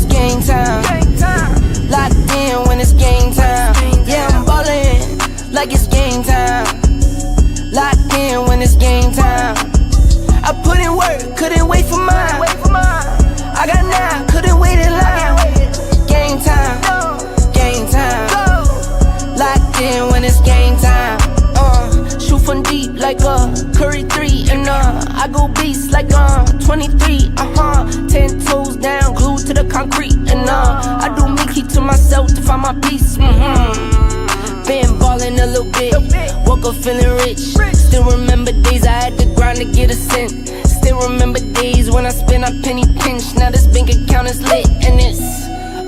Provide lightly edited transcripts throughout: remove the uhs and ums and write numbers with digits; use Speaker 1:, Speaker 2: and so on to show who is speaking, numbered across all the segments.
Speaker 1: game time. Locked in when it's game time. Yeah, I'm ballin' like it's game time. Locked in when it's game time. I put in work, couldn't wait for mine. I got 9, couldn't wait in line. Game time, game time. Locked in when it's game time. Shoot from deep like Curry 3. And I go beast like 23. 10 toes down, glued to the concrete. And I do me, keep to myself to find my peace. Been ballin' a little bit, woke up feeling rich. Still remember days I had to grind to get a cent. Still remember days when I spent a penny pinch. Now this bank account is lit and it's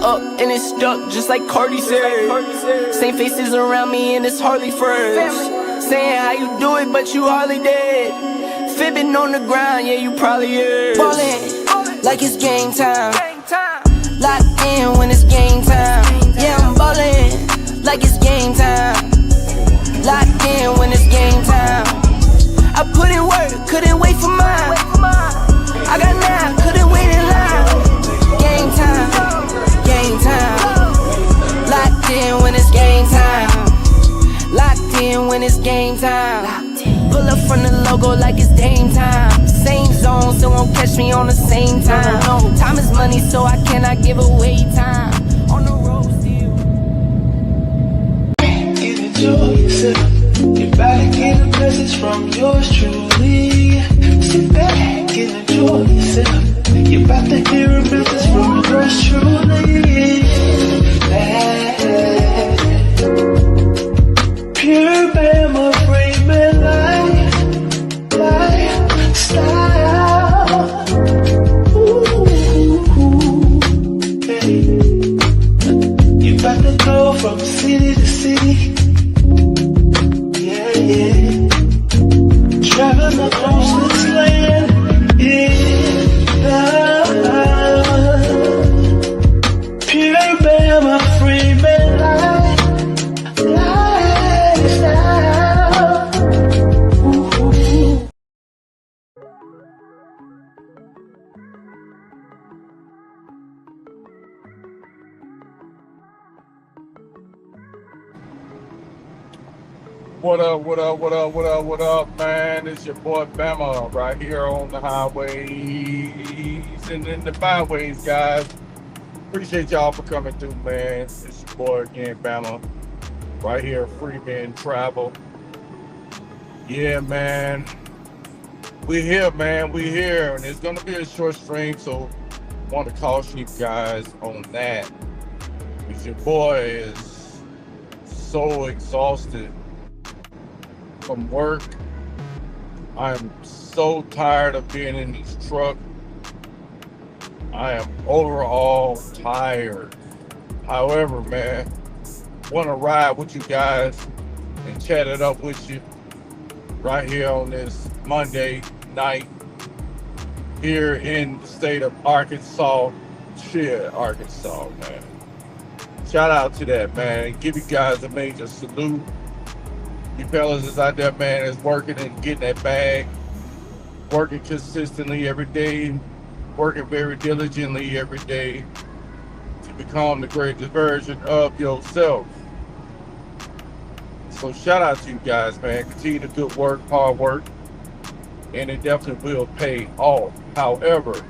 Speaker 1: up and it's stuck just like Cardi said. Same faces around me and it's hardly friends. Saying how you do it but you hardly did. Fibbing on the ground, yeah you probably is. Ballin' like it's game time. Locked in when it's game time. Yeah I'm ballin' like it's game time. Locked in when it's game time. I put in work, couldn't wait for mine. I got 9, couldn't wait in line. Game time, game time. Locked in when it's game time. Locked in when it's game time. Pull up from the logo like it's Dame time. Same zone, so won't catch me on the same time. Time is money, so I cannot give away time. On the road still.
Speaker 2: Enjoy yourself. You're about to get a message from yours truly. Sit back and enjoy yourself. You're about to hear a message from yours truly. Pure Bama Freeman lifestyle. Hey. You're about to go from city to city. Traveling across this land, pure Bama Freeman lifestyle. Ooh.
Speaker 3: What up, what up, what up, what up, what up, man? It's your boy Bama right here on the highways and in the byways, guys. Appreciate y'all for coming through, man. It's your boy again, Bama, right here, Freeman Travel. Yeah, man. We're here, man. We're here. And it's going to be a short stream, so I want to caution you guys on that. Because your boy is so exhausted from work. I'm so tired of being in this truck. I am overall tired. However, man, want to ride with you guys and chat it up with you right here on this Monday night here in the state of Arkansas. Shit, Arkansas, man. Shout out to that, man. Give you guys a major salute. You fellas is out there, man, is working and getting that bag, working consistently every day, working very diligently every day to become the greatest version of yourself. So shout out to you guys, man. Continue the good work, hard work, and it definitely will pay off. However,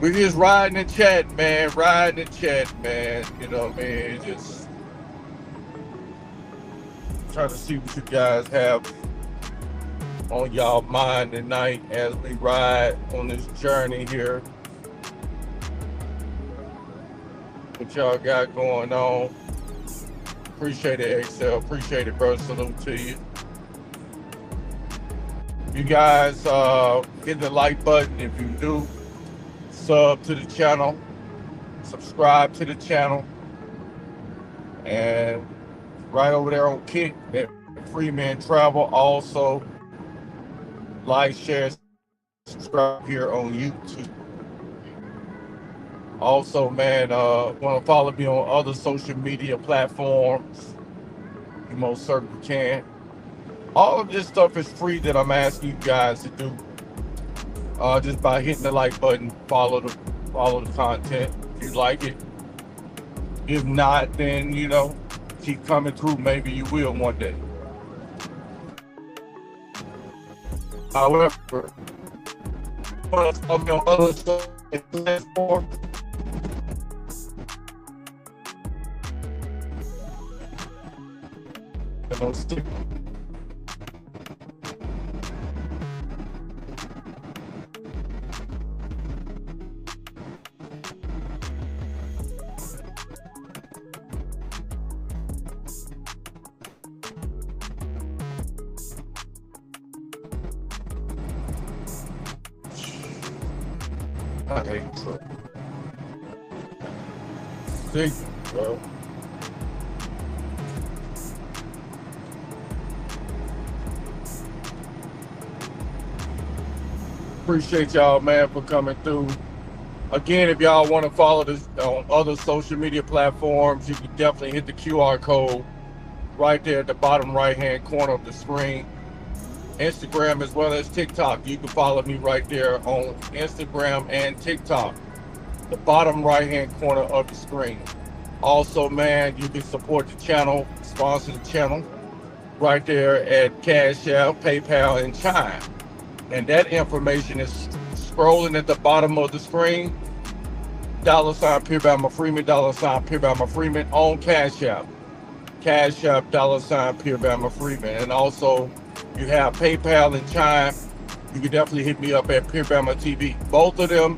Speaker 3: we're just riding and chatting, man. Riding and chatting, man. You know what I mean? Just trying to see what you guys have on y'all mind tonight as we ride on this journey here. What y'all got going on? Appreciate it, XL. Appreciate it, bro. Salute to you. You guys hit the like button if you do. Sub to the channel. Subscribe to the channel. And right over there on Kick, at Freeman Travel. Also, like, share, subscribe here on YouTube. Also, man, want to follow me on other social media platforms. You most certainly can. All of this stuff is free that I'm asking you guys to do. just by hitting the like button, follow the content if you like it. If not, then keep coming through. Maybe you will one day. However, on other platforms, I hate truck. Thank you, bro. Appreciate y'all, man, for coming through. Again, if y'all want to follow this on other social media platforms, you can definitely hit the QR code right there at the bottom right-hand corner of the screen. Instagram as well as TikTok. You can follow me right there on Instagram and TikTok. The bottom right-hand corner of the screen. Also, man, you can support the channel, sponsor the channel right there at Cash App, PayPal, and Chime. And that information is scrolling at the bottom of the screen. $ Pure Bama Freeman, $ Pure Bama Freeman on Cash App. Cash App, $ Pure Bama Freeman. And also, you have PayPal and Chime. You can definitely hit me up at Pure Bama TV. Both of them,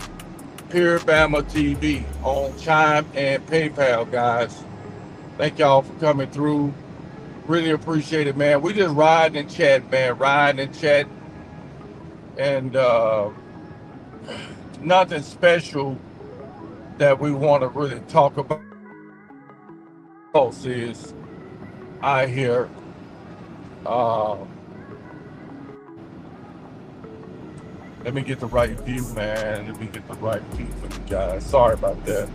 Speaker 3: Pure Bama TV on Chime and PayPal, guys. Thank y'all for coming through. Really appreciate it, man. We just riding and chat, man. Riding and chat. And nothing special that we want to really talk about is I hear let me get the right view, man. Let me get the right view for you guys. Sorry about that.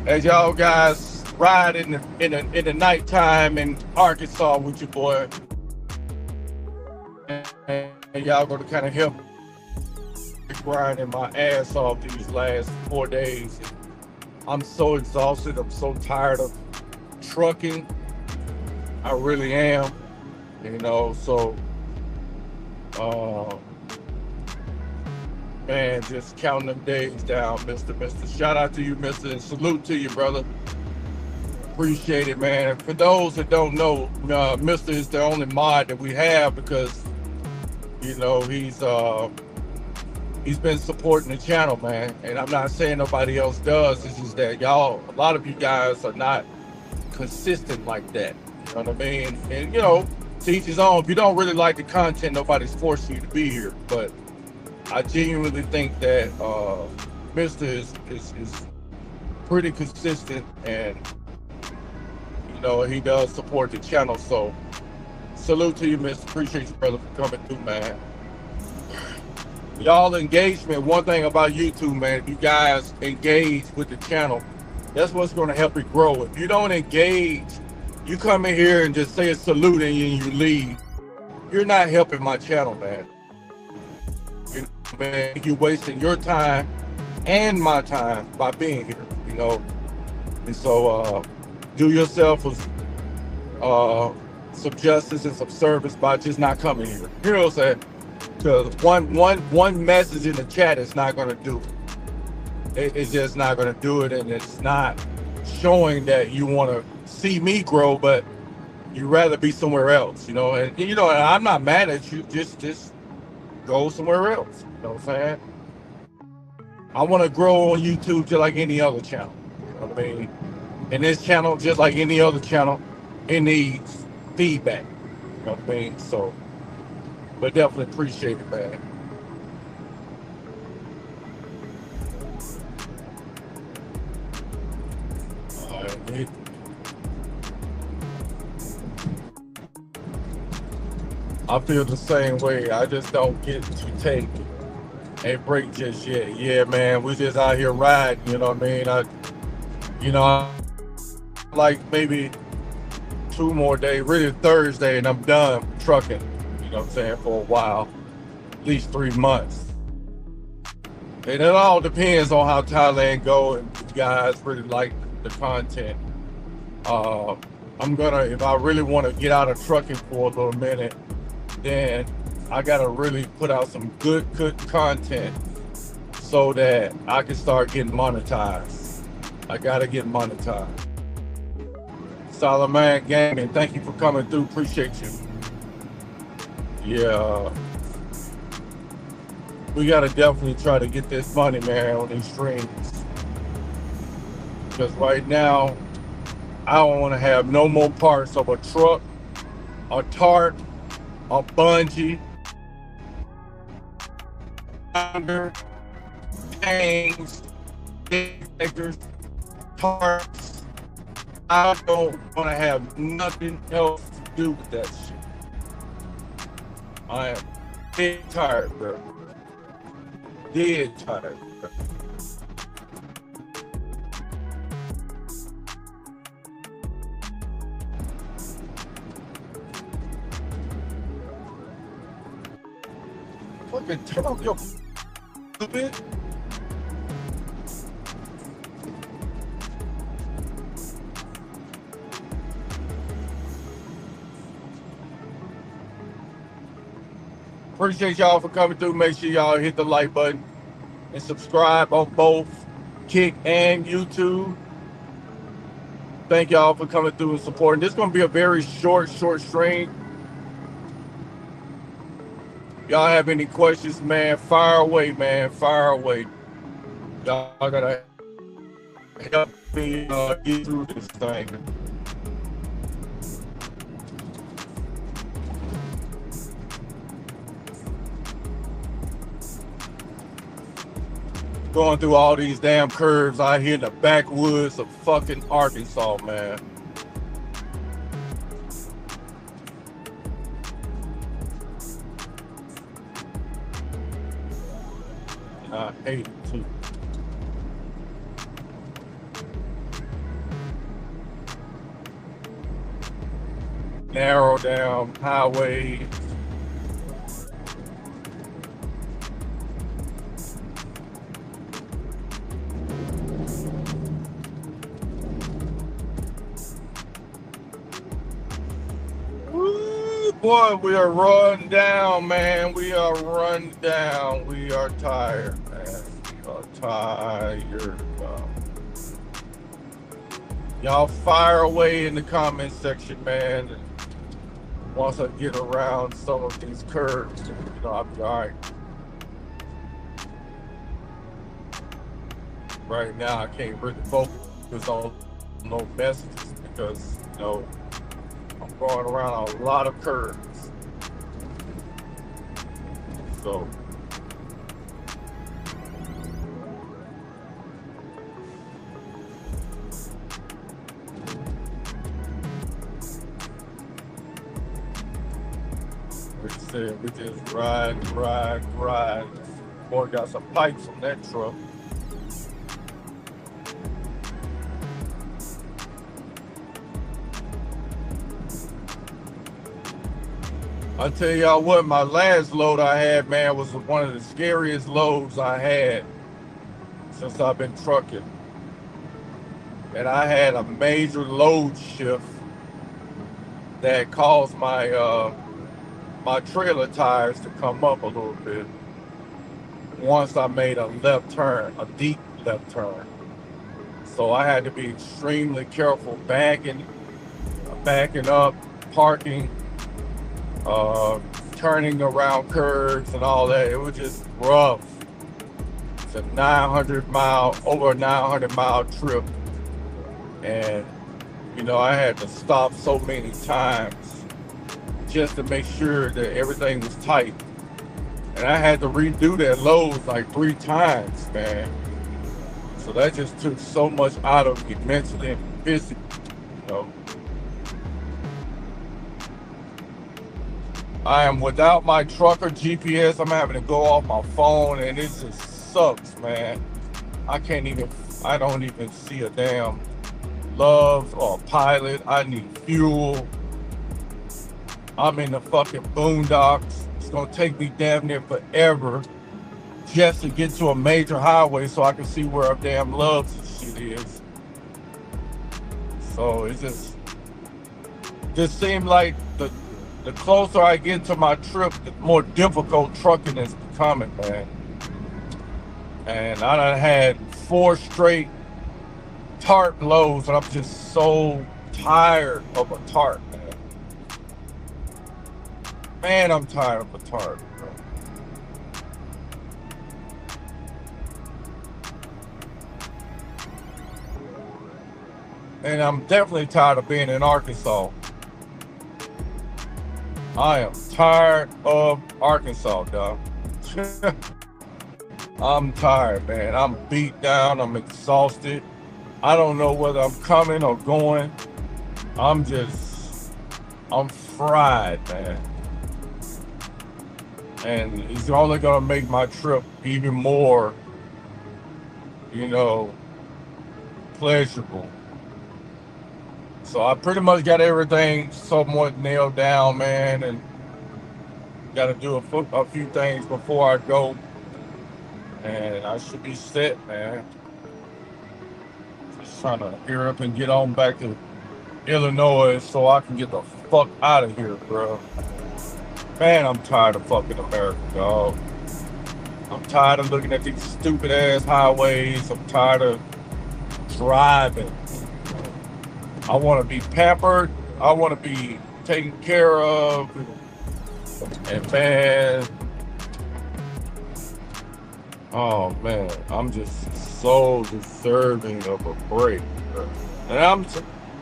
Speaker 3: As y'all guys ride in the nighttime in Arkansas with your boy, and y'all gonna kind of help grinding my ass off these last 4 days. I'm so exhausted. I'm so tired of trucking. I really am. So man, just counting them days down, Mr. Shout out to you, Mr. And salute to you, brother. Appreciate it, man. For those that don't know, Mr. is the only mod that we have because, he's been supporting the channel, man. And I'm not saying nobody else does. It's just that a lot of you guys are not consistent like that. You know what I mean? And, to each his own. If you don't really like the content, nobody's forcing you to be here. But I genuinely think that Mr. is pretty consistent, and he does support the channel. So salute to you, Mr. Appreciate you, brother, for coming through, man. Y'all engagement, one thing about YouTube, man, if you guys engage with the channel, that's what's going to help it grow. If you don't engage, you come in here and just say a salute and you leave, you're not helping my channel, man. You're wasting your time and my time by being here, And so do yourself some justice and some service by just not coming here. You know what I'm saying? Because one message in the chat is not going to do it. It's just not going to do it, and it's not showing that you want to see me grow, but you'd rather be somewhere else, And I'm not mad at you. Just go somewhere else. You know what I'm saying? I want to grow on YouTube just like any other channel. You know what I mean? And this channel, just like any other channel, it needs feedback. You know what I mean? So, but definitely appreciate it, man. I feel the same way. I just don't get to take a break just yet. Yeah, man, we just out here riding, you know what I mean? I like maybe 2 more days, really Thursday, and I'm done trucking, you know what I'm saying, for a while. at least 3 months. And it all depends on how Thailand go and if you guys really like the content. I'm gonna, if I really want to get out of trucking for a little minute, then I gotta really put out some good content so that I can start getting monetized. I gotta get monetized. Solomon Gaming, thank you for coming through. Appreciate you. Yeah. We gotta definitely try to get this money, man, on these streams. Because right now, I don't want to have no more parts of a truck, a tarp, a bungee, tanks, detectors, tarps. I don't want to have nothing else to do with that shit. I am dead tired, bro. Dead tired, bro. Fucking turn off your stupid. Appreciate y'all for coming through. Make sure y'all hit the like button and subscribe on both Kick and YouTube. Thank y'all for coming through and supporting. This is gonna be a very short stream. Y'all have any questions, man? Fire away, man. Fire away. Y'all gotta help me get through this thing. Going through all these damn curves out here in the backwoods of fucking Arkansas, man. I hate it too. Narrow down highway. Woo, boy, we are run down, man. We are run down. We are tired, man. We are tired. Y'all fire away in the comment section, man. And once I get around some of these curves, you know, I'll be all right. Right now, I can't really focus on no messages because, you know, I'm going around a lot of curves. So, we just ride. Boy, got some pipes on that truck. I tell y'all what, my last load I had, man, was one of the scariest loads I had since I've been trucking. And I had a major load shift that caused my my trailer tires to come up a little bit once I made a left turn, a deep left turn. So I had to be extremely careful backing up, parking, turning around curves and all that. It was just rough. It's a over a 900 mile trip. And, you know, I had to stop so many times just to make sure that everything was tight. And I had to redo that load like 3 times, man. So that just took so much out of me mentally and physically, you know. I am without my trucker GPS. I'm having to go off my phone and it just sucks, man. I don't even see a damn Love or Pilot. I need fuel. I'm in the fucking boondocks. It's gonna take me damn near forever just to get to a major highway so I can see where our damn loves and shit is. So it just seemed like the closer I get to my trip, the more difficult trucking is becoming, man. And I done had 4 straight tarp loads, and I'm just so tired of a tarp, man. Man, I'm tired of a tarp, bro. And I'm definitely tired of being in Arkansas. I am tired of Arkansas, dog. I'm tired, man. I'm beat down. I'm exhausted. I don't know whether I'm coming or going. I'm fried, man. And it's only gonna make my trip even more, pleasurable. So I pretty much got everything somewhat nailed down, man, and got to do a few things before I go, and I should be set, man. Just trying to gear up and get on back to Illinois so I can get the fuck out of here, bro. Man, I'm tired of fucking America, dog. I'm tired of looking at these stupid ass highways. I'm tired of driving. I want to be pampered. I want to be taken care of. And man, oh man, I'm just so deserving of a break, bro. And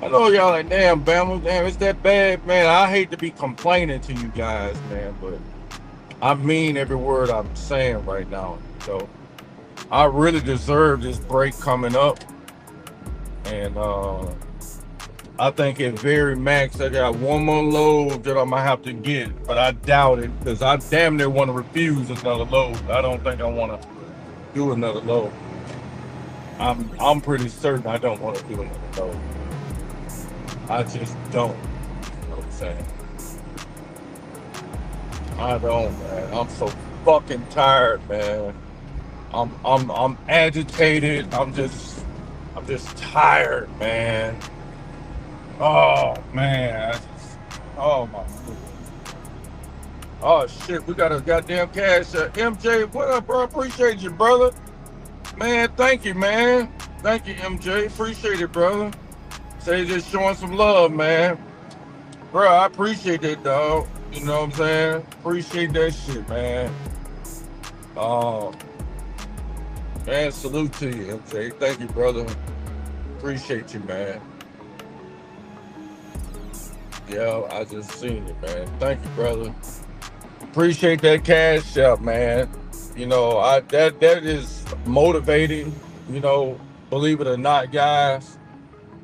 Speaker 3: I know y'all like, damn, Bama, damn, it's that bad, man. I hate to be complaining to you guys, man, but I mean every word I'm saying right now. So I really deserve this break coming up. And I think at very max, I got one more load that I'm gonna have to get, but I doubt it because I damn near want to refuse another load. I don't think I want to do another load. I'm pretty certain I don't want to do another load. I just don't. You know what I'm saying? I don't, man. I'm so fucking tired, man. I'm agitated. I'm just tired, man. Oh man, oh my goodness. Oh shit, we got a goddamn cash. MJ, what up, bro? Appreciate you, brother. Man, thank you, man. Thank you, MJ. Appreciate it, brother. Say just showing some love, man. Bro, I appreciate that, dog. You know what I'm saying? Appreciate that shit, man. Man, salute to you, MJ. Thank you, brother. Appreciate you, man. Yeah, I just seen it, man. Thank you, brother. Appreciate that cash out, man. That is motivating, believe it or not, guys.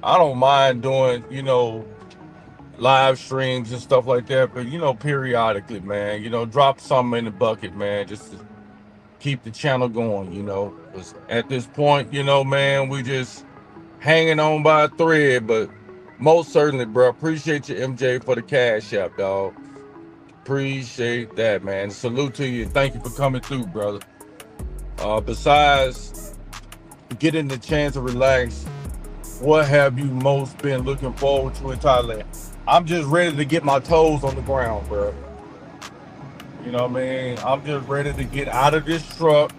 Speaker 3: I don't mind doing, live streams and stuff like that, but periodically, man, drop something in the bucket, man, just to keep the channel going, 'cause at this point, man, we just hanging on by a thread, but most certainly, bro. Appreciate you, MJ, for the cash app, dog. Appreciate that, man. Salute to you. Thank you for coming through, brother. Besides getting the chance to relax, what have you most been looking forward to in Thailand? I'm just ready to get my toes on the ground, bro. You know what I mean? I'm just ready to get out of this truck.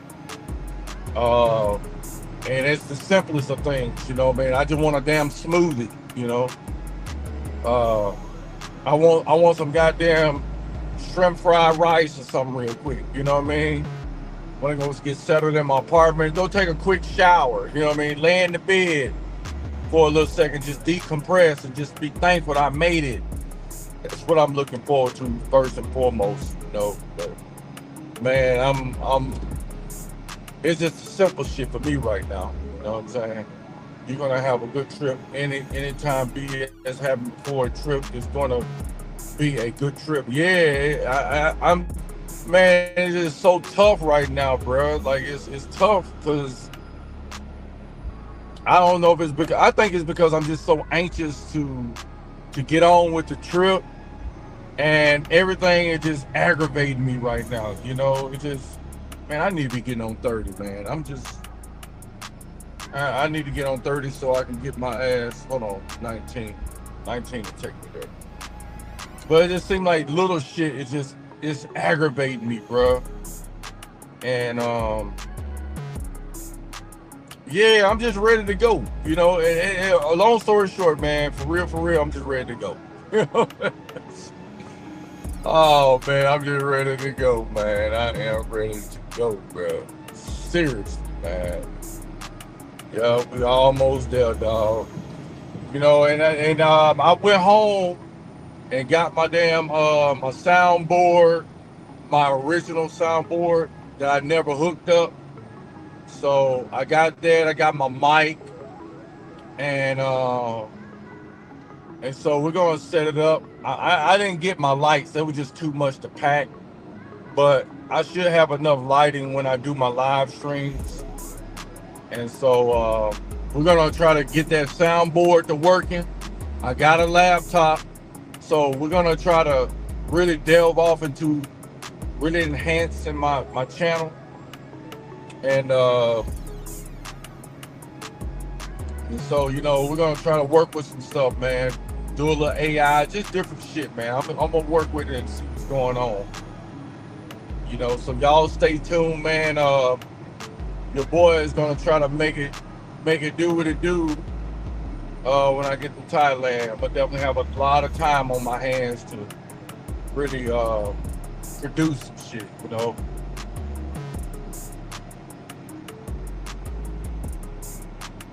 Speaker 3: And it's the simplest of things, I just want a damn smoothie. I want some goddamn shrimp fried rice or something real quick. You know what I mean? Want to go get settled in my apartment, go take a quick shower. You know what I mean? Lay in the bed for a little second, just decompress and just be thankful I made it. That's what I'm looking forward to first and foremost. But man, it's just simple shit for me right now. You know what I'm saying? You're gonna have a good trip. Anytime BS having before a trip is gonna be a good trip. Yeah, I'm man, it's just so tough right now, bro. Like it's tough because I don't know if it's because I think it's because I'm just so anxious to get on with the trip and everything is just aggravating me right now. You know, it just, man, I need to be getting on 30, man. I need to get on 30 so I can get my ass, hold on, 19 to take me there. But it just seemed like little shit, it's aggravating me, bro. And yeah, I'm just ready to go. You know, a long story short, man, for real, I'm just ready to go. You know? Oh man, I'm just ready to go, man. I am ready to go, bro. Seriously, man. Yeah, we almost there, dog. You know, and I went home and got my damn my soundboard, my original soundboard that I never hooked up. So I got that. I got my mic, and so we're gonna set it up. I didn't get my lights; it was just too much to pack. But I should have enough lighting when I do my live streams. And so we're gonna try to get that soundboard to working. I got a laptop, so we're gonna try to really delve off into really enhancing my channel. And so, you know, we're gonna try to work with some stuff, man. Do a little AI, just different shit, man. I'm gonna work with it and see what's going on. You know, so y'all stay tuned, man. Your boy is gonna try to make it do what it do when I get to Thailand. I'm gonna definitely have a lot of time on my hands to really produce some shit, you know.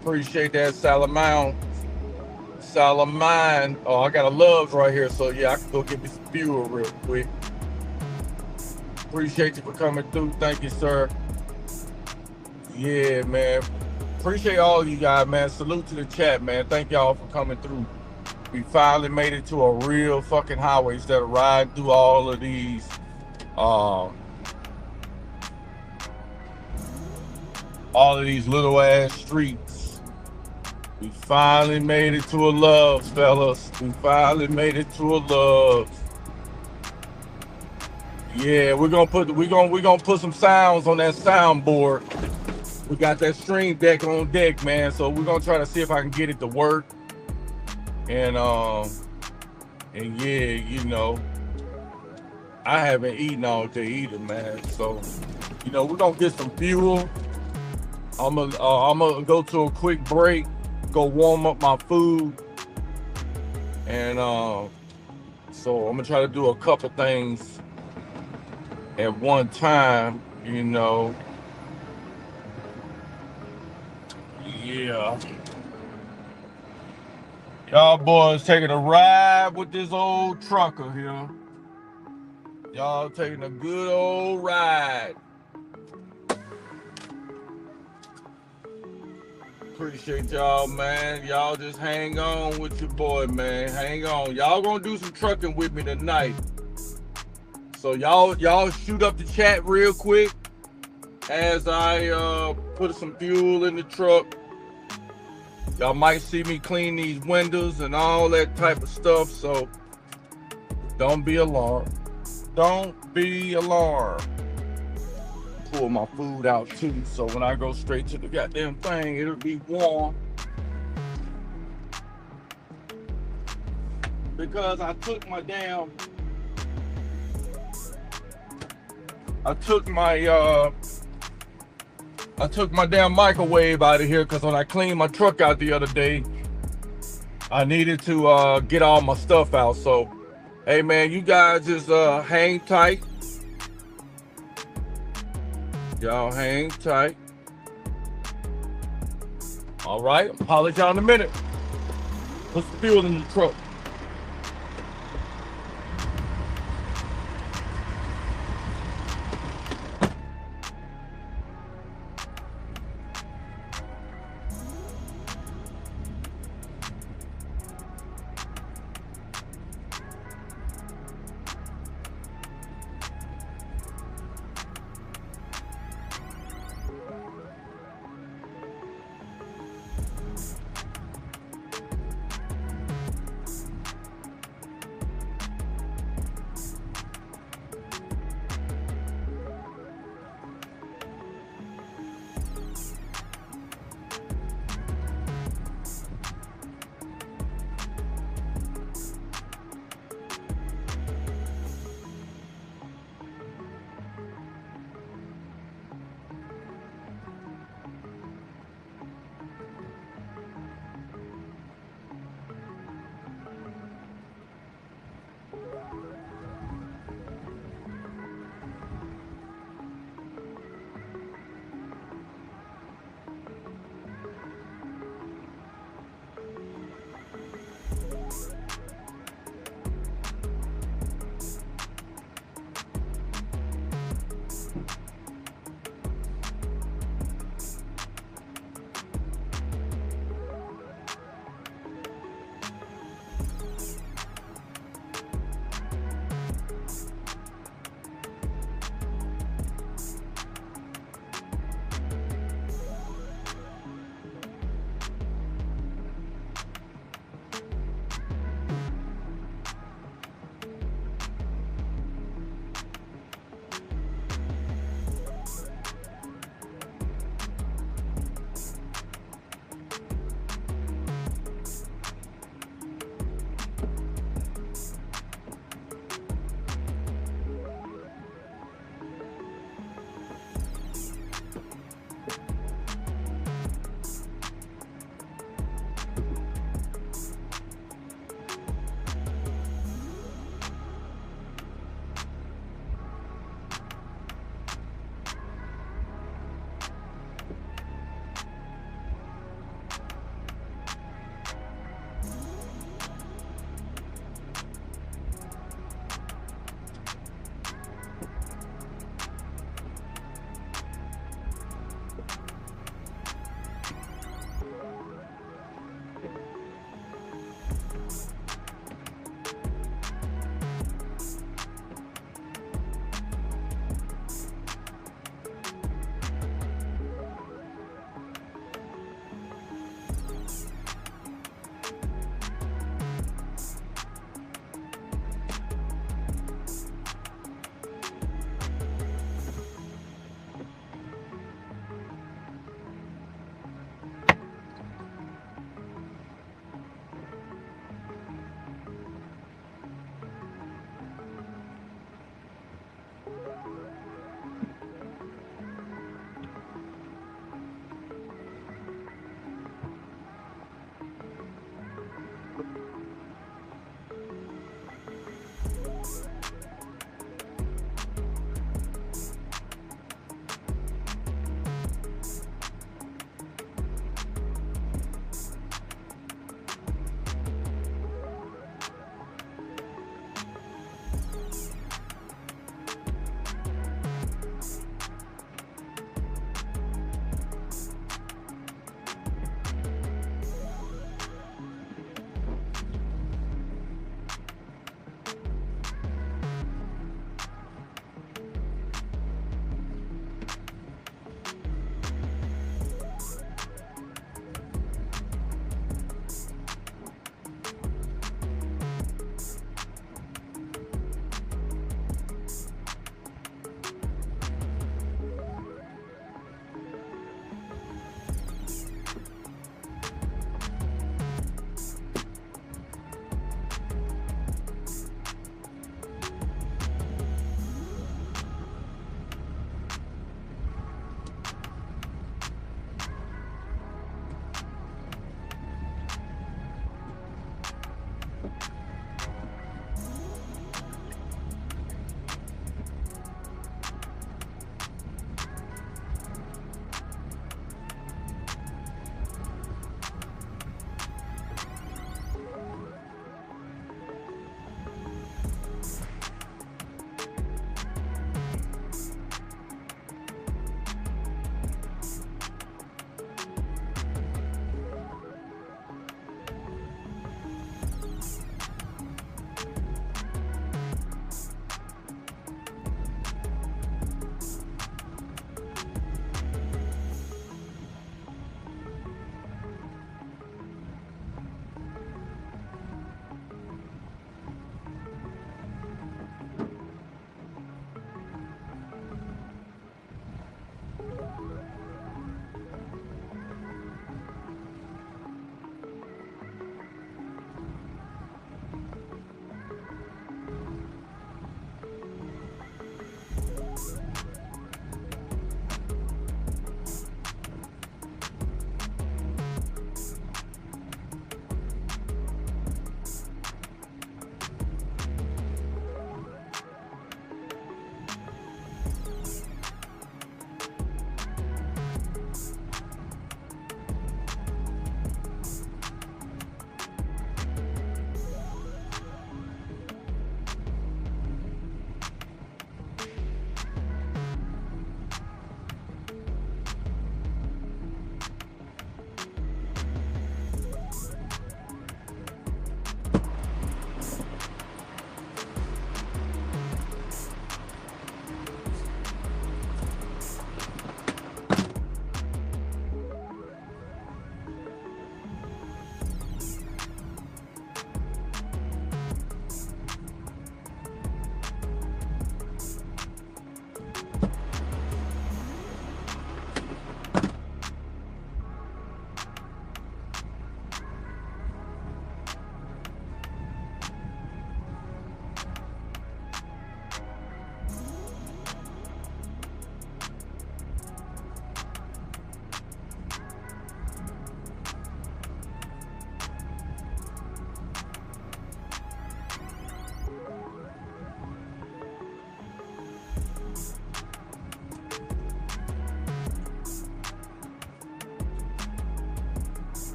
Speaker 3: Appreciate that, Salaman. Oh, I got a Loves right here, so yeah, I can go get me some fuel real quick. Appreciate you for coming through. Thank you, sir. Yeah, man. Appreciate all of you guys, man. Salute to the chat, man. Thank y'all for coming through. We finally made it to a real fucking highway instead of riding through all of these little ass streets. We finally made it to a Loves, fellas. We finally made it to a Loves. Yeah, we're gonna put some sounds on that soundboard. We got that stream deck on deck, man. So we're gonna try to see if I can get it to work. And yeah, you know, I haven't eaten all day either, man. So, you know, we're gonna get some fuel. I'm gonna go to a quick break, go warm up my food, and so I'm gonna try to do a couple things at one time, you know. Yeah. Y'all boys taking a ride with this old trucker here. Y'all taking a good old ride. Appreciate y'all, man. Y'all just hang on with your boy, man. Hang on. Y'all gonna do some trucking with me tonight. So y'all shoot up the chat real quick as I put some fuel in the truck. Y'all might see me clean these windows and all that type of stuff, so don't be alarmed. Don't be alarmed. Pull my food out too, so when I go straight to the goddamn thing, it'll be warm. Because I took my damn microwave out of here, because when I cleaned my truck out the other day, I needed to get all my stuff out. So, hey man, you guys just hang tight. Y'all hang tight. All right, I'll holler at y'all in a minute. Put some fuel in the truck.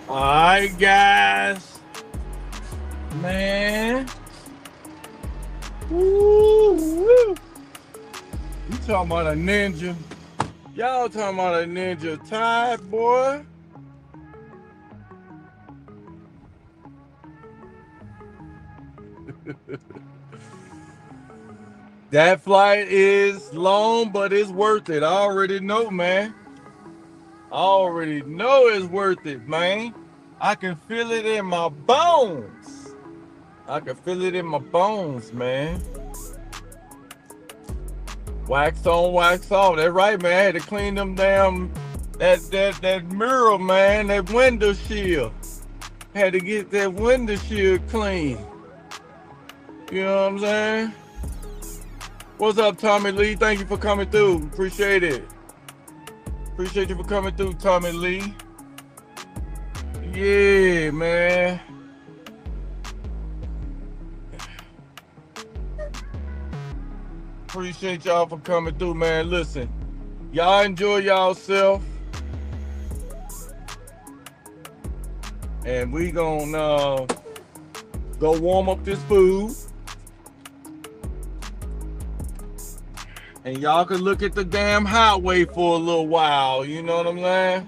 Speaker 3: All right, guys. Man. Woo. You talking about a ninja? Y'all talking about a ninja Tide, boy? That flight is long, but it's worth it. I already know, man. I already know it's worth it, man. I can feel it in my bones. I can feel it in my bones, man. Wax on, wax off. That's right, man. I had to clean them damn that mirror, man. That window shield. Had to get that window shield clean. You know what I'm saying? What's up, Tommy Lee? Thank you for coming through. Appreciate it. Appreciate you for coming through, Tommy Lee. Yeah, man. Appreciate y'all for coming through, man. Listen, y'all enjoy y'allself. And we gonna go warm up this food. And y'all can look at the damn highway for a little while, you know what I'm saying?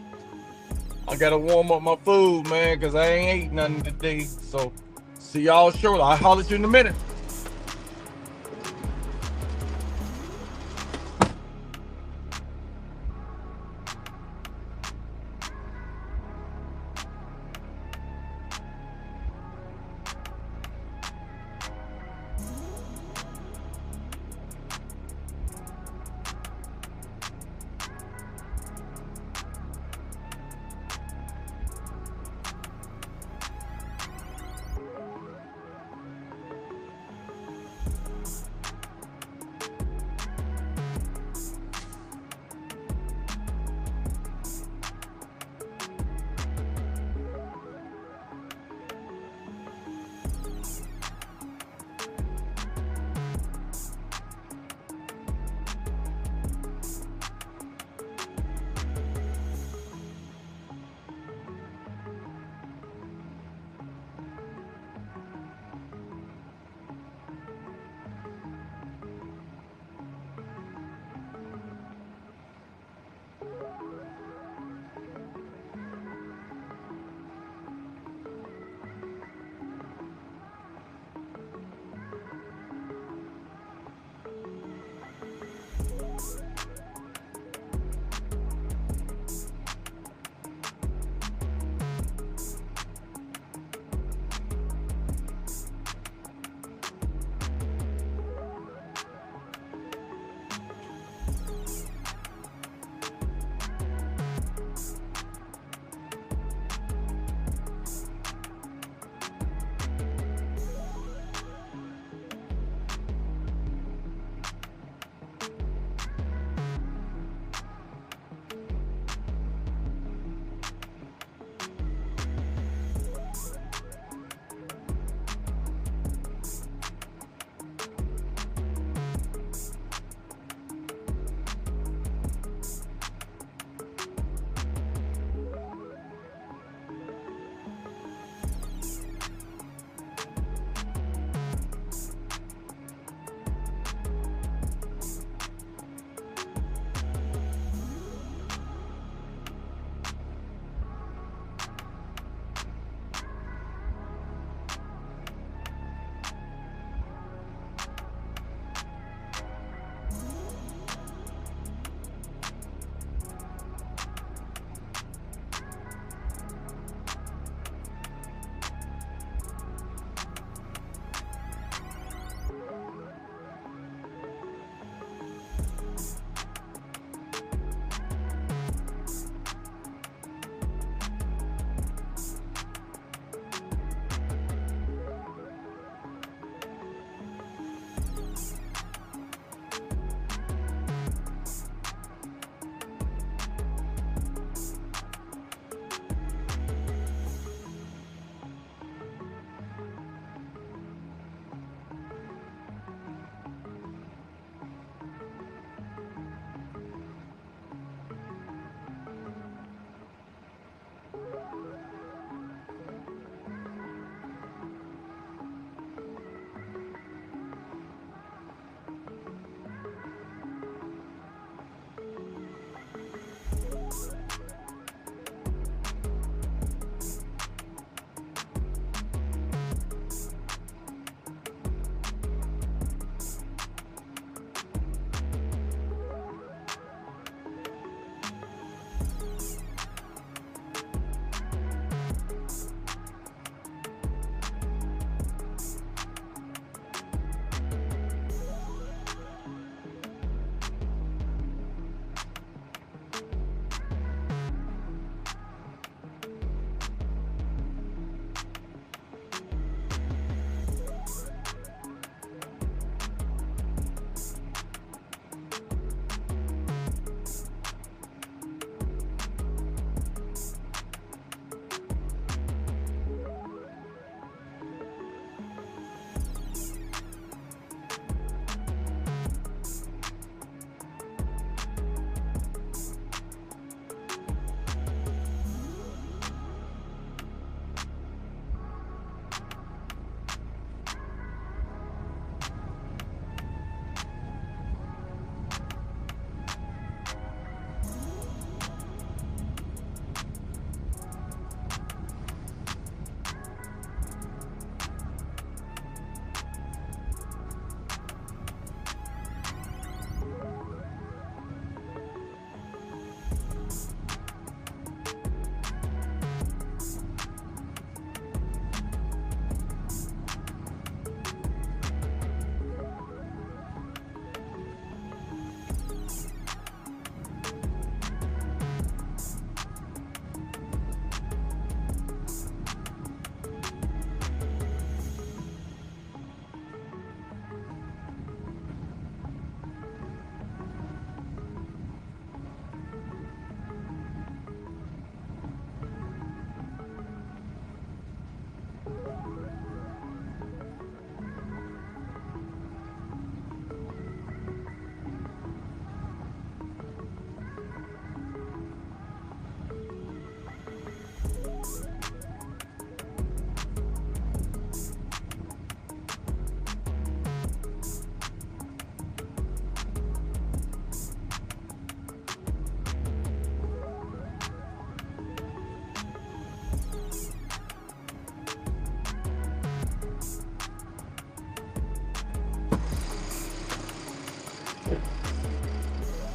Speaker 3: I gotta warm up my food, man, because I ain't ate nothing today. So, see y'all shortly. I'll holler at you in a minute.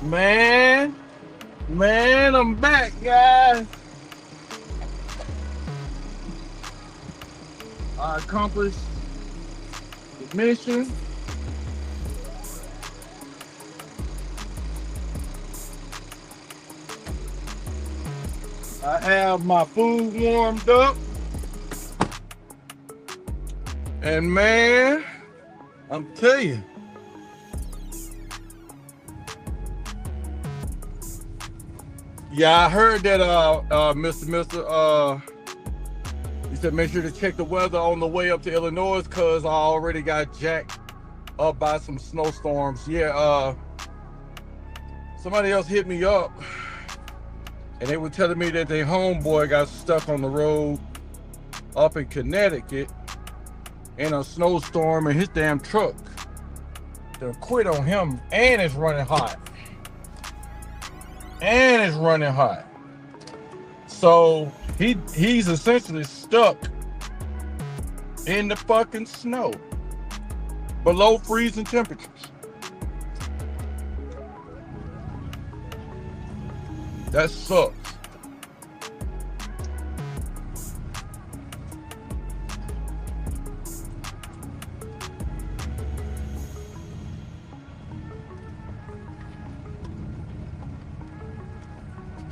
Speaker 3: Man, I'm back, guys. I accomplished the mission. I have my food warmed up. And man, I'm telling you, yeah, I heard that Mr. He said make sure to check the weather on the way up to Illinois because I already got jacked up by some snowstorms. Yeah, somebody else hit me up and they were telling me that their homeboy got stuck on the road up in Connecticut in a snowstorm and his damn truck to quit on him, and it's running hot. So he's essentially stuck in the fucking snow below freezing temperatures. That sucks.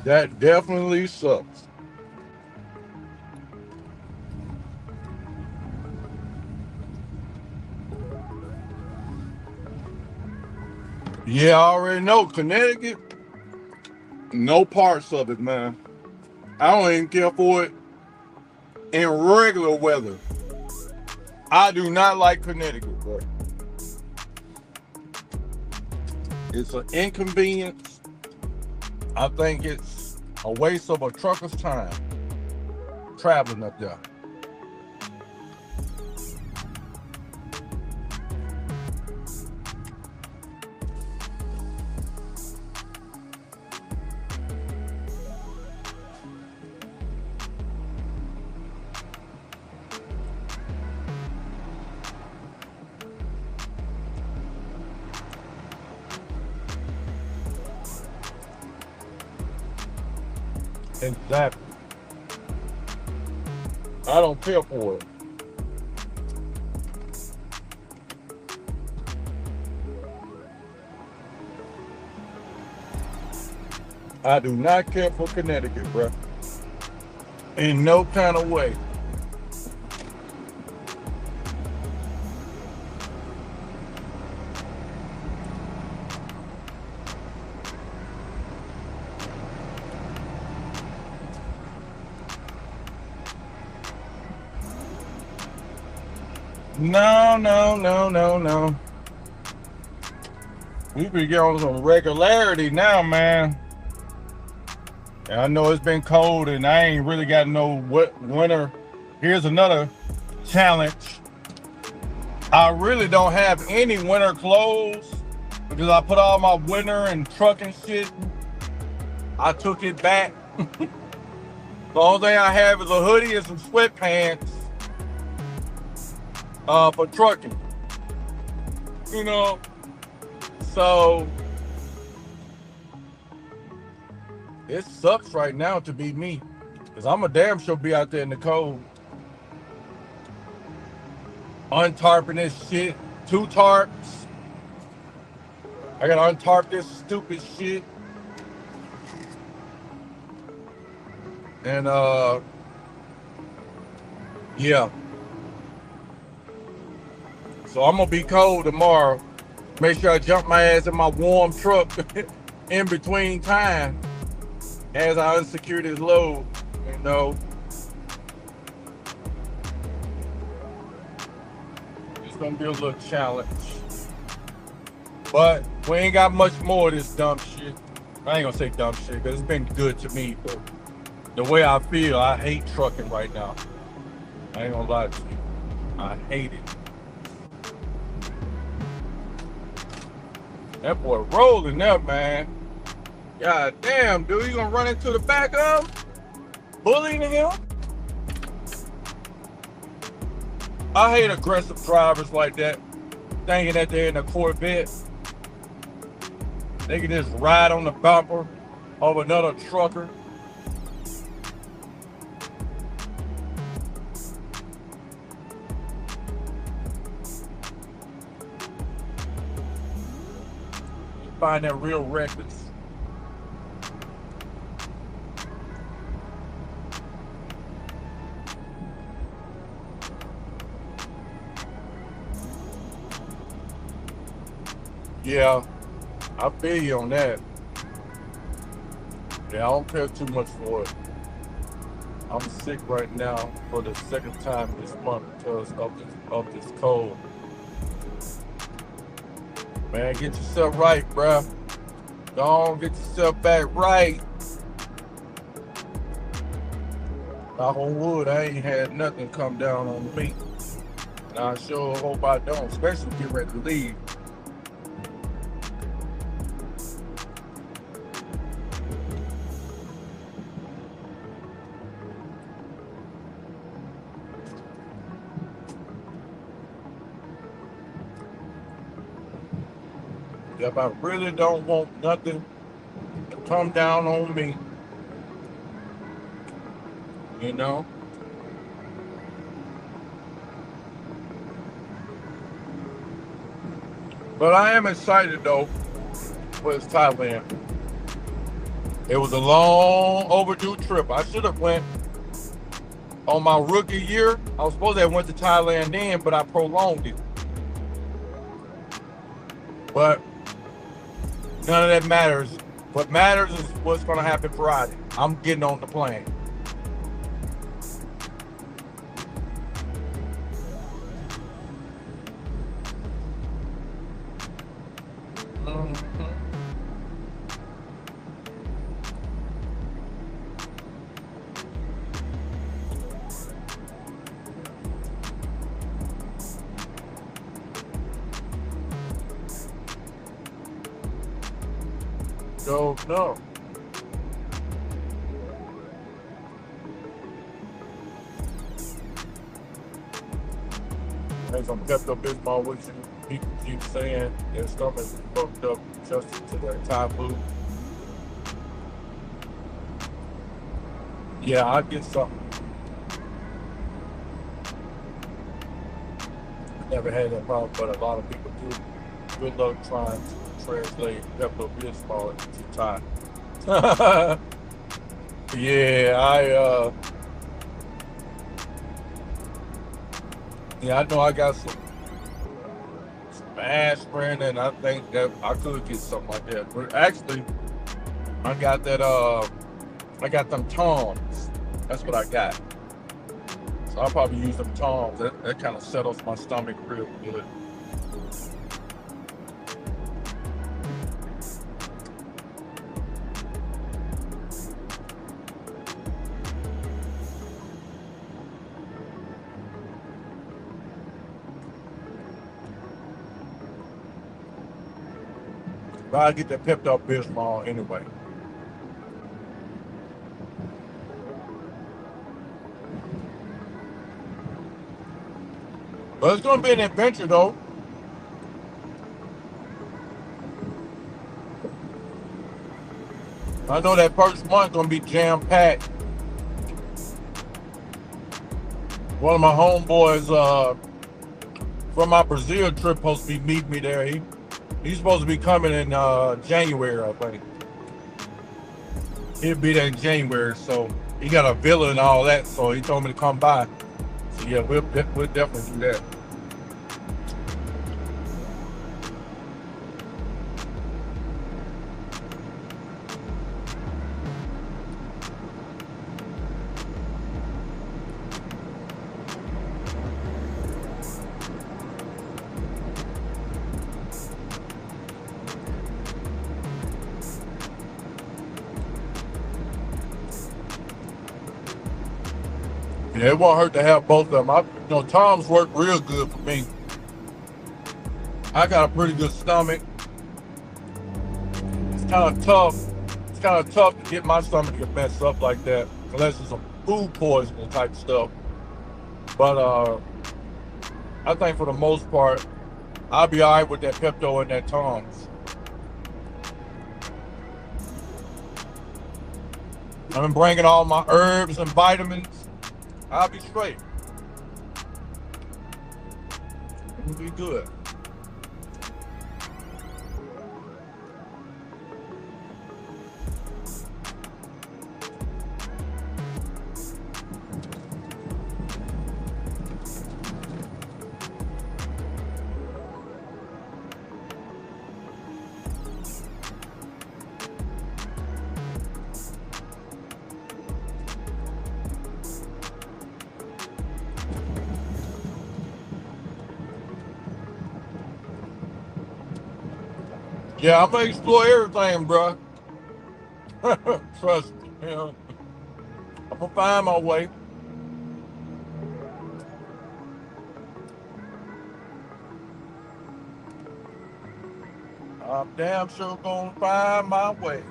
Speaker 3: That definitely sucks. Yeah, I already know. Connecticut, no parts of it, man. I don't even care for it in regular weather. I do not like Connecticut, bro. It's an inconvenience. I think it's a waste of a trucker's time traveling up there. Exactly. I don't care for it. I do not care for Connecticut, bro. In no kind of way. No. We be getting on some regularity now, man. And I know it's been cold and I ain't really got no winter. Here's another challenge. I really don't have any winter clothes because I put all my winter and trucking shit. I took it back. The only thing I have is a hoodie and some sweatpants for trucking. You know, so it sucks right now to be me, because I'm a damn sure be out there in the cold. Untarping this shit, 2 tarps. I gotta untarp this stupid shit. And yeah. So I'm gonna be cold tomorrow. Make sure I jump my ass in my warm truck in between time as I unsecure this load, you know. It's gonna be a little challenge. But we ain't got much more of this dumb shit. I ain't gonna say dumb shit, because it's been good to me, but the way I feel, I hate trucking right now. I ain't gonna lie to you. I hate it. That boy rolling up, man. God damn, dude, you gonna run into the back of him? Bullying him? I hate aggressive drivers like that, thinking that they're in a Corvette. They can just ride on the bumper of another trucker. You find that real reckless. Yeah, I feel you on that. Yeah, I don't care too much for it. I'm sick right now for the second time this month because of this cold. Man, get yourself right, bruh. Go on, get yourself back right. Knock on wood, I ain't had nothing come down on me. And I sure hope I don't, especially get ready to leave. If I really don't want nothing to come down on me, you know. But I am excited though for this Thailand. It was a long overdue trip. I should have went on my rookie year. I was supposed to have went to Thailand then, but I prolonged it. But none of that matters. What matters is what's going to happen Friday. I'm getting on the plane. Don't know. There's some Pepto-Bismol, which people keep saying their stomach is fucked up just to their Thai food. Yeah, I get something. Never had that problem, but a lot of people do. Good luck trying to translate Pepto-Bismol into Thai. Yeah, I know I got some aspirin, and I think that I could get something like that. But actually, I got that. I got them Toms. That's what I got. So I'll probably use them Toms. That kind of settles my stomach real good. But I get that Pepto-Bismol anyway. But it's gonna be an adventure though. I know that first month gonna be jam-packed. One of my homeboys from my Brazil trip supposed to be meeting me there. He's supposed to be coming in January, I think. He'll be there in January, so he got a villa and all that, so he told me to come by. So yeah, we'll definitely do that. Yeah, it won't hurt to have both of them. Tom's work real good for me. I got a pretty good stomach. It's kind of tough. It's kind of tough to get my stomach to mess up like that, unless it's some food poisoning type stuff. But I think for the most part, I'll be all right with that Pepto and that Tom's. I've been bringing all my herbs and vitamins. I'll be straight. It'll be good. Yeah, I'm gonna explore everything, bro. Trust me. You know, I'm gonna find my way. I'm damn sure gonna find my way.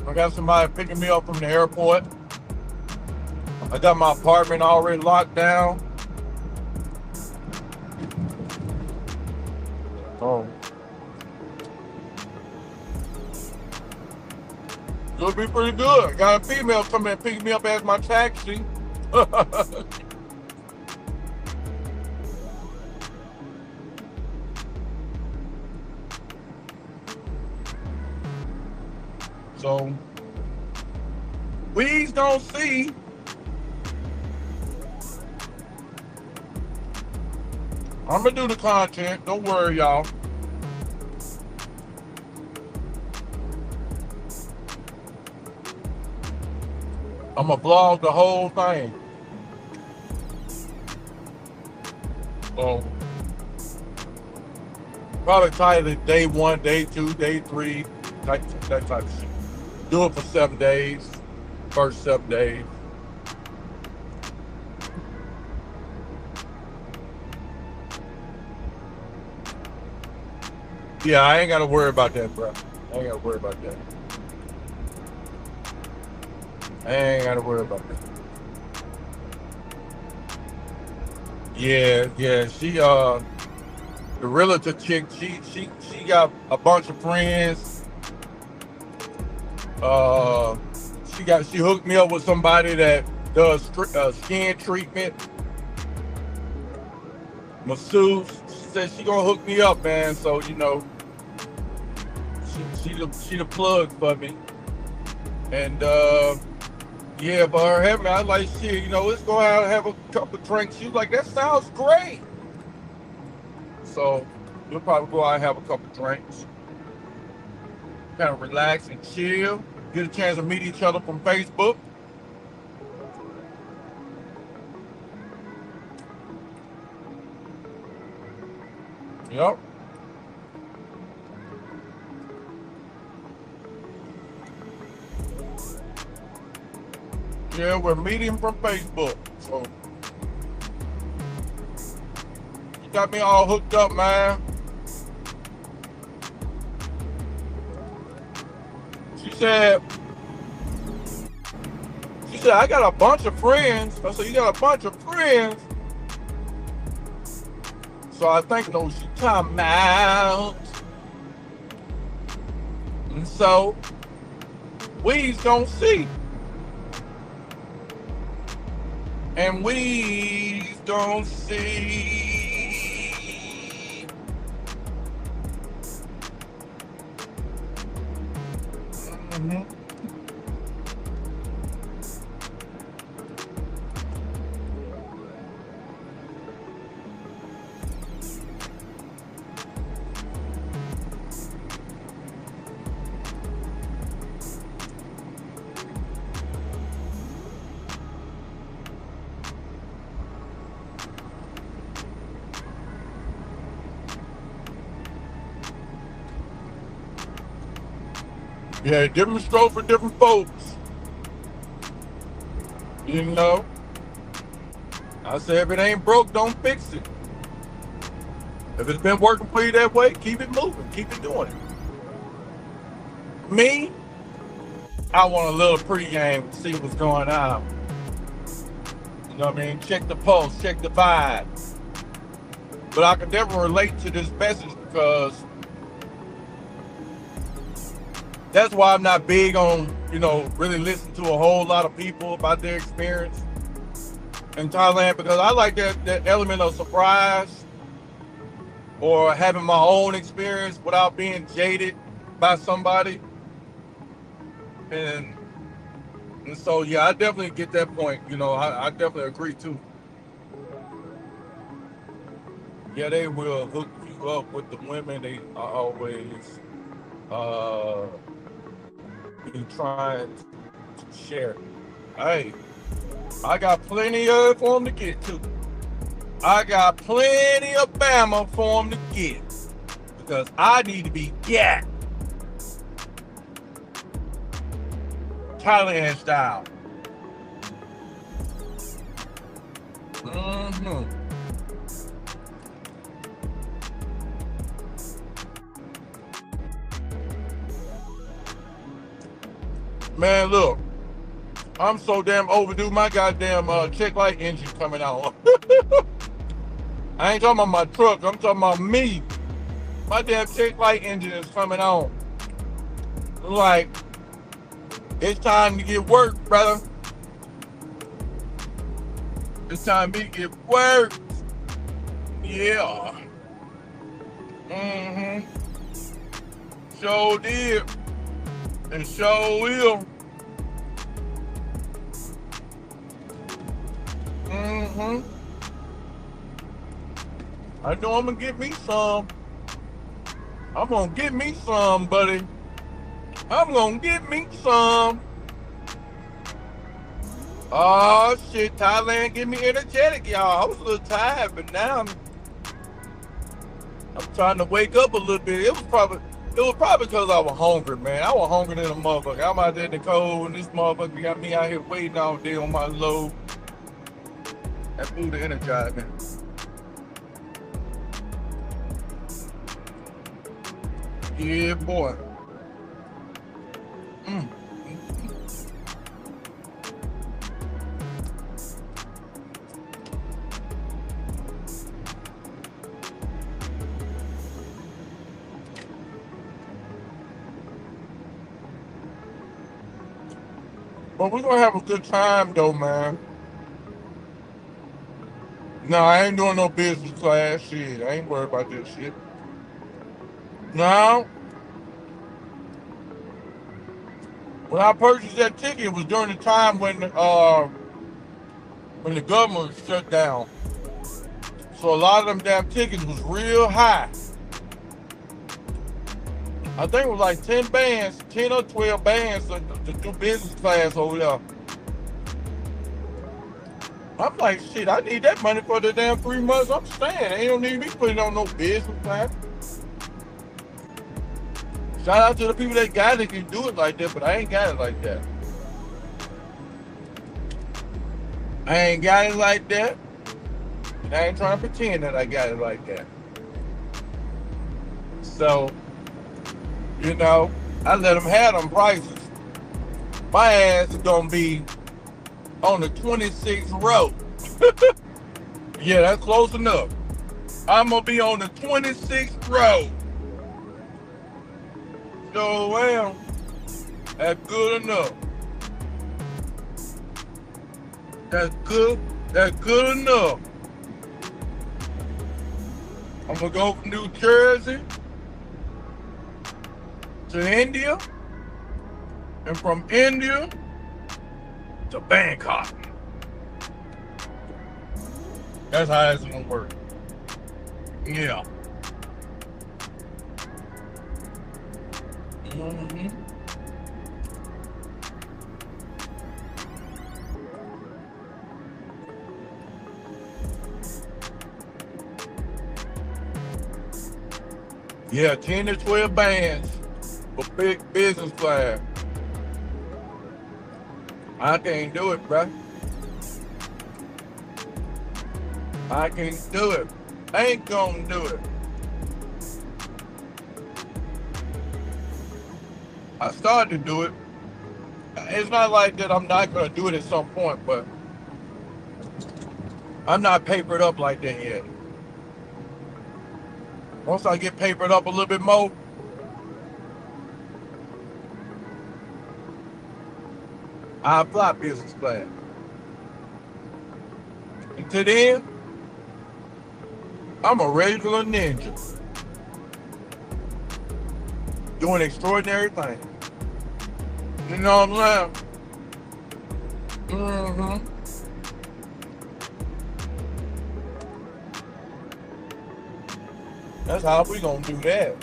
Speaker 3: I got somebody picking me up from the airport. I got my apartment already locked down. Oh. It'll be pretty good. Got a female coming and picking me up as my taxi. So, we's gonna see. I'm gonna do the content. Don't worry, y'all. I'm gonna vlog the whole thing. So, probably title it day 1, day 2, day 3, that type of shit. Do it for 7 days. First 7 days. Yeah, I ain't gotta worry about that, bro. I ain't gotta worry about that. I ain't gotta worry about that. Yeah. She the realtor chick, she got a bunch of friends. She hooked me up with somebody that does skin treatment, masseuse. She said she gonna hook me up, man. So you know, she the plug for me. And yeah, but her having me, I was like, shit, you know, let's go out and have a couple of drinks. She was like, that sounds great. So we'll probably go out and have a couple of drinks, kind of relax and chill. Get a chance to meet each other from Facebook. Yep. Yeah, we're meeting from Facebook. So you got me all hooked up, man. She said, I got a bunch of friends. I said, you got a bunch of friends? So I think, no, she come out. And so, we's gonna see. And we's gonna see. Mm-hmm. Yeah, different stroke for different folks. You know? I say if it ain't broke, don't fix it. If it's been working for you that way, keep it moving. Keep it doing it. Me, I want a little pregame to see what's going on. You know what I mean? Check the pulse, check the vibe. But I can never relate to this message because That's why I'm not big on, really listening to a whole lot of people about their experience in Thailand, because I like that element of surprise, or having my own experience without being jaded by somebody. And, and so, yeah, I definitely get that point. I definitely agree too. Yeah, they will hook you up with the women. They are always uh, be trying to share. Hey, I got plenty of it for them to get to. I got plenty of Bama for them to get, because I need to be gat. Thailand style. Mm-hmm. Man, look, I'm so damn overdue. My goddamn check light engine coming out. I ain't talking about my truck. I'm talking about me. My damn check light engine is coming on. Like, it's time to get work, brother. It's time me to get work. Yeah. Mm-hmm. Sure did. And sure will. Mm-hmm. I know I'm gonna get me some. I'm gonna get me some, buddy. I'm gonna get me some. Oh shit, Thailand get me energetic, y'all. I was a little tired, but now I'm trying to wake up a little bit. It was probably because I was hungry, man. I was hungry than a motherfucker. I'm out there in the cold, and this motherfucker got me out here waiting all day on my load. That food to energize me. Yeah, boy. Mm. But we're gonna have a good time though, man. No, I ain't doing no business class shit. I ain't worried about this shit. No. When I purchased that ticket, it was during the time when the government was shut down. So a lot of them damn tickets was real high. I think it was like 10 bands, 10 or 12 bands to do business class over there. I'm like, shit, I need that money for the damn 3 months I'm staying. They don't need me putting on no business class. Shout out to the people that got it, can do it like that, but I ain't got it like that. I ain't got it like that. And I ain't trying to pretend that I got it like that. So, I let them have them prices. My ass is gonna be on the 26th row. Yeah, that's close enough. I'm gonna be on the 26th row. So, well, that's good enough. That's good enough. I'm gonna go from New Jersey to India, and from India to Bangkok. That's how it's gonna work. Yeah. Mm-hmm. Yeah, 10 to 12 bands for big business class. I can't do it, bro. I can't do it. I ain't gonna do it. I started to do it. It's not like that I'm not gonna do it at some point, but I'm not papered up like that yet. Once I get papered up a little bit more, I fly business class. Until then, I'm a regular ninja doing extraordinary things. You know what I'm saying? Mm-hmm. That's how we gonna do that.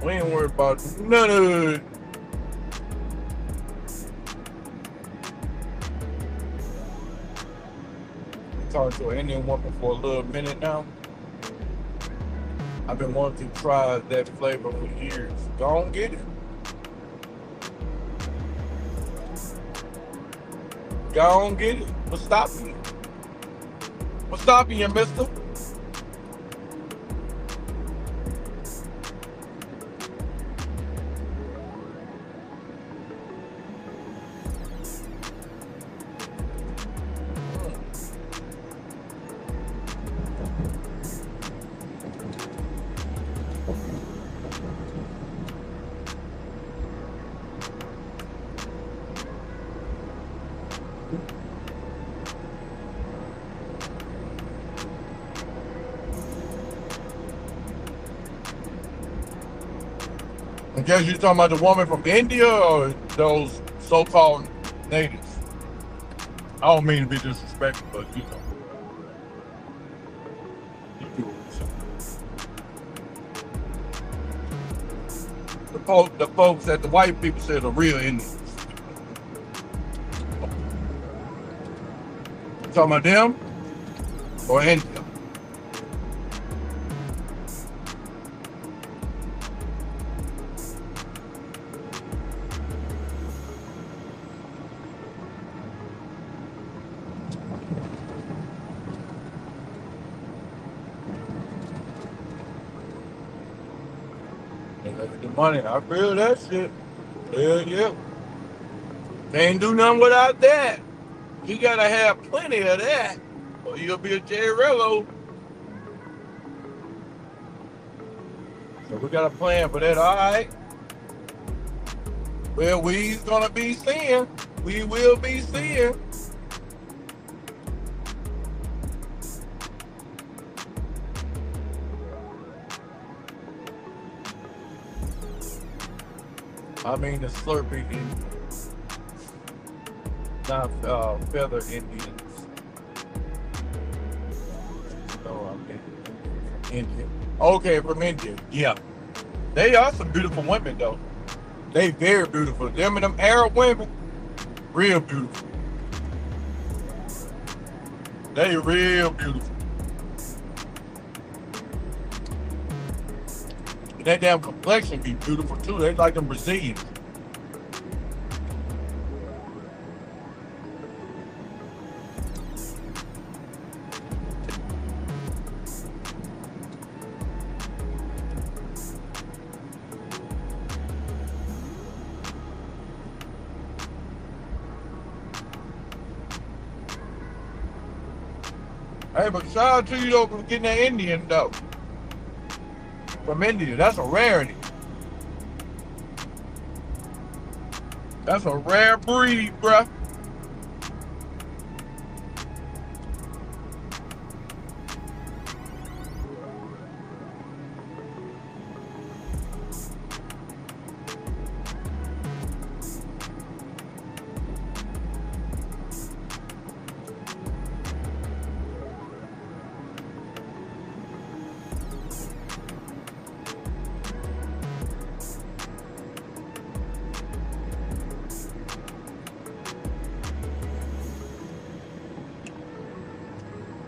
Speaker 3: We ain't worried about none of it. Talking to an Indian woman for a little minute now. I've been wanting to try that flavor for years. Go on, get it. Go on, get it. What's stopping you? What's stopping you, mister? I guess you're talking about the woman from India or those so-called natives. I don't mean to be disrespectful, but you know. You do it. The folks that the white people said are real Indians. You talking about them or India? The money, I feel that shit. Hell yeah. They ain't do nothing without that. You gotta have plenty of that, or you'll be a Jerrillo. So we got a plan for that, all right? Well, we's gonna be seeing. We will be seeing. I mean the Slurpee Indians, not feather Indians. No, I mean India. Okay, from India. Yeah, they are some beautiful women though. They very beautiful. Them and them Arab women, real beautiful. They real beautiful. That damn complexion be beautiful too. They like them Brazilians. Hey, but shout out to you though for getting that Indian though. From India, that's a rarity. That's a rare breed, bruh.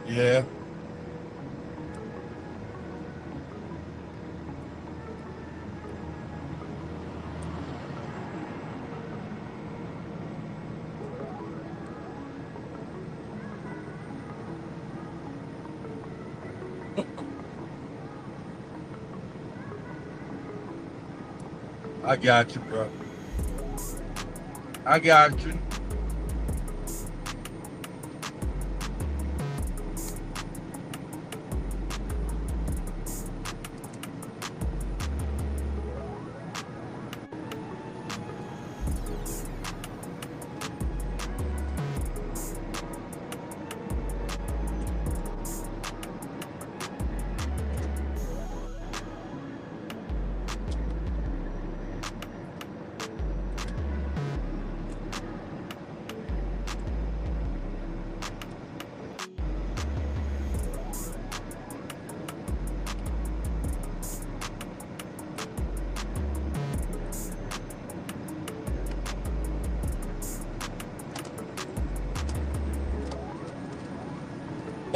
Speaker 3: Yeah. I got you, bro. I got you.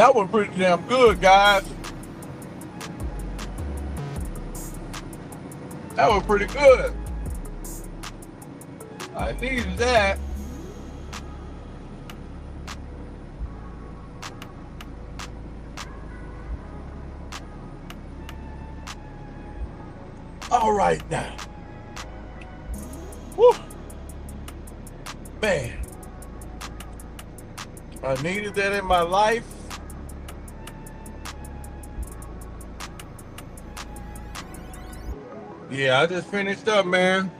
Speaker 3: That was pretty damn good, guys. That was pretty good. I needed that. All right now. Woo. Man. I needed that in my life. Yeah, I just finished up, man.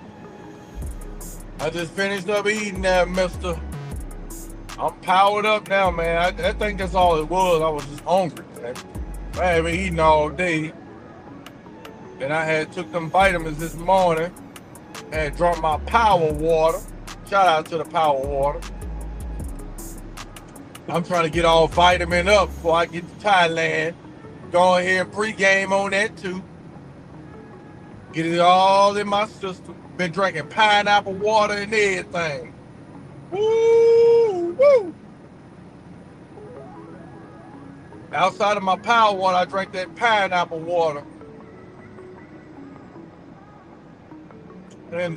Speaker 3: I just finished up eating that, mister. I'm powered up now, man. I think that's all it was. I was just hungry, man. I had been eating all day. Then I had took them vitamins this morning. Had drunk my power water. Shout out to the power water. I'm trying to get all vitamin up before I get to Thailand. Go ahead and pregame on that too. Get it all in my system. Been drinking pineapple water and everything. Woo, woo. Outside of my power water, I drank that pineapple water. And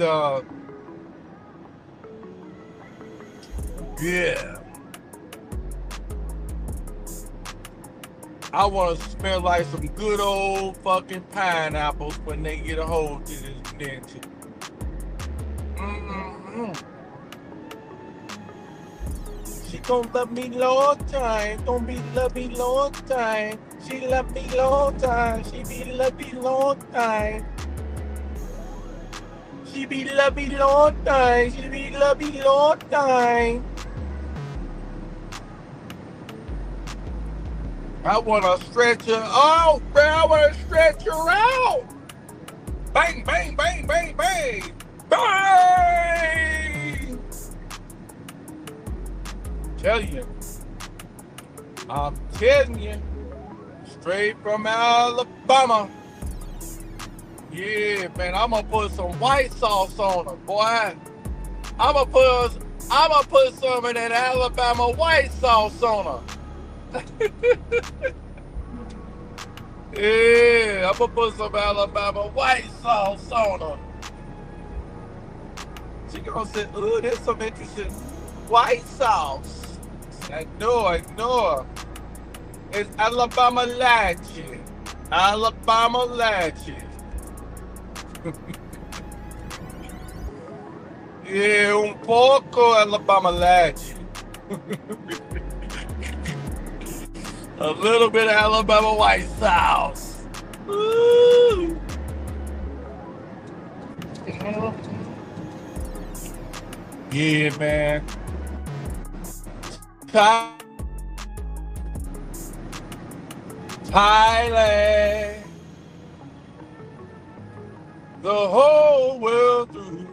Speaker 3: yeah. I want to smell like some good old fucking pineapples when they get a hold to this dentist. She gon' love me long time, don't be love me long time. She love me long time, she be love me long time. She be love me long time, she be love me long time. I want to stretch her out, bro. I want to stretch her out. Bang, bang, bang, bang, bang. Bang! Tell you. I'm telling you. Straight from Alabama. Yeah, man. I'm going to put some white sauce on her, boy. I'm going to put some of that Alabama white sauce on her. Yeah, I'm gonna put some Alabama white sauce on her. She gonna say, "Oh, there's some interesting white sauce." Ignore. It's Alabama Lachi. Alabama Lachi. Yeah, un poco Alabama Lachi. A little bit of Alabama white sauce. Ooh. Yeah, man. Thailand. The whole world through.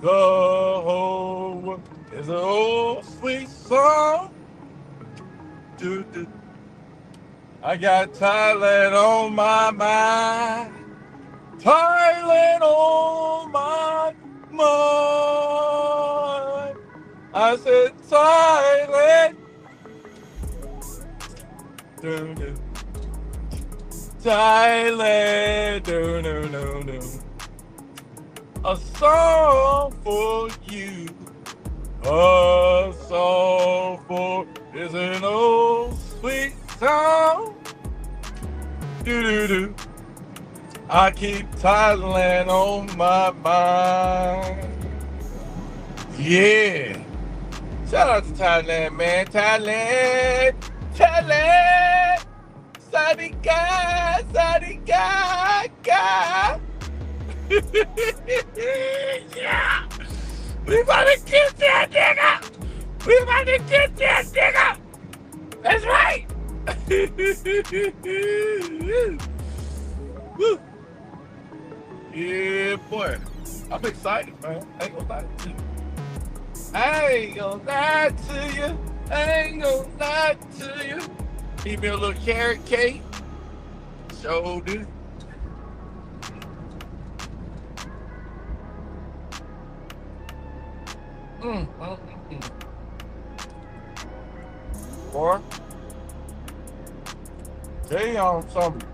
Speaker 3: The whole world. It's an old sweet song. Do. I got Thailand on my mind. Thailand on my mind. I said Thailand. Do. Thailand. Do. A song for you. A song for is an old sweet song. Do. I keep Thailand on my mind. Yeah. Shout out to Thailand, man. Thailand. Sadika. Yeah. We about to get that nigga. That's right. Woo. Yeah, boy. I'm excited, man. I ain't gonna lie to you. Need me a little carrot cake. So do. Boy, Tell y'all something.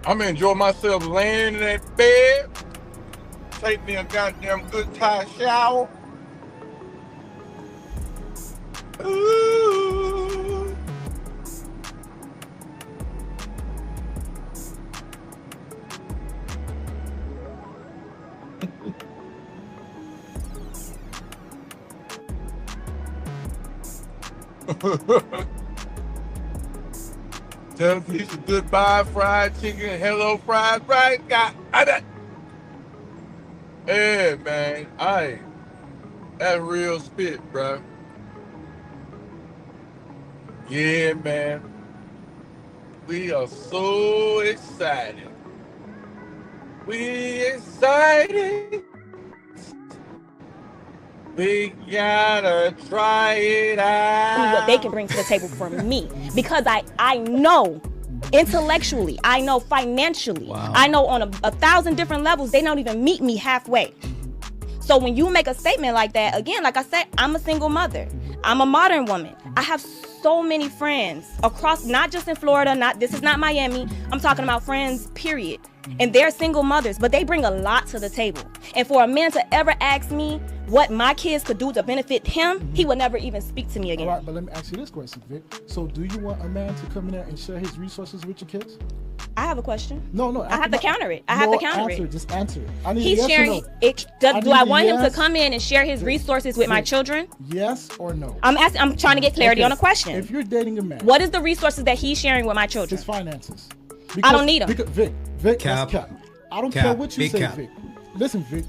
Speaker 3: I'm gonna enjoy myself laying in that bed, take me a goddamn good Thai shower. Ooh. Tell a piece of goodbye fried chicken, hello fried rice. Hey man, that real spit, bro. Yeah, man. We are so excited. We excited. We gotta try it out.
Speaker 4: What they can bring to the table for me, because I know intellectually, I know financially, I know on a 1,000 different levels, they don't even meet me halfway. So when you make a statement like that, again, like I said, I'm a single mother. I'm a modern woman. I have so many friends across, not just in Florida, this is not Miami. I'm talking about friends, period. And they're single mothers, but they bring a lot to the table. And for a man to ever ask me what my kids could do to benefit him, he would never even speak to me again.
Speaker 5: All right, but let me ask you this question, Vic. So do you want a man to come in there and share his resources with your kids?
Speaker 4: I have a question.
Speaker 5: No.
Speaker 4: I have to counter it. I have to counter it.
Speaker 5: Just answer it. I need
Speaker 4: He's
Speaker 5: a yes
Speaker 4: sharing
Speaker 5: or no.
Speaker 4: do I want him to come in and share his resources with my children?
Speaker 5: Yes or no?
Speaker 4: I'm trying to get clarity on a question.
Speaker 5: If you're dating a man,
Speaker 4: what is the resources that he's sharing with my children?
Speaker 5: his finances.
Speaker 4: I don't need them.
Speaker 5: Vic,
Speaker 6: Cap.
Speaker 5: that's cap. I don't
Speaker 6: Cap.
Speaker 5: care what you
Speaker 6: Big
Speaker 5: say,
Speaker 6: cap.
Speaker 5: Vic. Listen, Vic,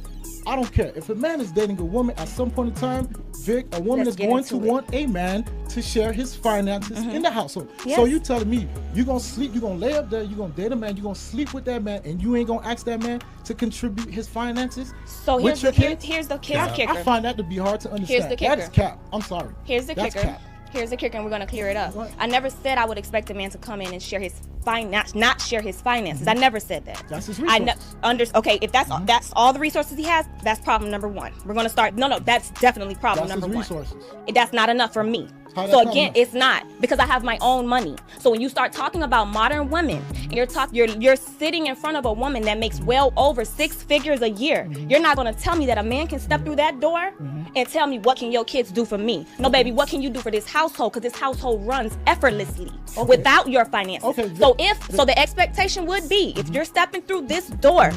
Speaker 5: I don't care. If a man is dating a woman at some point in time, Vic, a woman
Speaker 4: Let's
Speaker 5: is
Speaker 4: get
Speaker 5: going
Speaker 4: into
Speaker 5: to
Speaker 4: it.
Speaker 5: want a man to share his finances in the household.
Speaker 4: Yes.
Speaker 5: So you telling me you're going to sleep, you're going to lay up there, you're going to date a man, you're going to sleep with that man, and you ain't going to ask that man to contribute his finances
Speaker 4: So
Speaker 5: with
Speaker 4: here's
Speaker 5: your
Speaker 4: the
Speaker 5: kids?
Speaker 4: kicker.
Speaker 5: I find that to be hard to understand.
Speaker 4: Here's the
Speaker 5: That is
Speaker 4: kicker.
Speaker 5: cap. I'm sorry.
Speaker 4: Here's the
Speaker 5: That's
Speaker 4: kicker.
Speaker 5: cap.
Speaker 4: Here's the kicker, and we're gonna clear it up.
Speaker 5: Go ahead.
Speaker 4: I never said I would expect a man to come in and share his not share his finances. I never said that.
Speaker 5: That's his
Speaker 4: I
Speaker 5: resources.
Speaker 4: okay, if that's all the resources he has, that's problem number one. We're gonna start. No, that's definitely problem
Speaker 5: That's
Speaker 4: number
Speaker 5: his
Speaker 4: one.
Speaker 5: resources.
Speaker 4: That's not enough for me.
Speaker 5: How that's
Speaker 4: So
Speaker 5: not
Speaker 4: again,
Speaker 5: enough?
Speaker 4: it's not, because I have my own money. So when you start talking about modern women, and you're sitting in front of a woman that makes well over 6 figures a year. You're not gonna tell me that a man can step through that door and tell me, what can your kids do for me? No, baby, what can you do for this household? Because this household runs effortlessly without your finances.
Speaker 5: Okay,
Speaker 4: So
Speaker 5: Vic,
Speaker 4: so the expectation would be, if you're stepping through this door,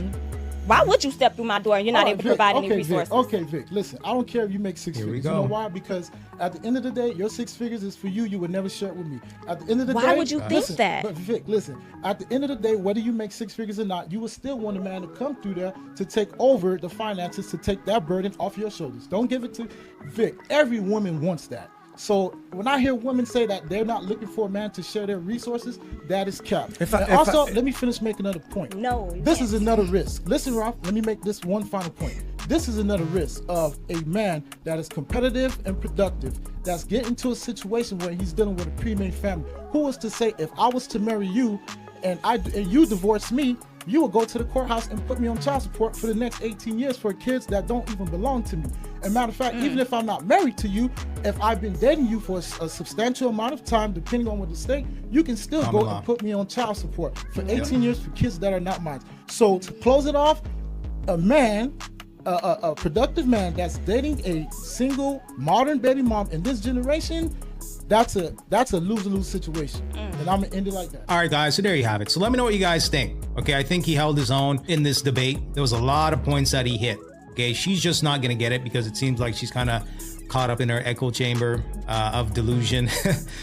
Speaker 4: why would you step through my door and you're not
Speaker 5: All
Speaker 4: able to
Speaker 5: right, Vic,
Speaker 4: provide any
Speaker 5: okay,
Speaker 4: resources?
Speaker 5: Vic, okay, Vic, listen, I don't care if you make 6
Speaker 6: Here we
Speaker 5: figures. You know
Speaker 6: go.
Speaker 5: why? Because at the end of the day, your 6 figures is for you. You would never share it with me. At the end of the day,
Speaker 4: Why would you think
Speaker 5: listen,
Speaker 4: that?
Speaker 5: But Vic, listen, at the end of the day, whether you make 6 figures or not, you would still want a man to come through there to take over the finances, to take that burden off your shoulders. Don't give it to Vic. Every woman wants that. So when I hear women say that they're not looking for a man to share their resources, that is cap. Let me finish making another point.
Speaker 4: No, you
Speaker 5: This
Speaker 4: can't.
Speaker 5: is another risk. Listen, Ralph, let me make this one final point. This is another risk of a man that is competitive and productive, that's getting into a situation where he's dealing with a pre-made family. Who is to say, if I was to marry you and you divorce me, you will go to the courthouse and put me on child support for the next 18 years for kids that don't even belong to me. And matter of fact, even if I'm not married to you, if I've been dating you for a substantial amount of time, depending on what the state, you can still
Speaker 6: Common
Speaker 5: go
Speaker 6: law.
Speaker 5: and put me on child support for 18 years for kids that are not mine. So to close it off, a man, a productive man that's dating a single modern baby mom in this generation, that's a lose-lose situation. And I'm gonna end it like that.
Speaker 6: All right, guys, so there you have it. So let me know what you guys think. Okay, I think he held his own in this debate. There was a lot of points that he hit. Okay, she's just not going to get it because it seems like she's kind of caught up in her echo chamber of delusion.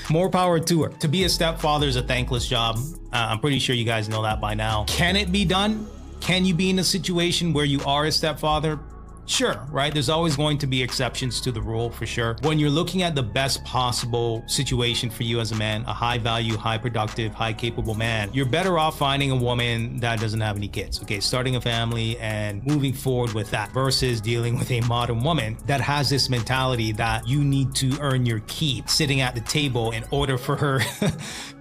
Speaker 6: More power to her. To be a stepfather is a thankless job. I'm pretty sure you guys know that by now. Can it be done? Can you be in a situation where you are a stepfather? Sure, right? There's always going to be exceptions to the rule for sure. When you're looking at the best possible situation for you as a man, a high value, high productive, high capable man, you're better off finding a woman that doesn't have any kids, okay? Starting a family and moving forward with that versus dealing with a modern woman that has this mentality that you need to earn your keep, sitting at the table in order for her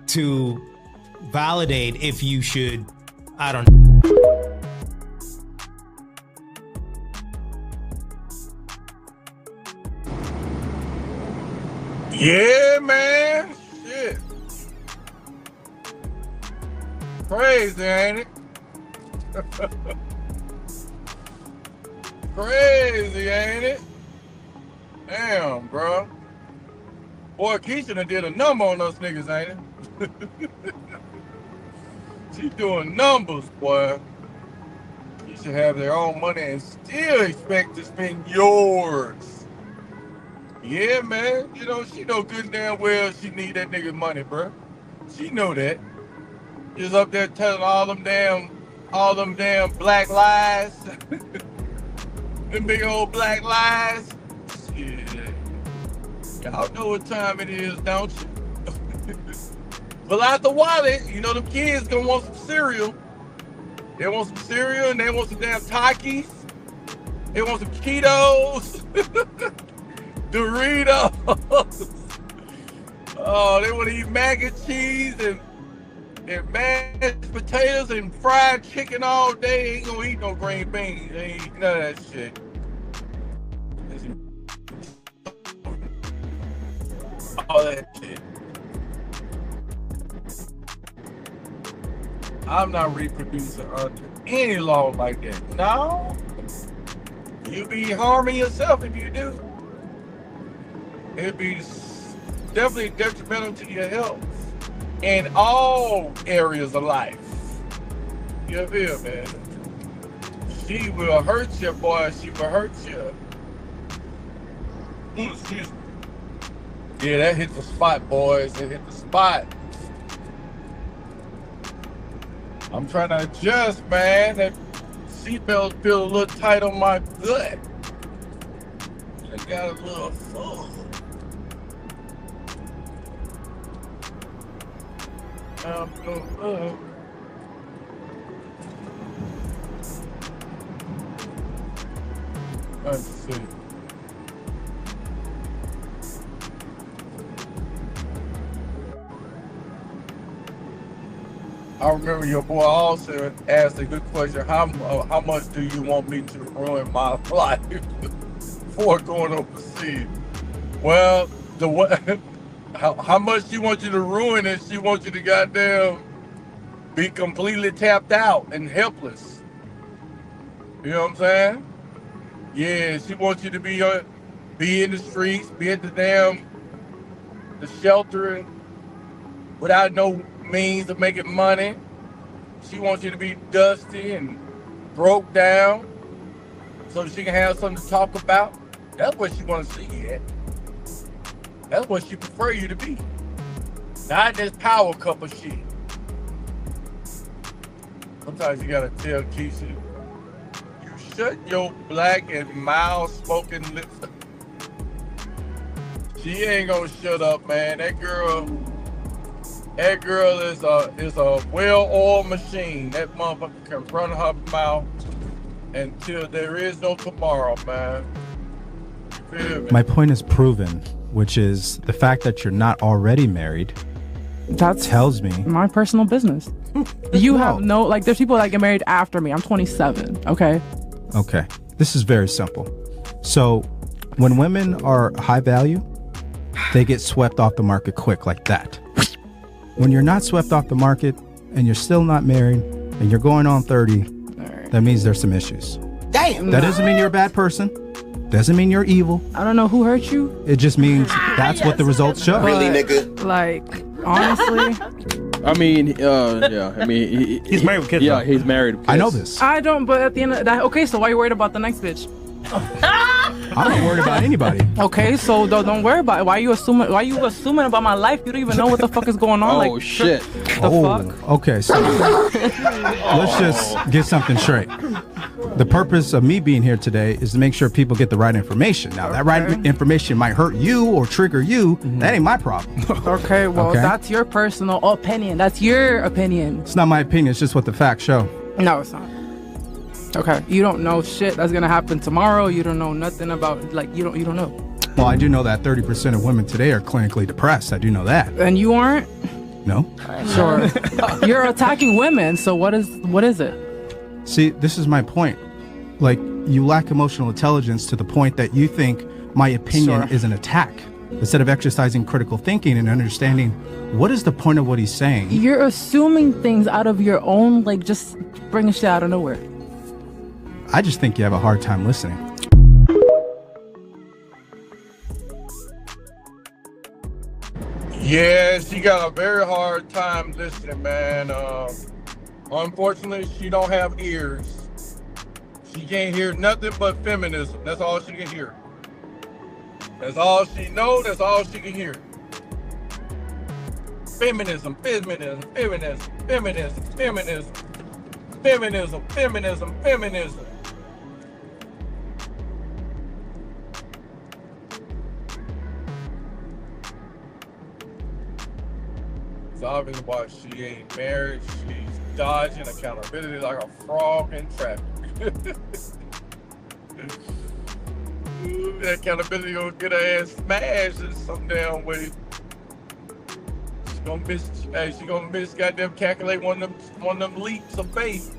Speaker 6: to validate if you should, I don't know.
Speaker 3: Yeah, man. Crazy, ain't it? Crazy, ain't it? Damn, bro. Boy, Keisha done did a number on us niggas, ain't it? She doing numbers, boy. You should have their own money and still expect to spend yours. Yeah, man. You know, she know good and damn well she need that nigga money, bro. She know that. She's up there telling all them damn black lies. Them big old black lies. Shit. Y'all know what time it is, don't you? Pull out the wallet. You know them kids gonna want some cereal. They want some cereal and they want some damn Takis. They want some Cheetos. Doritos. Oh, they want to eat mac and cheese and mashed potatoes and fried chicken all day. They ain't gonna eat no green beans. They ain't eat none of that shit. All that shit. I'm not reproducing under any law like that. No. You be harming yourself if you do. It'd be definitely detrimental to your health in all areas of life. You feel, man? She will hurt you, boy. She will hurt you. Excuse me. Yeah, that hit the spot, boys. It hit the spot. I'm trying to adjust, man. That seatbelt feel a little tight on my gut. I got a little full. Let's see. I remember your boy also asked a good question. How much do you want me to ruin my life before going overseas? Well, how much she wants you to ruin it? She wants you to goddamn be completely tapped out and helpless. You know what I'm saying? Yeah, she wants you to be in the streets, be at the shelter without no means of making money. She wants you to be dusty and broke down so she can have something to talk about. That's what she wants to see you at. That's what she prefer you to be. Not this power couple shit. Sometimes you gotta tell Keisha, you shut your black and mild spoken lips. She ain't gonna shut up, man. That girl is a well-oiled machine. That motherfucker can run her mouth until there is no tomorrow, man. You feel me?
Speaker 7: My point is proven, which is the fact that you're not already married.
Speaker 8: That
Speaker 7: tells me
Speaker 8: my personal business. You have no, like, there's people that get married after me. I'm 27. Okay.
Speaker 7: This is very simple. So when women are high value, they get swept off the market quick like that. When you're not swept off the market and you're still not married and you're going on 30, that means there's some issues.
Speaker 1: Damn.
Speaker 7: That doesn't mean you're a bad person. Doesn't mean you're evil.
Speaker 8: I don't know who hurt you.
Speaker 7: It just means that's what the results show.
Speaker 1: Really, nigga?
Speaker 8: Like, honestly.
Speaker 9: I mean, yeah. I mean,
Speaker 10: he's married with kids.
Speaker 9: Yeah, he's married with kids.
Speaker 7: I know this.
Speaker 8: I don't, but at the end of that, okay, so why are you worried about the next bitch?
Speaker 7: I'm not worried about anybody.
Speaker 8: Okay, so don't worry about it. Why you assuming about my life? You don't even know what the fuck is going on.
Speaker 9: Oh, shit.
Speaker 8: The fuck?
Speaker 7: Okay, so let's just get something straight. The purpose of me being here today is to make sure people get the right information. Now, that right information might hurt you or trigger you. That ain't my problem.
Speaker 8: Okay, well, that's your personal opinion. That's your opinion.
Speaker 7: It's not my opinion. It's just what the facts show.
Speaker 8: No, it's not. Okay, you don't know shit that's gonna happen tomorrow. You don't know nothing about, like, you don't know.
Speaker 7: Well, I do know that 30% of women today are clinically depressed. I do know that.
Speaker 8: And you aren't?
Speaker 7: No.
Speaker 8: Sure. You're attacking women, so what is it?
Speaker 7: See, this is my point. Like, you lack emotional intelligence to the point that you think my opinion is an attack. instead of exercising critical thinking and understanding what is the point of what he's saying.
Speaker 8: You're assuming things out of your own, like just bringing shit out of nowhere.
Speaker 7: I just think you have a hard time listening.
Speaker 3: Yeah, she got a very hard time listening, man. Unfortunately, she don't have ears. She can't hear nothing but feminism. That's all she can hear. That's all she knows. That's all she can hear. Feminism, feminism, feminism, feminism, feminism, feminism, feminism, feminism. It's obvious why she ain't married. She's dodging accountability like a frog in traffic. That accountability gonna get her ass smashed in some damn way. She's gonna miss. Hey, she gonna miss. Goddamn, calculate one of them leaps of faith.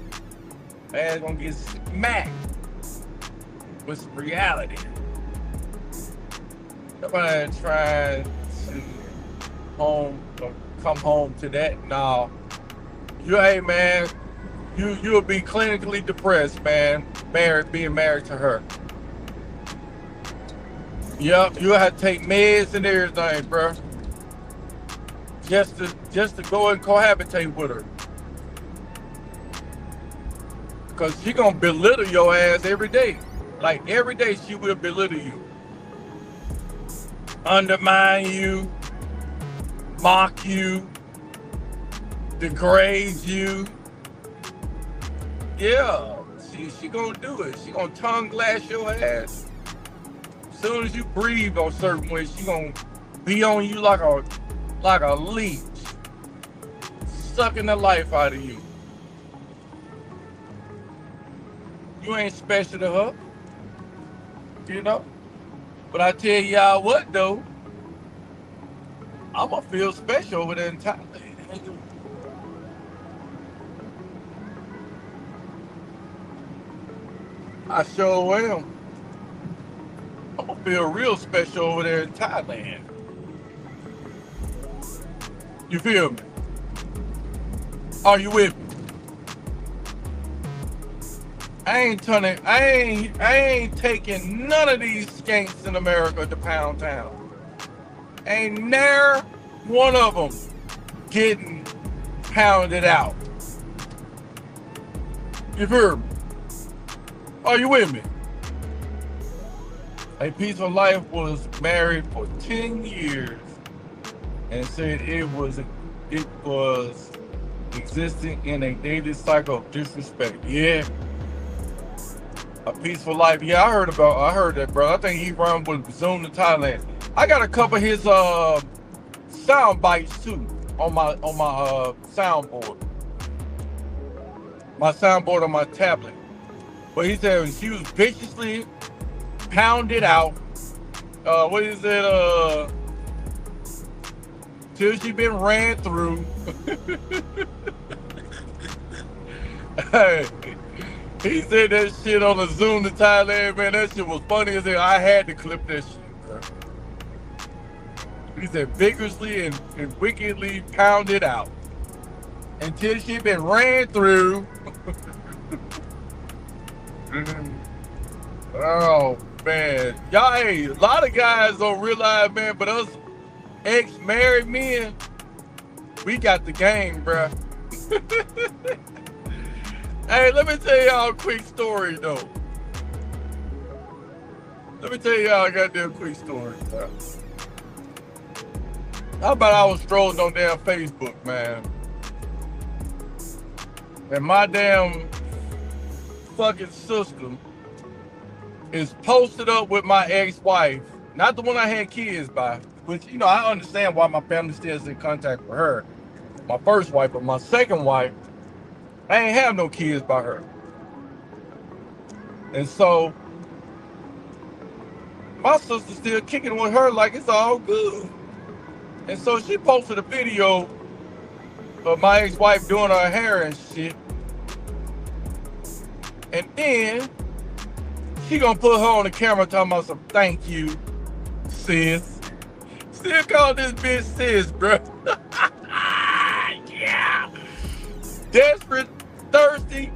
Speaker 3: Ass gonna get smacked with some reality. Somebody trying to come home to that. Nah, hey man, you'll be clinically depressed, man. Being married to her. Yep, you'll have to take meds and everything, bro. Just to go and cohabitate with her. Cause she gonna belittle your ass every day. Like every day she will belittle you. Undermine you. Mock you. Degrade you. Yeah, she gonna do it. She gonna tongue glass your ass. As soon as you breathe on certain ways, she gonna be on you like a leech, sucking the life out of you. You ain't special to her, you know. But I tell y'all what though, I'ma feel special over there in Thailand. I sure am. I'm gonna feel real special over there in Thailand. You feel me? Are you with me? I ain't taking none of these skanks in America to Pound Town. Ain't ne'er one of them getting pounded out. You feel me? Are you with me? A Peaceful Life was married for 10 years and said it was existing in a daily cycle of disrespect. Yeah. A Peaceful Life. Yeah, I heard that, bro. I think he run with Zoom to Thailand. I got a couple of his sound bites too on my soundboard. My soundboard on my tablet. But he said she was viciously pounded out. What is it? Till she been ran through. Hey, he said that shit on the Zoom to Thailand, man. That shit was funny as hell. I had to clip that shit, bro. He said vigorously and wickedly pounded out until she been ran through. Oh man, y'all, hey, a lot of guys don't realize, man, but us ex-married men, we got the game, bruh. Hey, let me tell y'all a quick story though. Let me tell y'all a goddamn quick story, bro. How about I was strolling on damn Facebook, man, and my damn fucking system is posted up with my ex-wife, not the one I had kids by, which, you know, I understand why my family still is in contact with her, my first wife, but my second wife, I ain't have no kids by her. And so my sister's still kicking with her like it's all good. And so she posted a video of my ex-wife doing her hair and shit. And then she gonna put her on the camera talking about some thank you, sis. still call this bitch sis, bro. Yeah. Desperate, thirsty.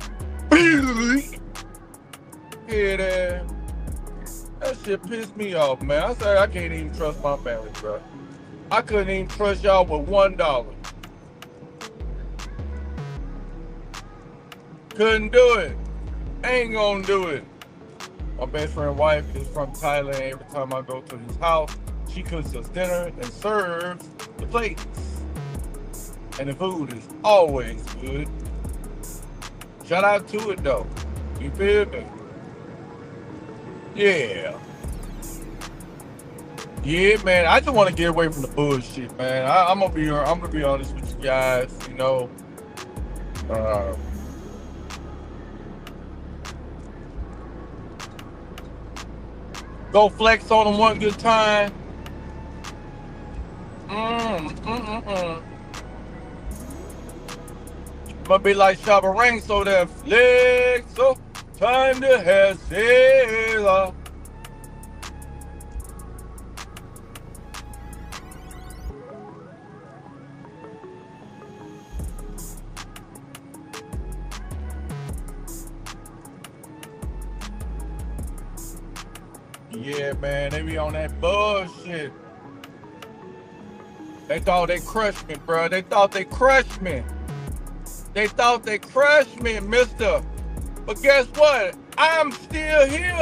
Speaker 3: Yeah, that shit pissed me off, man. I said I can't even trust my family, bro. I couldn't even trust y'all with $1. Couldn't do it. Ain't gonna do it. My best friend's wife is from Thailand. Every time I go to his house, she cooks us dinner and serves the plates. And the food is always good. Shout out to it though. You feel me? Yeah. Yeah, man. I just want to get away from the bullshit, man. I'm gonna be honest with you guys. You know, go flex on them one good time. But be like Shabba Ranks, so that flex, so time to have sailor. Yeah, man, they be on that bullshit. They thought they crushed me, bro. They thought they crushed me. They thought they crushed me, mister. But guess what? I'm still here.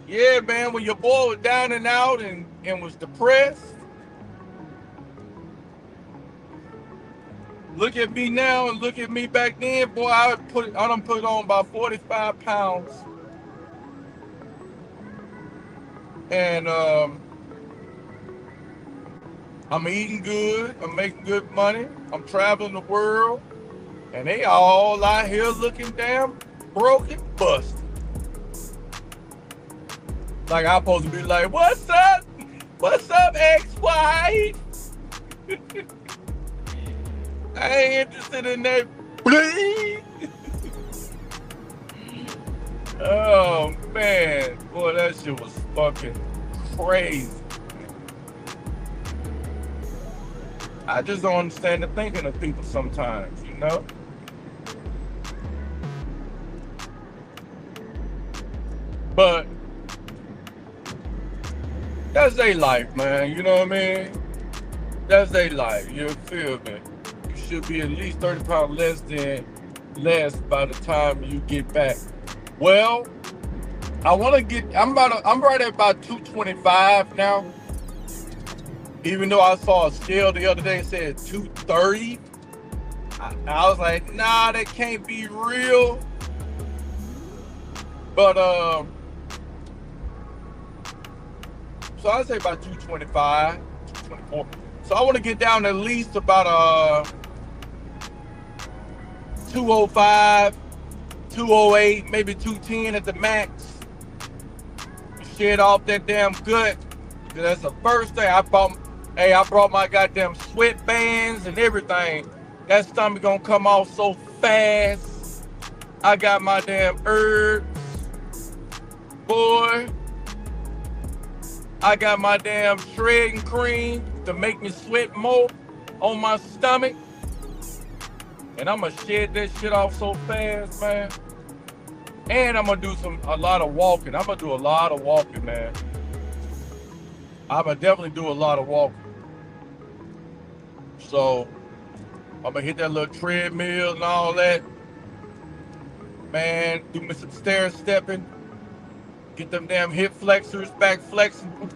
Speaker 3: Yeah, man, when your boy was down and out and was depressed. Look at me now and look at me back then, boy. I done put on about 45 pounds. And I'm eating good. I'm making good money. I'm traveling the world. And they all out here looking damn broken, busted. Like I'm supposed to be like, what's up? What's up, ex-wife? I ain't interested in that bleed. Oh, man. Boy, that shit was fucking crazy. I just don't understand the thinking of people sometimes, you know? But that's their life, man. You know what I mean? That's their life. You feel me? You should be at least 30 pounds less by the time you get back. Well, I'm right at about 225 now. Even though I saw a scale the other day that said 230. I was like, nah, that can't be real. But so I'd say about 225, 224. So I want to get down to at least about 205, 208, maybe 210 at the max. Shed off that damn gut. That's the first thing I bought. Hey, I brought my goddamn sweatbands and everything. That stomach gonna come off so fast. I got my damn herbs. Boy. I got my damn shredding cream to make me sweat more on my stomach. And I'm gonna shed that shit off so fast, man. And I'm gonna do a lot of walking. I'm gonna do a lot of walking, man. I'm gonna definitely do a lot of walking. So I'm gonna hit that little treadmill and all that. Man, do me some stair stepping. Get them damn hip flexors back flexing.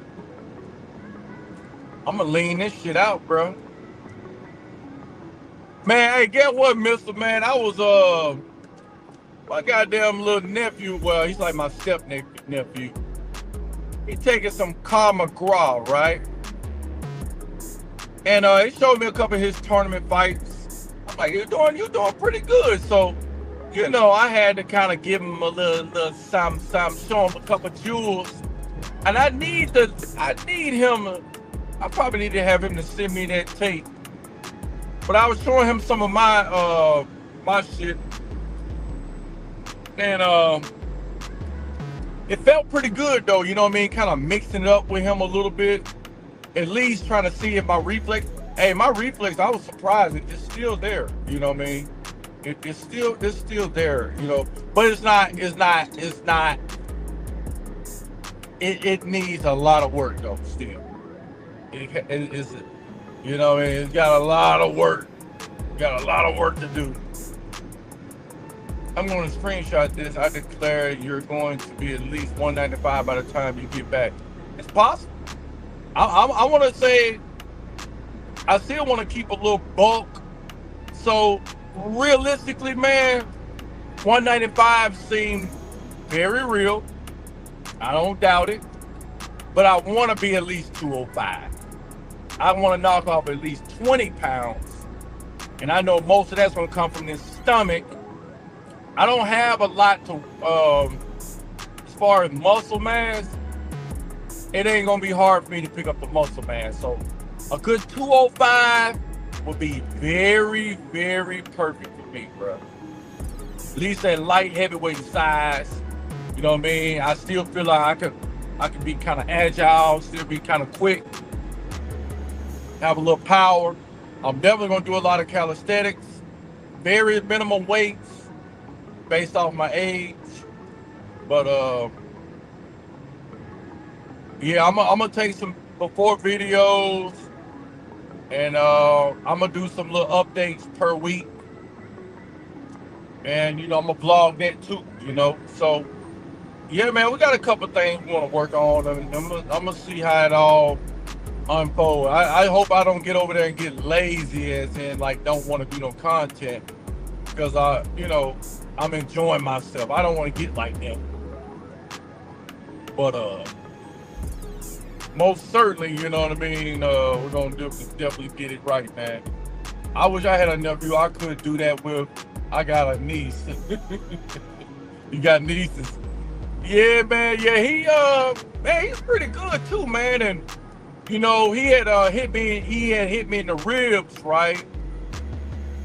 Speaker 3: I'm gonna lean this shit out, bro. Man, hey, guess what, mister, man? I was, my goddamn little nephew, well, he's like my step nephew. He taking some Karma Gras, right? And he showed me a couple of his tournament fights. I'm like, you're doing pretty good. So, you know, I had to kind of give him a little something, show him a couple of jewels. And I probably need to have him to send me that tape. But I was showing him some of my my shit. And it felt pretty good though, you know what I mean? Kind of mixing it up with him a little bit. at least trying to see if my reflex. Hey, my reflex, I was surprised. It's still there. You know what I mean? It's still there. You know, but it's not. It needs a lot of work though. Still, it's you know, it's got a lot of work. Got a lot of work to do. I'm going to screenshot this. I declare you're going to be at least 195 by the time you get back. It's possible. I want to say, I still want to keep a little bulk. So realistically, man, 195 seems very real. I don't doubt it. But I want to be at least 205. I want to knock off at least 20 pounds. And I know most of that's going to come from this stomach. I don't have a lot to, as far as muscle mass, it ain't gonna be hard for me to pick up the muscle mass. So a good 205 would be very, very perfect for me, bro. At least that light heavyweight size. You know what I mean? I still feel like I could be kind of agile, still be kind of quick, have a little power. I'm definitely gonna do a lot of calisthenics, very minimum weights, based off my age, but yeah, I'm gonna take some before videos, and I'm gonna do some little updates per week, and you know I'm gonna vlog that too, you know. So yeah, man, we got a couple things we want to work on, and I'm gonna see how it all unfolds. I hope I don't get over there and get lazy, as in like don't want to do no content, because you know, I'm enjoying myself. I don't want to get like that. But most certainly, you know what I mean, we're gonna definitely get it right, man. I wish I had a nephew I could do that with. I got a niece. You got nieces. Yeah, man, yeah, man, he's pretty good too, man. And you know, he had hit me in the ribs, right?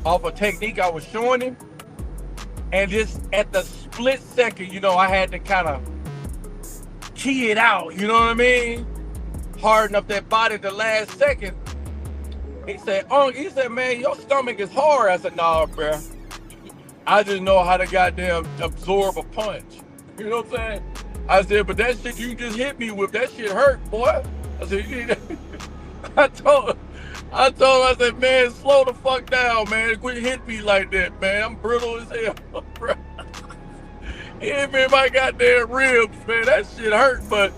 Speaker 3: Off a technique I was showing him. And just at the split second, you know, I had to kind of key it out, you know what I mean? Harden up that body the last second. He said, man, your stomach is hard. I said, nah, bro. I just know how to goddamn absorb a punch. You know what I'm saying? I said, but that shit you just hit me with, that shit hurt, boy. I said, you need I told him, I said, man, slow the fuck down, man. Quit hitting me like that, man. I'm brittle as hell, bro. He hit me in my goddamn ribs, man. That shit hurt, but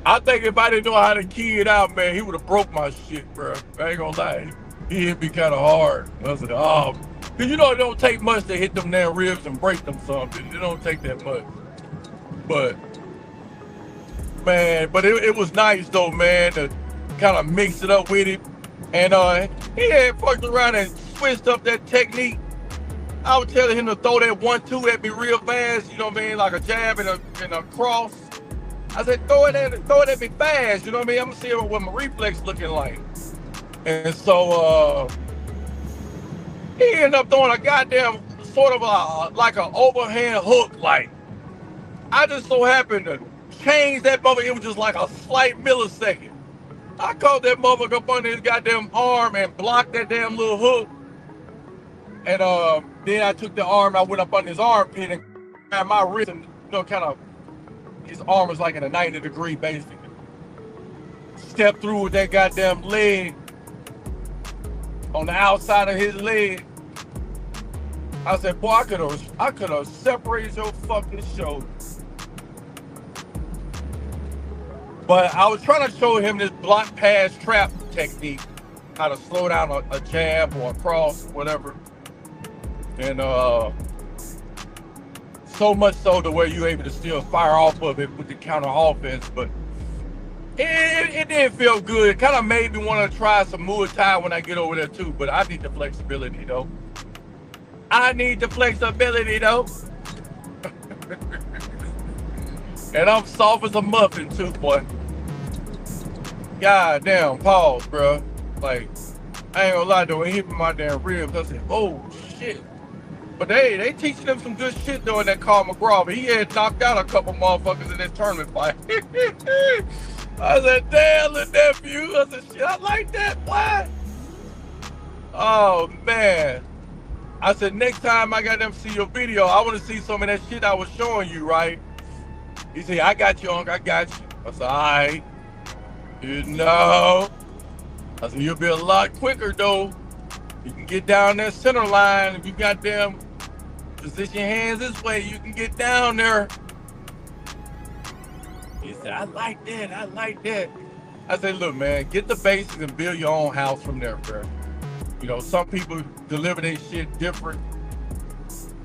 Speaker 3: I think if I didn't know how to key it out, man, he would have broke my shit, bro. I ain't gonna lie. He hit me kind of hard. I said, oh. Because you know it don't take much to hit them damn ribs and break them something. It don't take that much. But, man, it was nice, though, man, to kind of mix it up with him. And he had fucked around and switched up that technique. I was telling him to throw that 1-2 at me real fast, you know what I mean, like a jab and a cross. I said, throw it at me fast, you know what I mean? I'm gonna see what my reflex looking like. And so he ended up throwing a goddamn sort of like an overhand hook. Like, I just so happened to change that motherfucker. It was just like a slight millisecond. I caught that motherfucker up under his goddamn arm and blocked that damn little hook. And then I took the arm, I went up under his armpit and grabbed my wrist, and you know, kind of, his arm was like in a 90-degree basically. Stepped through with that goddamn leg on the outside of his leg. I said, boy, I could have separated your fucking shoulder. But I was trying to show him this block pass trap technique, how to slow down a jab or a cross, whatever. And so much so to where you're able to still fire off of it with the counter offense. But it didn't feel good. It kind of made me want to try some Muay Thai when I get over there too. But I need the flexibility though. And I'm soft as a muffin too, boy. God damn, pause, bro. Like, I ain't gonna lie though, it hit me my damn ribs. I said, oh shit. But they teaching them some good shit though in that Carl McGraw. But he had knocked out a couple motherfuckers in this tournament fight. I said, damn, little nephew. I said, shit, I like that, boy. Oh, man. I said, next time I got them to see your video, I want to see some of that shit I was showing you, right? He said, I got you, Unc, I got you. I said, all right. You know. I said, you'll be a lot quicker, though. You can get down that center line. If you got them, position your hands this way, you can get down there. He said, I like that, I like that. I said, look, man, get the basics and build your own house from there, bro. You know, some people deliver their shit different.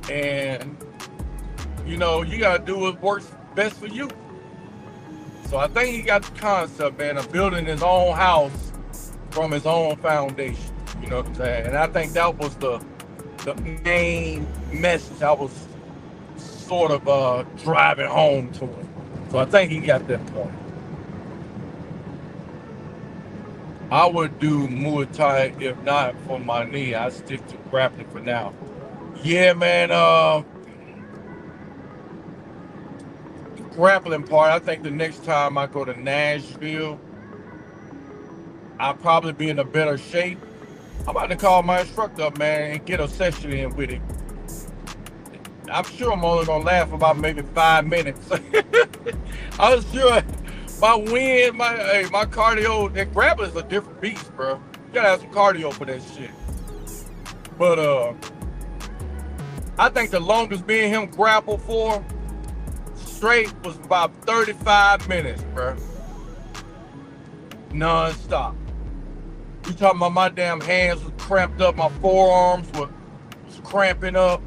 Speaker 3: And, you know, you got to do what works best for you. So I think he got the concept, man, of building his own house from his own foundation. You know what I'm saying? And I think that was the main message I was sort of driving home to him. So I think he got that point. I would do Muay Thai if not for my knee. I stick to grappling for now. Yeah, man. Grappling part. I think the next time I go to Nashville, I'll probably be in a better shape. I'm about to call my instructor up, man, and get a session in with him. I'm sure I'm only gonna laugh about maybe 5 minutes. I was sure my wind, my cardio, that grappling's a different beast, bro. You gotta have some cardio for that shit. But I think the longest me and him grappled for straight was about 35 minutes, bro. Non-stop. You talking about my damn hands was cramped up, my forearms was cramping up,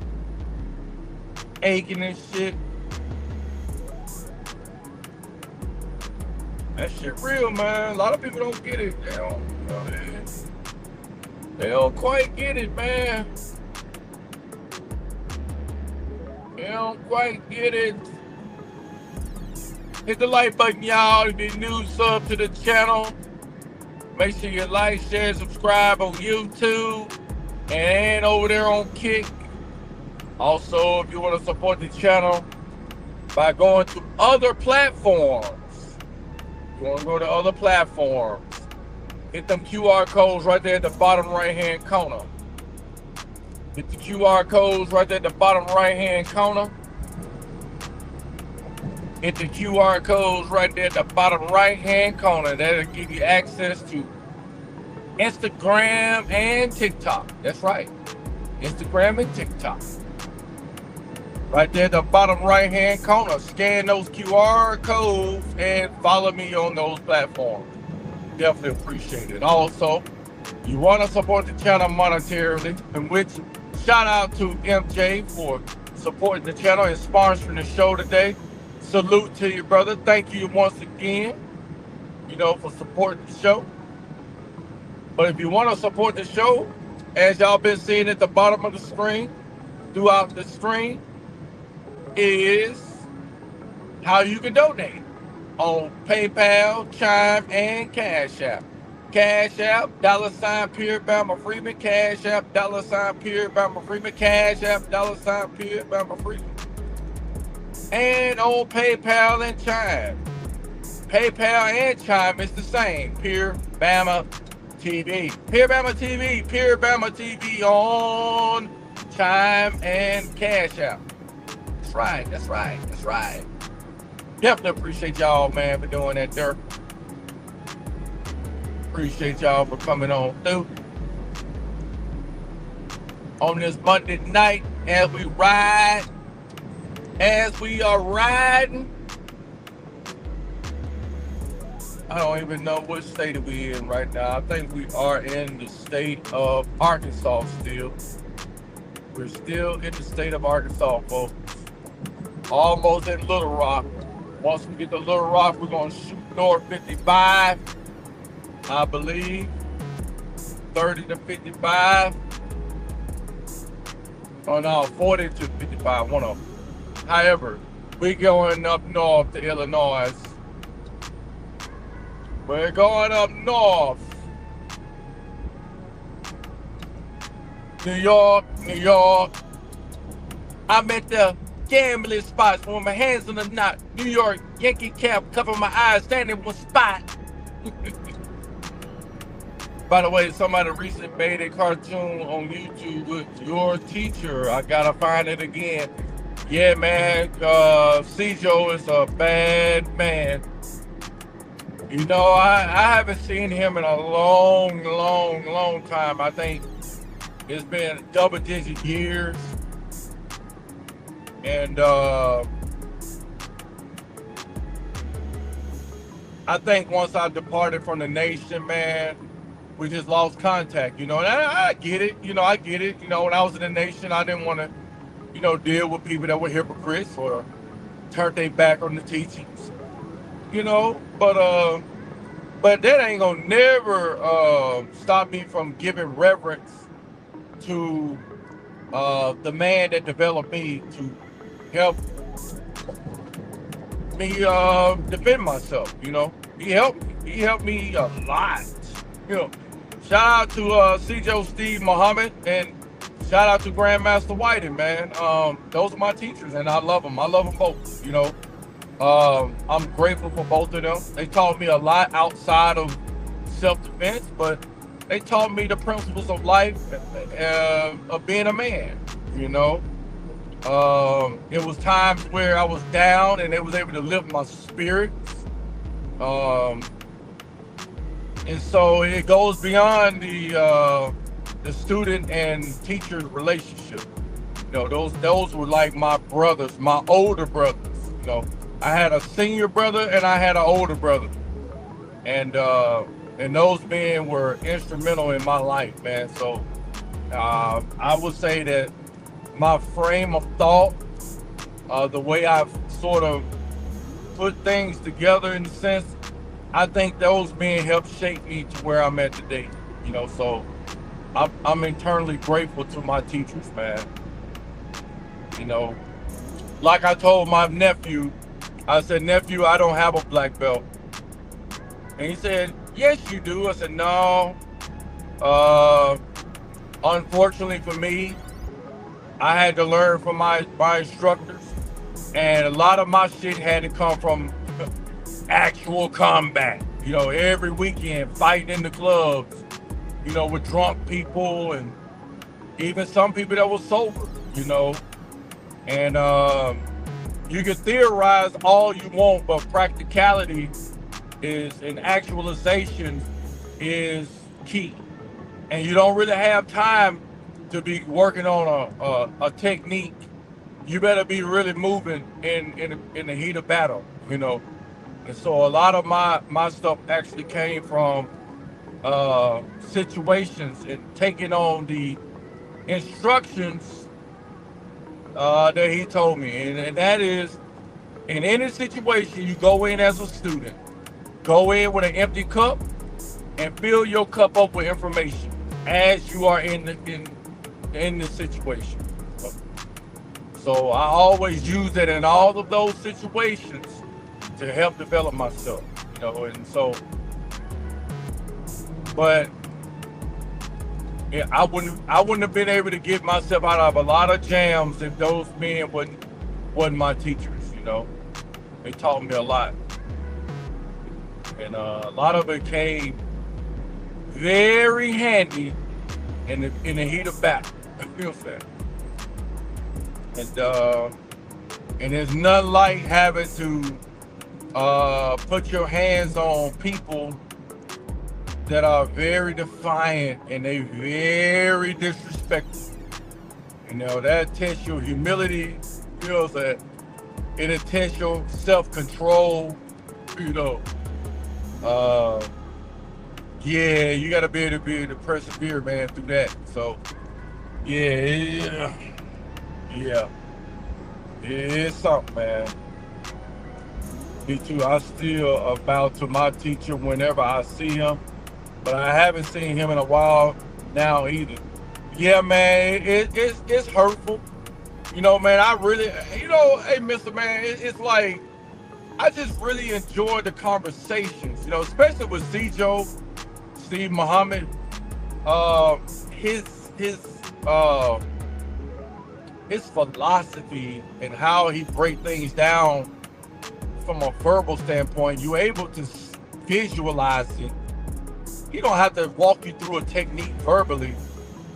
Speaker 3: aching and shit. That shit real, man. A lot of people don't get it. They don't quite get it, man. They don't quite get it. Hit the like button, y'all. If you're new, sub to the channel. Make sure you like, share, subscribe on YouTube and over there on Kick. Also, if you want to support the channel by going to other platforms, you want to go to other platforms, hit them QR codes right there at the bottom right-hand corner. Hit the QR codes right there at the bottom right-hand corner. Hit the QR codes right there at the bottom right-hand corner. That'll give you access to Instagram and TikTok. That's right. Instagram and TikTok. Right there at the bottom right-hand corner. Scan those QR codes and follow me on those platforms. Definitely appreciate it. Also, you want to support the channel monetarily, in which shout out to MJ for supporting the channel and sponsoring the show today. Salute to you, brother. Thank you once again, you know, for supporting the show. But if you want to support the show, as y'all been seeing at the bottom of the screen, throughout the stream, is how you can donate on PayPal, Chime, and Cash App. Cash App, $ Pure Bama Freeman. Cash App, $ Pure Bama Freeman. Cash App, $ Pure Bama Freeman. And on PayPal and Chime. PayPal and Chime is the same. Pure Bama TV. Pure Bama TV. Pure Bama TV on Chime and Cash App. That's right. That's right. That's right. Definitely appreciate y'all, man, for doing that there. Appreciate y'all for coming on through. On this Monday night, as we ride. As we are riding, I don't even know what state we're in right now. I think we are in the state of Arkansas still. We're still in the state of Arkansas, folks. Almost at Little Rock. Once we get to Little Rock, we're going to shoot north 55, I believe. 30 to 55. Oh no, 40 to 55, one of them. However, we're going up north to Illinois. We're going up north. New York, New York. I'm at the gambling spots with my hands on the knot. New York Yankee cap, cover my eyes, standing one spot. By the way, somebody recently made a cartoon on YouTube with your teacher. I gotta find it again. Yeah, man, Cjo is a bad man. You know, I haven't seen him in a long time. I think it's been double-digit years. And I think once I departed from the nation, man, we just lost contact, you know. And I get it, you know, I get it. You know, when I was in the nation, I didn't want to, you know, deal with people that were hypocrites or turned their back on the teachings, you know. But that ain't gonna never stop me from giving reverence to the man that developed me to help me defend myself, you know. He helped me a lot, you know. Shout out to Cjo Steve Muhammad and shout out to Grandmaster Whiting, man. Those are my teachers and I love them both, you know. I'm grateful for both of them. They taught me a lot outside of self-defense, but they taught me the principles of life, of being a man, you know. It was times where I was down and they was able to lift my spirits. And so it goes beyond the student and teacher relationship. You know, those were like my brothers, my older brothers, you know. I had a senior brother and I had an older brother. And those men were instrumental in my life, man. So I would say that my frame of thought, the way I've sort of put things together in a sense, I think those men helped shape me to where I'm at today. You know, so I'm eternally grateful to my teachers, man. You know, like I told my nephew, I said, nephew, I don't have a black belt. And he said, yes, you do. I said, no. Unfortunately for me, I had to learn from my instructors. And a lot of my shit had to come from actual combat. You know, every weekend, fighting in the clubs, you know, with drunk people and even some people that were sober, you know. And you can theorize all you want, but practicality is, and actualization is key. And you don't really have time to be working on a technique. You better be really moving in the heat of battle, you know. And so a lot of my stuff actually came from situations and taking on the instructions that he told me. And that is, in any situation, you go in as a student, go in with an empty cup and fill your cup up with information as you are in the situation. So I always use it in all of those situations to help develop myself, you know. And so, but yeah, I wouldn't have been able to get myself out of a lot of jams if those men wasn't my teachers, you know. They taught me a lot. And a lot of it came very handy in the heat of battle. You know what I'm saying? And there's nothing like having to put your hands on people that are very defiant and they very disrespectful. You know, that tests your humility, you know, that it tests your self-control, you know. Yeah, you gotta be able to persevere, man, through that. So, yeah, it's something, man. Me too. I still bow to my teacher whenever I see him, but I haven't seen him in a while now either. Yeah, man, it's hurtful. You know, man, I really, you know, hey, Mr. Man, it's like, I just really enjoy the conversations, you know, especially with Cjo, Steve Muhammad. his philosophy and how he break things down from a verbal standpoint, you're able to visualize it. He don't have to walk you through a technique verbally,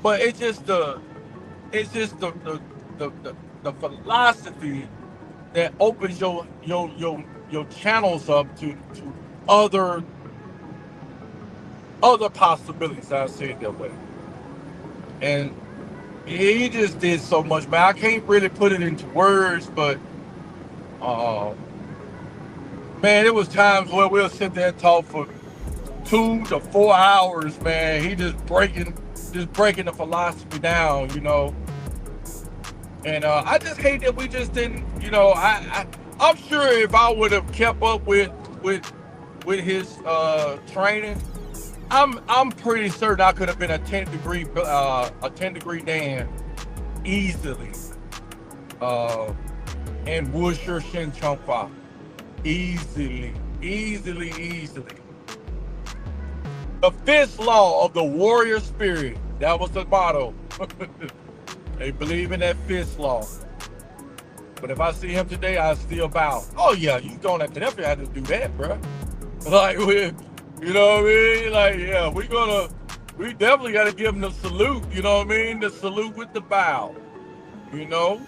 Speaker 3: but it's just the philosophy that opens your channels up to other possibilities. I'll say it that way. And he just did so much, man. I can't really put it into words, but man, it was times where we'll sit there and talk for 2 to 4 hours, man. He just breaking the philosophy down, you know. And I just hate that we just didn't, you know. I'm sure if I would have kept up with his training, I'm pretty certain I could have been a 10 degree Dan easily. And Wusher Shin Chongfa. Easily. The 5th law of the warrior spirit. That was the motto. They believe in that 5th law. But if I see him today, I still bow. Oh yeah, you don't have to definitely have to do that, bro. Like, you know what I mean? Like, yeah, we definitely got to give him the salute. You know what I mean? The salute with the bow. You know?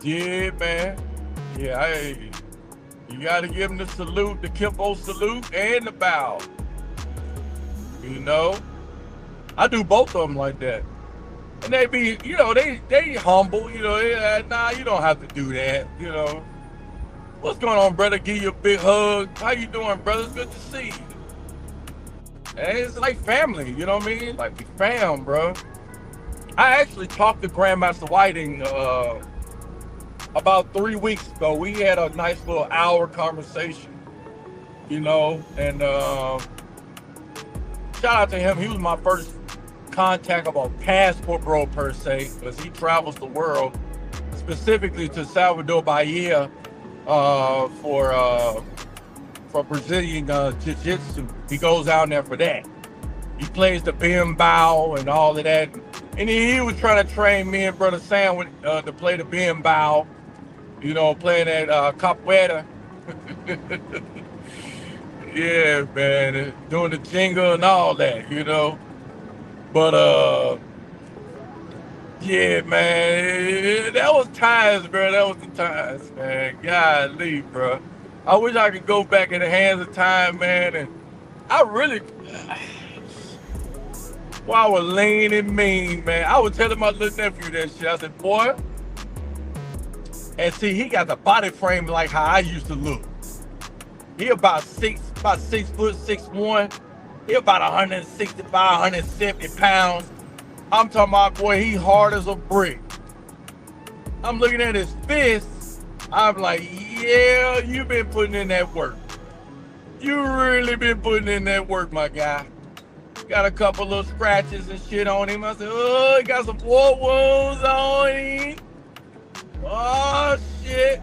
Speaker 3: Yeah, man. Yeah, you got to give him the salute, the Kimpo salute, and the bow. You know? I do both of them like that. And they be, you know, they humble, you know, nah, you don't have to do that, you know. What's going on, brother? Give you a big hug. How you doing, brother? It's good to see you. And it's like family, you know what I mean? Like we fam, bro. I actually talked to Grandmaster Whiting about 3 weeks ago. We had a nice little hour conversation, you know, and shout out to him. He was my first contact about Passport Bro per se, because he travels the world, specifically to Salvador Bahia for Brazilian jiu-jitsu. He goes down there for that. He plays the berimbau and all of that. And he was trying to train me and Brother Sam to play the berimbau, you know, playing that capoeira. Yeah, man, doing the jingle and all that, you know. But yeah, man, that was times, bro. That was the times, man. Golly, bro. I wish I could go back in the hands of time, man. And I really, I was lean and mean, man. I was telling my little nephew that shit. I said, boy, and see, he got the body frame like how I used to look. He about 6 foot 6'1". He about 165, 170 pounds. I'm talking about, boy, he hard as a brick. I'm looking at his fists. I'm like, yeah, you been putting in that work. You really been putting in that work, my guy. Got a couple little scratches and shit on him. I said, oh, he got some war wounds on him. Oh, shit.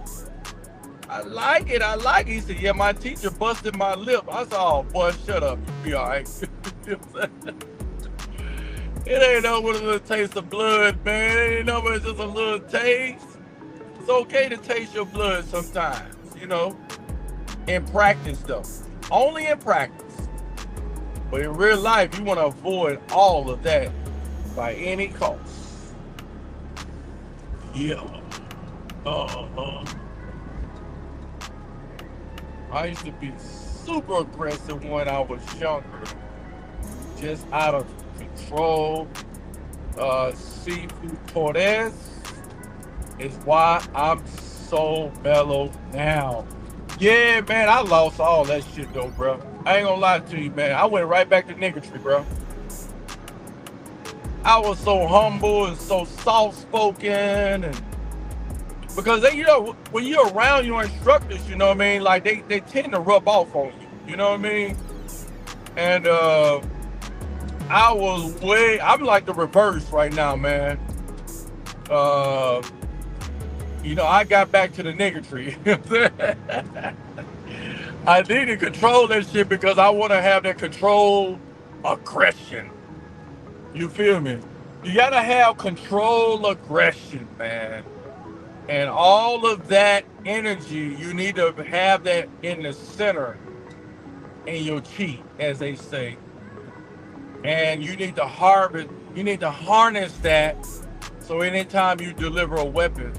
Speaker 3: I like it. He said, yeah, my teacher busted my lip. I said, oh, boy, shut up. You be all right. It ain't no but a little taste of blood, man. It ain't no but it's just a little taste. It's okay to taste your blood sometimes, you know. In practice, though. Only in practice. But in real life, you want to avoid all of that by any cost. Yeah. I used to be super aggressive when I was younger. Just out of control. Seafood Torres is why I'm so mellow now. Yeah, man, I lost all that shit though, bro. I ain't gonna lie to you, man. I went right back to niggatry, bro. I was so humble and so soft-spoken, and because they, you know, when you're around your instructors, you know what I mean, like they tend to rub off on you, you know what I mean? And I'm like the reverse right now, man. You know, I got back to the niggatry. I need to control that shit because I want to have that control aggression. You feel me? You gotta have control aggression, man. And all of that energy, you need to have that in the center in your chi, as they say. And you need to harness that, so anytime you deliver a weapon,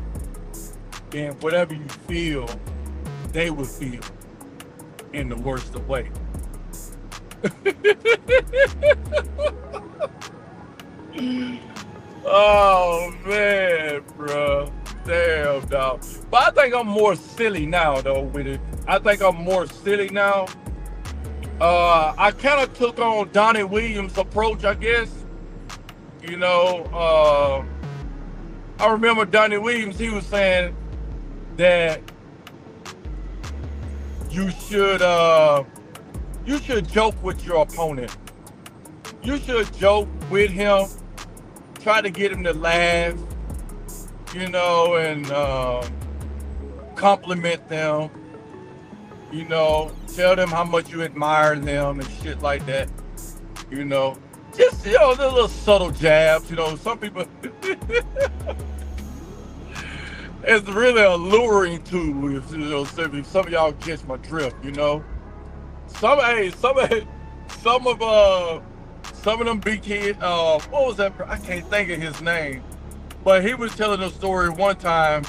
Speaker 3: then whatever you feel, they will feel in the worst of ways. Oh man, bro. Damn, dog. But I think I'm more silly now, though, with it. I think I'm more silly now. I kind of took on Donnie Williams' approach, I guess. You know, I remember Donnie Williams, he was saying that you should joke with your opponent. You should joke with him, try to get him to laugh, you know, and compliment them, you know, tell them how much you admire them and shit like that, you know. Just, you know, the little subtle jabs, you know, some people, it's really alluring too, if, you know, some of y'all catch my drift, you know. Some of them big kids, what was that? I can't think of his name, but he was telling a story one time.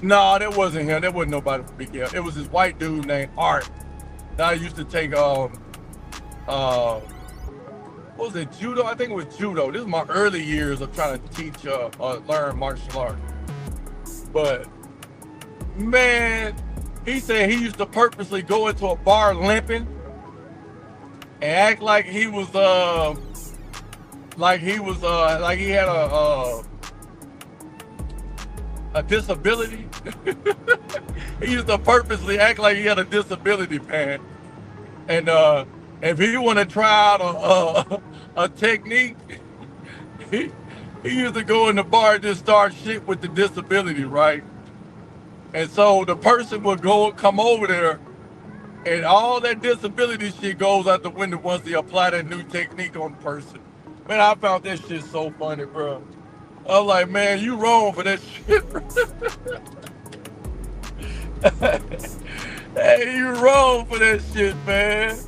Speaker 3: No, that wasn't him. That wasn't nobody from Big Kid. It was this white dude named Art. That I used to take, what was it, judo? I think it was judo. This is my early years of trying to teach, learn martial arts. But man, he said he used to purposely go into a bar limping and act like he was like he had a disability. He used to purposely act like he had a disability, man. And if he want to try out a technique, he used to go in the bar and just start shit with the disability, right? And so the person would come over there, and all that disability shit goes out the window once they apply that new technique on the person. Man, I found that shit so funny, bro. I was like, man, you wrong for that shit, bro. Hey, you wrong for that shit, man.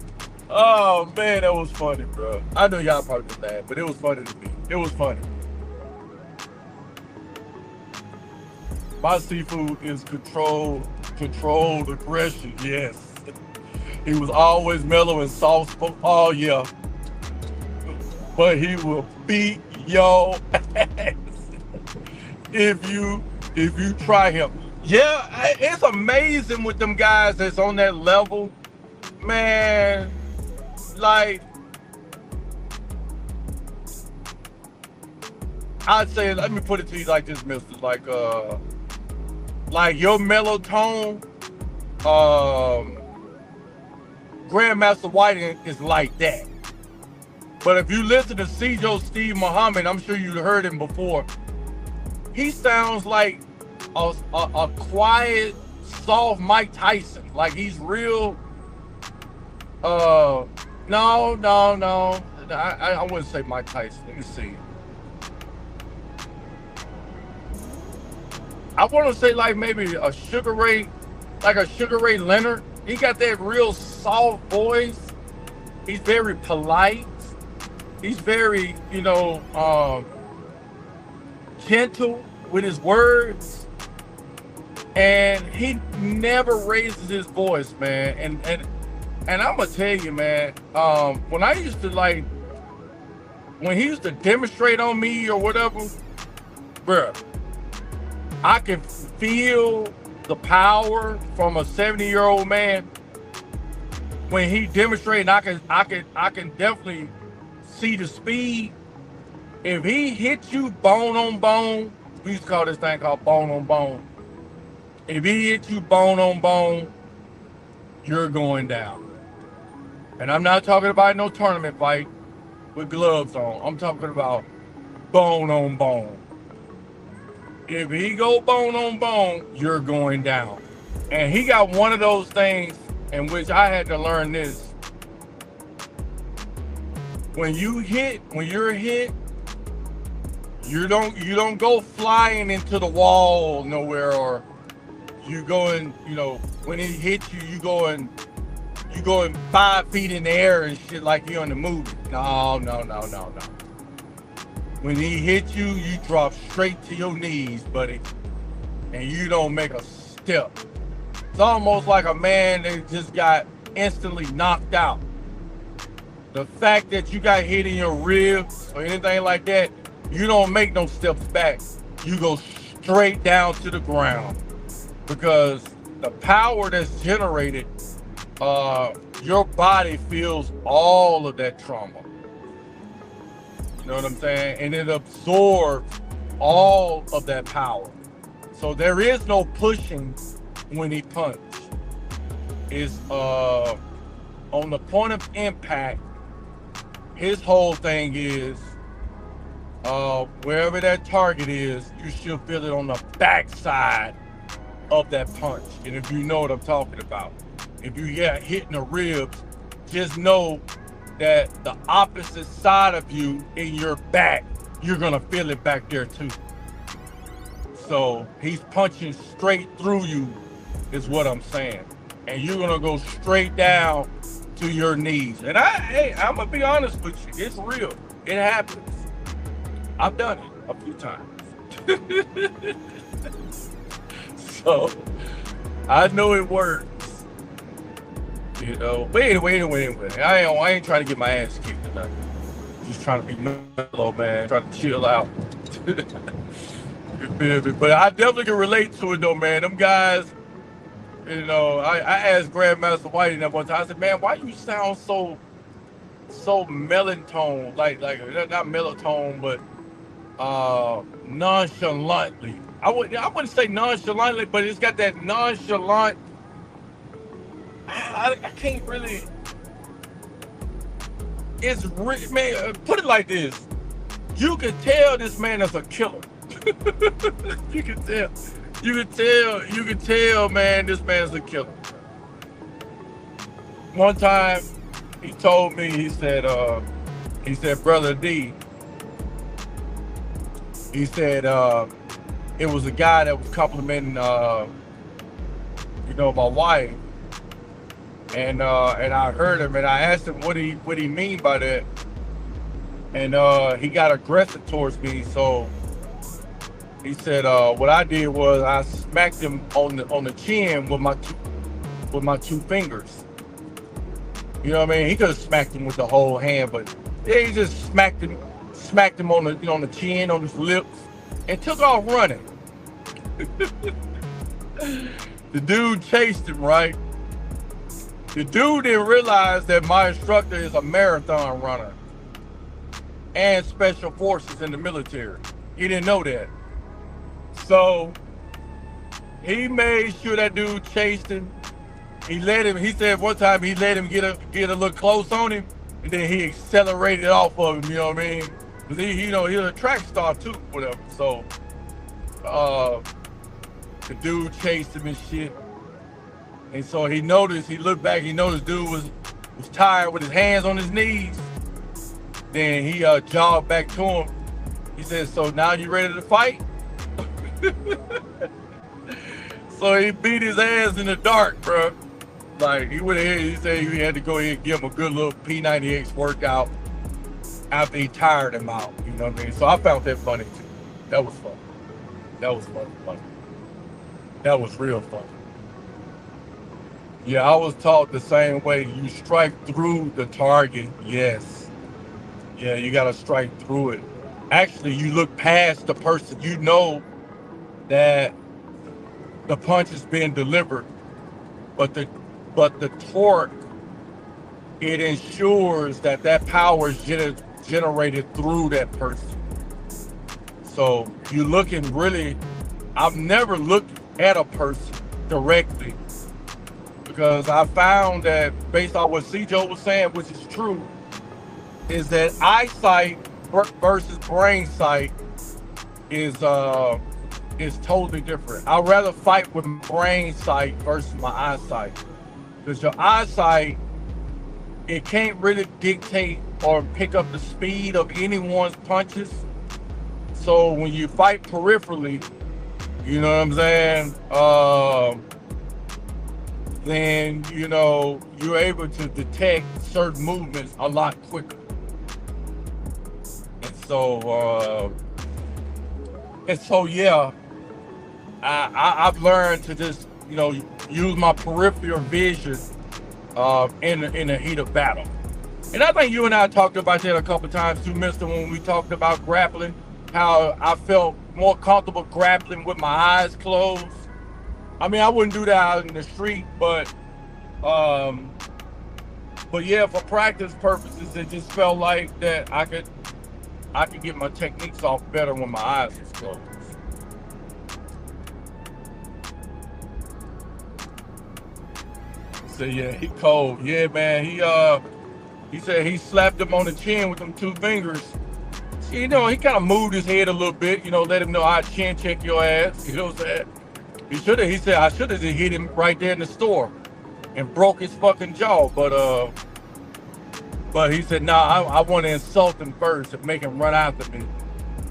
Speaker 3: Oh, man, that was funny, bro. I know y'all probably just laughed, but it was funny to me. It was funny. My seafood is controlled aggression, yes. He was always mellow and soft spoken. Oh yeah. But he will beat your ass if you try him. Yeah, it's amazing with them guys that's on that level. Man, like I'd say, let me put it to you like this, mister. Like your mellow tone, Grandmaster White is like that. But if you listen to Cjo Steve Muhammad, I'm sure you've heard him before. He sounds like a quiet, soft Mike Tyson. Like he's real. No. I wouldn't say Mike Tyson. Let me see. I want to say like maybe a Sugar Ray Leonard. He got that real soft voice. He's very polite. He's very, gentle with his words. And he never raises his voice, man. And I'm gonna tell you, man, when I used to when he used to demonstrate on me or whatever, bruh, I can feel the power from a 70-year-old man when he demonstrated. I can definitely see the speed. If he hits you bone on bone, we used to call this thing called bone on bone. If he hits you bone on bone, you're going down. And I'm not talking about no tournament fight with gloves on. I'm talking about bone on bone. If he go bone on bone, you're going down. And he got one of those things in which I had to learn this. When you're hit, You don't go flying into the wall nowhere, or you going, when it hits you, you going 5 feet in the air and shit like you're in the movie. No. When he hits you, you drop straight to your knees, buddy, and you don't make a step. It's almost like a man that just got instantly knocked out. The fact that you got hit in your ribs or anything like that, you don't make no steps back. You go straight down to the ground, because the power that's generated, your body feels all of that trauma. You know what I'm saying? And it absorbs all of that power. So there is no pushing when he punched. It's on the point of impact, his whole thing is wherever that target is, you should feel it on the backside of that punch. And if you know what I'm talking about, if you get hit in the ribs, just know that the opposite side of you in your back, you're gonna feel it back there too. So he's punching straight through you, is what I'm saying. And you're gonna go straight down to your knees. And I'm gonna be honest with you, it's real. It happens. I've done it a few times. So I know it works. But anyway, I ain't trying to get my ass kicked or nothing. Just trying to be mellow, man. Trying to chill out. You feel me? But I definitely can relate to it though, man. Them guys, I asked Grandmaster Whitey that one time. I said, man, why you sound so melotone, like not melotone, but nonchalantly. I wouldn't say nonchalantly, but it's got that nonchalant. I can't really. It's man. Put it like this: you can tell this man is a killer. You can tell, man, this man's a killer. One time, he told me, he said, Brother D, he said, it was a guy that was complimenting, my wife, and I heard him, and I asked him what he mean by that, and he got aggressive towards me, so. He said, what I did was I smacked him on the chin with my two fingers. You know what I mean? He could have smacked him with the whole hand, but he just smacked him on the chin, on his lips, and took off running. The dude chased him, right? The dude didn't realize that my instructor is a marathon runner and special forces in the military. He didn't know that. So he made sure that dude chased him. He said one time he let him get a little close on him, and then he accelerated off of him, you know what I mean? Because he's a track star too, whatever. So the dude chased him and shit. And so he looked back, he noticed dude was tired with his hands on his knees. Then he jogged back to him. He said, so now you ready to fight? So he beat his ass in the dark, bro. Like he went ahead, he said he had to go ahead and give him a good little P90X workout after he tired him out. You know what I mean? So I found that funny too. That was fun. That was funny. That was real fun. Yeah, I was taught the same way. You strike through the target, yes. Yeah, you gotta strike through it. Actually, you look past the person, you know that the punch is being delivered, but the torque, it ensures that power is generated through that person. So you're looking really, I've never looked at a person directly, because I found that based on what C-Joe was saying, which is true, is that eyesight versus brain sight is totally different. I'd rather fight with my brain sight versus my eyesight, because your eyesight, it can't really dictate or pick up the speed of anyone's punches. so when you fight peripherally, you know what I'm saying? Then, you know, you're able to detect certain movements a lot quicker. And so yeah, I've learned to just, you know, use my peripheral vision in the heat of battle. And I think you and I talked about that a couple times too, Mister, when we talked about grappling, how I felt more comfortable grappling with my eyes closed. I mean, I wouldn't do that out in the street, but yeah, for practice purposes, it just felt like that I could get my techniques off better when my eyes was closed. So yeah, he cold. Yeah, man, he said he slapped him on the chin with them 2 fingers. You know, he kind of moved his head a little bit, you know, let him know I chin check your ass. You know what I'm saying? He said I should have just hit him right there in the store and broke his fucking jaw. But he said, nah, I want to insult him first and make him run after me.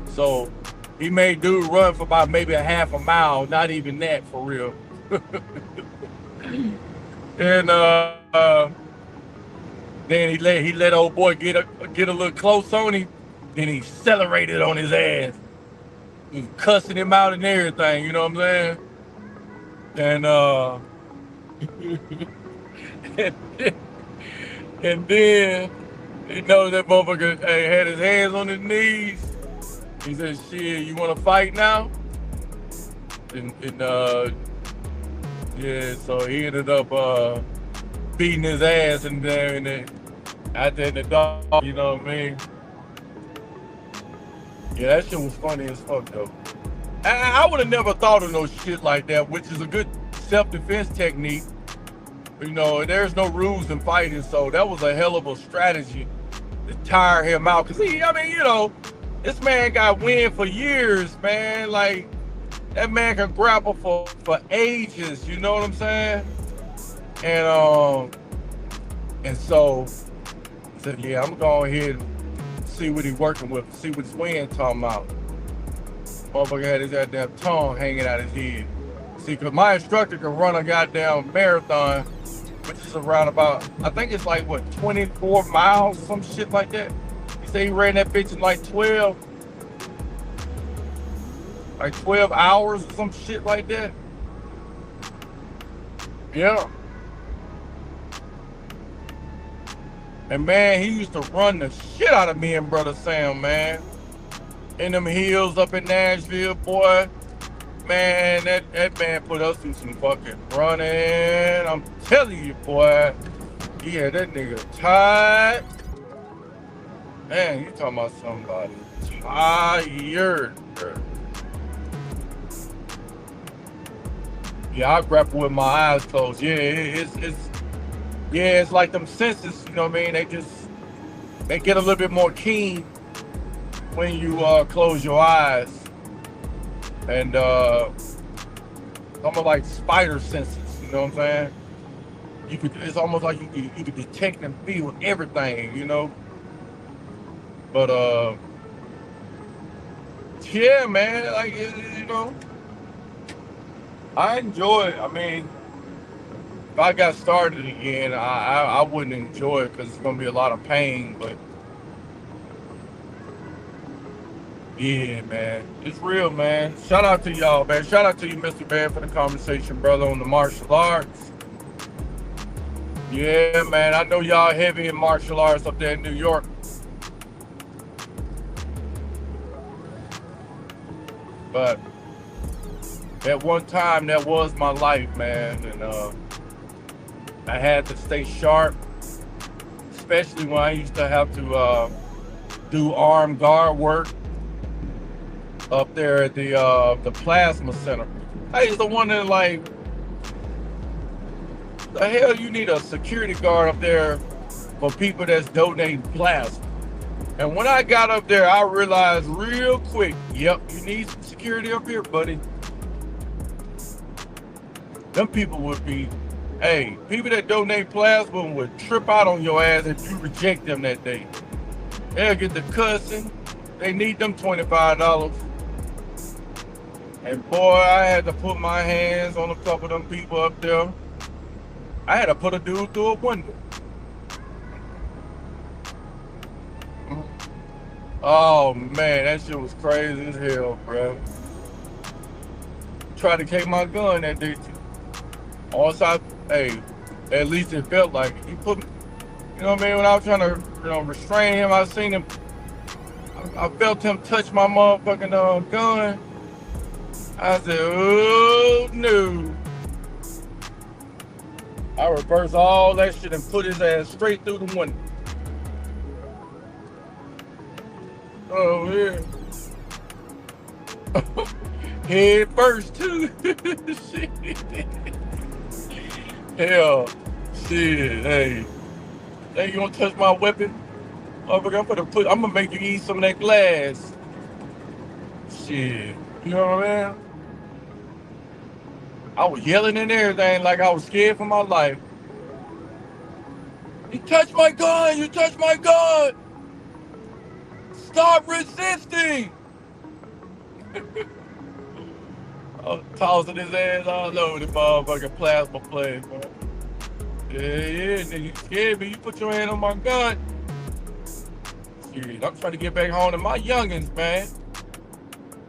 Speaker 3: So he made dude run for about maybe a half a mile, not even that for real. And then he let old boy get a little close on him. Then he accelerated on his ass. He was cussing him out and everything, you know what I'm saying? And then you know that motherfucker had his hands on his knees. He said, shit, you wanna fight now? And yeah, so he ended up beating his ass and then out there in the dog, you know what I mean? Yeah, that shit was funny as fuck though. I would have never thought of no shit like that, which is a good self-defense technique. You know, there's no rules in fighting, so that was a hell of a strategy to tire him out. Cause I mean, you know, this man got wind for years, man. Like, that man can grapple for ages, you know what I'm saying? And so I said, yeah, I'm gonna go ahead and see what he's working with, see what his wind talking about. Motherfucker had his goddamn tongue hanging out his head. See, cause my instructor can run a goddamn marathon, which is around about, I think it's like what, 24 miles, some shit like that. He said he ran that bitch in like 12 hours or some shit like that. Yeah. And man, he used to run the shit out of me and Brother Sam, man. In them hills up in Nashville, boy. Man, that man put us through some fucking running. I'm telling you, boy. Yeah, that nigga tired. Man, you talking about somebody tired. Yeah, I grapple with my eyes closed. Yeah, it's like them senses, you know what I mean? They get a little bit more keen when you close your eyes. And almost like spider senses, you know what I'm saying? It's almost like you could detect and feel everything, you know? But yeah, man, like, you know, I enjoy it. I mean, if I got started again, I wouldn't enjoy it because it's gonna be a lot of pain, but yeah, man, it's real, man. Shout out to y'all, man. Shout out to you, Mr. Man, for the conversation, brother, on the martial arts. Yeah, man, I know y'all heavy in martial arts up there in New York. But at one time, that was my life, man, and I had to stay sharp, especially when I used to have to do armed guard work up there at the plasma center. I used to wonder, like, the hell you need a security guard up there for people that's donating plasma? And when I got up there, I realized real quick, yep, you need some security up here, buddy. Them people would be, hey, people that donate plasma would trip out on your ass if you reject them that day. They'll get the cussing. they need them $25. And boy, I had to put my hands on a couple of them people up there. I had to put a dude through a window. Oh man, that shit was crazy as hell, bro. Tried to take my gun that day. Also, hey, at least it felt like it. He put, you know what I mean? When I was trying to, restrain him, I seen him. I felt him touch my motherfucking gun. I said, oh no. I reversed all that shit and put his ass straight through the window. Oh yeah. Head first too. Shit. Hell, shit. Hey, you gonna touch my weapon? I'm gonna make you eat some of that glass. Shit, you know what I mean? I was yelling and everything like I was scared for my life. You touched my gun! You touched my gun! Stop resisting! I was tossing his ass all over the motherfucking plasma place, man. Yeah, nigga, you scared me. You put your hand on my gun. Shit, I'm trying to get back home to my youngins, man.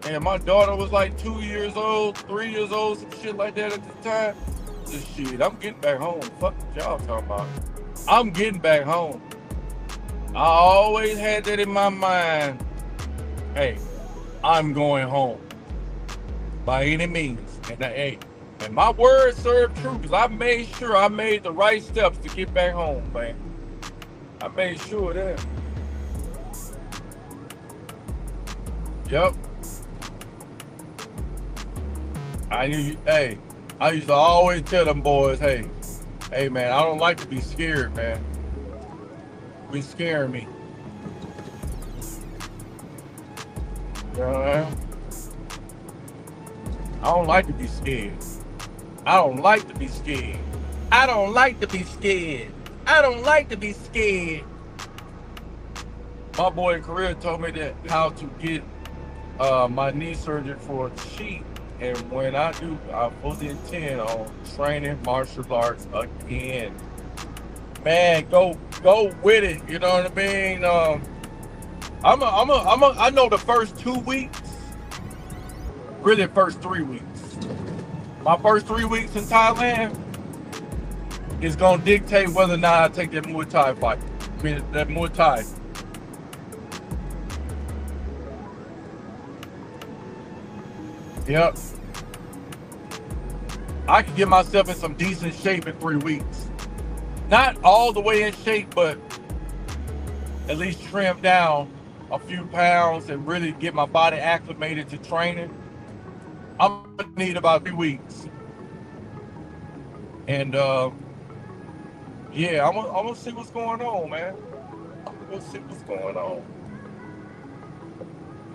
Speaker 3: And my daughter was like 2 years old, 3 years old, some shit like that at the time. Just shit, I'm getting back home. Fuck what y'all talking about. I'm getting back home. I always had that in my mind. Hey, I'm going home. By any means. And my words served true because I made sure I made the right steps to get back home, man. I made sure of that. Yep. I used to always tell them boys, hey man, I don't like to be scared, man. Be scaring me. You know what I mean? I don't like to be scared. I don't like to be scared. I don't like to be scared. I don't like to be scared. My boy in Korea told me that how to get my knee surgery for cheap. And when I do, I fully intend on training martial arts again. Man, go with it. You know what I mean? I know the first 2 weeks, really first 3 weeks. My first 3 weeks in Thailand is gonna dictate whether or not I take that Muay Thai fight. I mean, that Muay Thai. Yep. I can get myself in some decent shape in 3 weeks. Not all the way in shape, but at least trim down a few pounds and really get my body acclimated to training. I'm gonna need about 3 weeks. And yeah, I'm gonna see what's going on, man. I'm gonna see what's going on.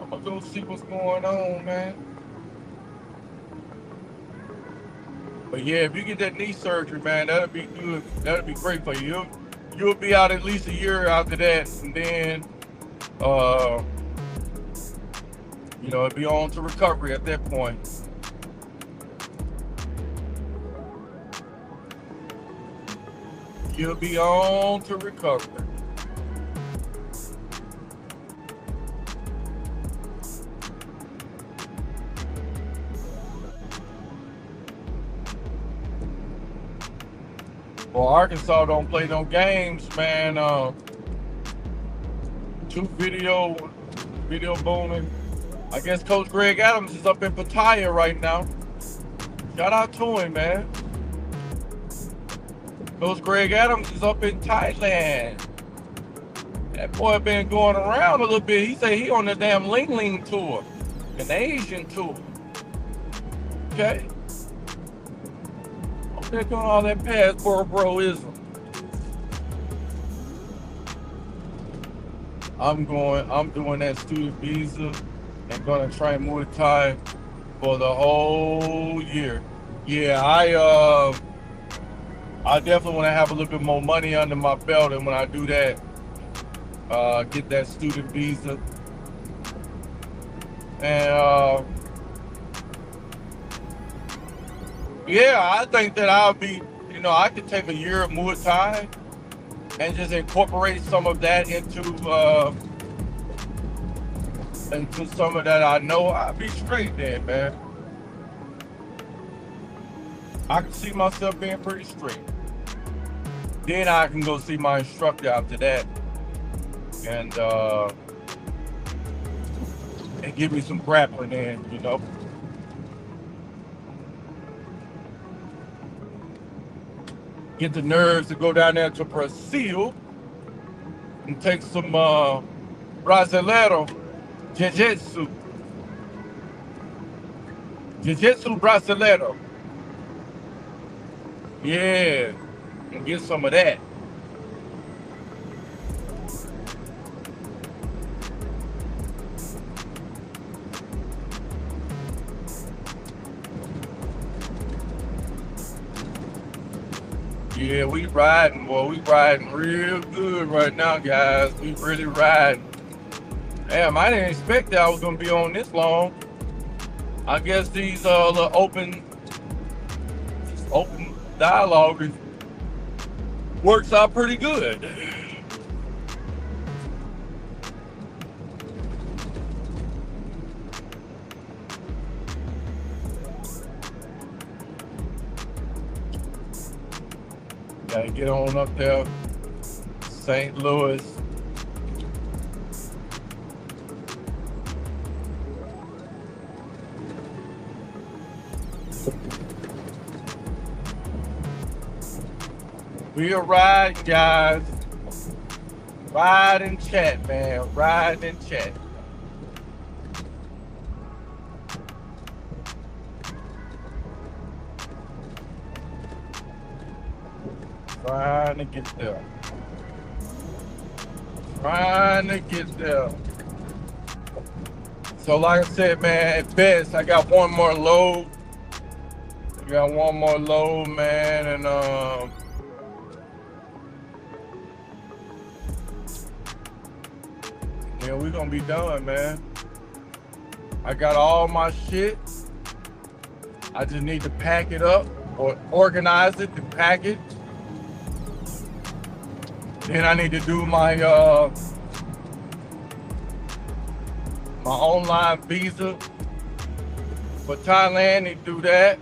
Speaker 3: I'm gonna go see what's going on, man. But yeah, if you get that knee surgery, man, that'll be good. That'll be great for you. You'll be out at least a year after that, and then, it'll be on to recovery at that point. You'll be on to recovery. Well, Arkansas don't play no games, man. Video booming. I guess Coach Greg Adams is up in Pattaya right now. Shout out to him, man. Coach Greg Adams is up in Thailand. That boy been going around a little bit. He say he on the damn Ling Ling tour, an Asian tour. Okay. They're doing all that passport broism. I'm doing that student visa and gonna try Muay Thai for the whole year. Yeah, I definitely want to have a little bit more money under my belt, and when I do that, get that student visa And yeah, I think that I'll be, I could take a year of Muay Thai and just incorporate some of that into some of that I know. I'll be straight then, man. I can see myself being pretty straight. Then I can go see my instructor after that and give me some grappling in, Get the nerves to go down there to Brazil and take some Brasileiro Jiu-Jitsu. Jiu-Jitsu Brasileiro. Yeah, and get some of that. Yeah, we riding, boy. We riding real good right now, guys. We really riding. Damn, I didn't expect that I was gonna be on this long. I guess these little open dialogue works out pretty good. Gotta get on up there, St. Louis. We are riding, guys. Ride and chat, man. Ride and chat. Trying to get there. Trying to get there. So like I said, man, at best, I got one more load. Man, and yeah, we're gonna be done, man. I got all my shit. I just need to pack it up or organize it and pack it. Then I need to do my my online visa for Thailand. Need to do that,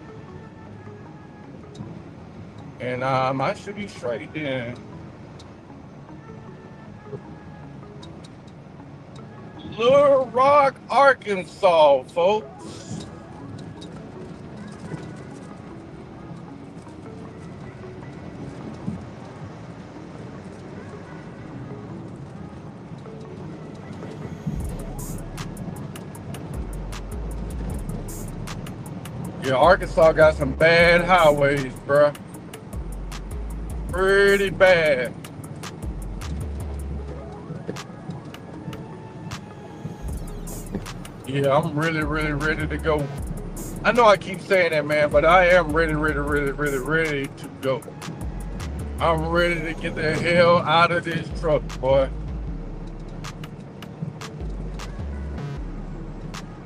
Speaker 3: and I should be straight then. Little Rock, Arkansas, folks. Yeah, Arkansas got some bad highways, bruh. Pretty bad. Yeah, I'm really ready to go. I know I keep saying that, man, but I am ready to go. I'm ready to get the hell out of this truck, boy.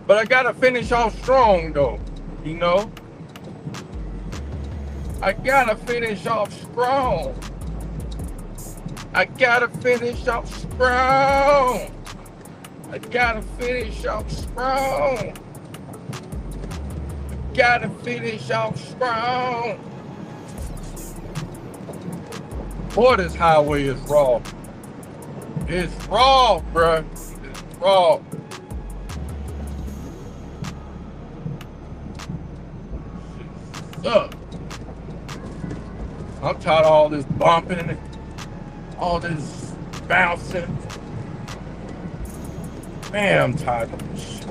Speaker 3: But I gotta finish off strong, though. I gotta finish off strong. I gotta finish off strong. Gotta finish off strong. Boy, this highway is raw. It's raw, bruh. It's raw. Up. I'm tired of all this bumping, all this bouncing. Man, I'm tired of this shit.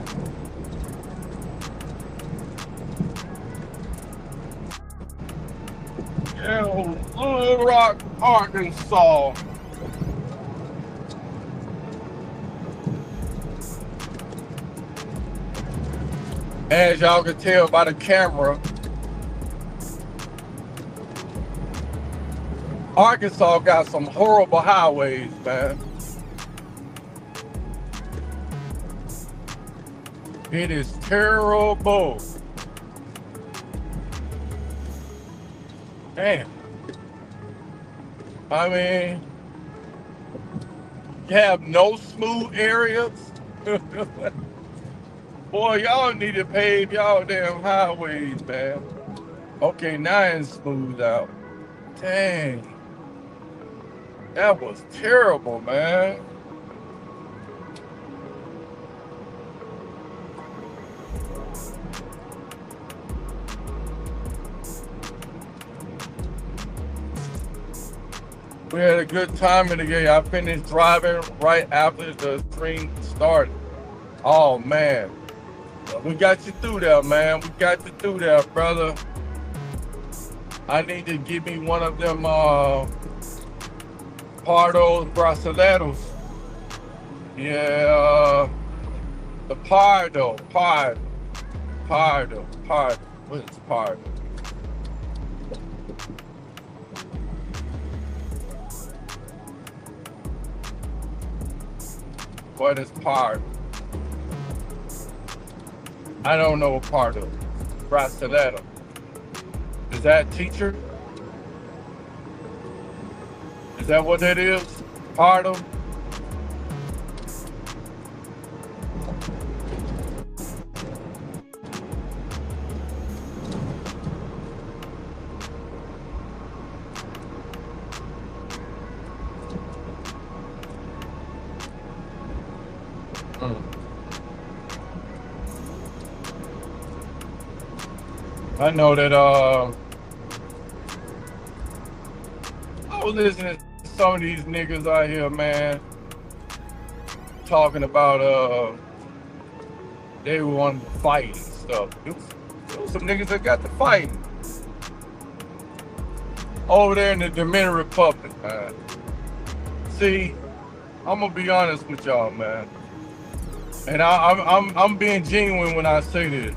Speaker 3: Yeah, Little Rock, Arkansas. As y'all can tell by the camera, Arkansas got some horrible highways, man. It is terrible. Damn. I mean, you have no smooth areas. Boy, y'all need to pave y'all damn highways, man. Okay, now it's smooth out. Dang. That was terrible, man. We had a good time in the game. I finished driving right after the stream started. Oh, man. We got you through there, man. We got you through there, brother. I need to give me one of them Pardo Brasileiros. Yeah, the Pardo. What is Pardo? What is Pardo? I don't know what Pardo. Brasileiro. Is that teacher? Is that what that is? Pardo? I know that I was listening to some of these niggas out here, man, talking about they wanted to fight and stuff. There was some niggas that got to fighting over there in the Dominican Republic, man. See, I'm gonna be honest with y'all, man, and I'm being genuine when I say this.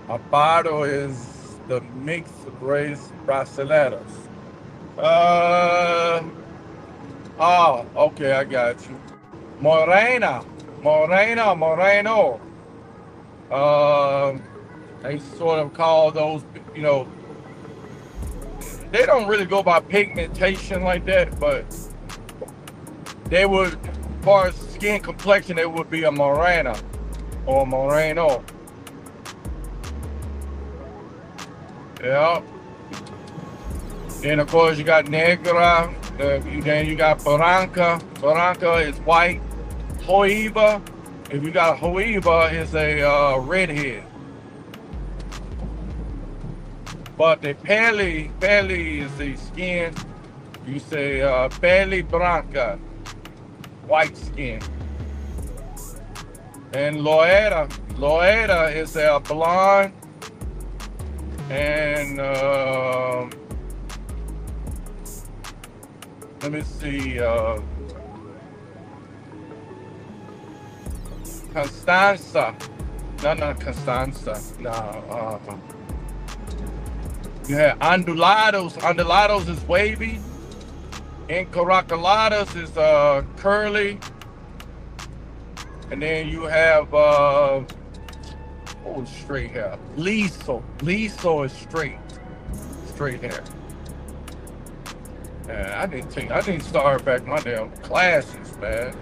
Speaker 3: Apardo is the mixed race brasileiros. Okay, I got you. Moreno. They sort of call those, you know, they don't really go by pigmentation like that, but they would, as far as skin complexion, it would be a morena or moreno. Yeah. Then of course you got negra. Then you got Barranca. Barranca is white. Joiba. If you got a Joiba, it's a redhead. But the pele is the skin. You say pele branca, white skin. And loera is a blonde. And let me see, Constanza. No, not Constanza. No. You have Ondulados. Ondulados is wavy. Encaracoladas is curly. And then you have straight hair. Liso is straight hair. Yeah, I didn't start back my damn classes, man.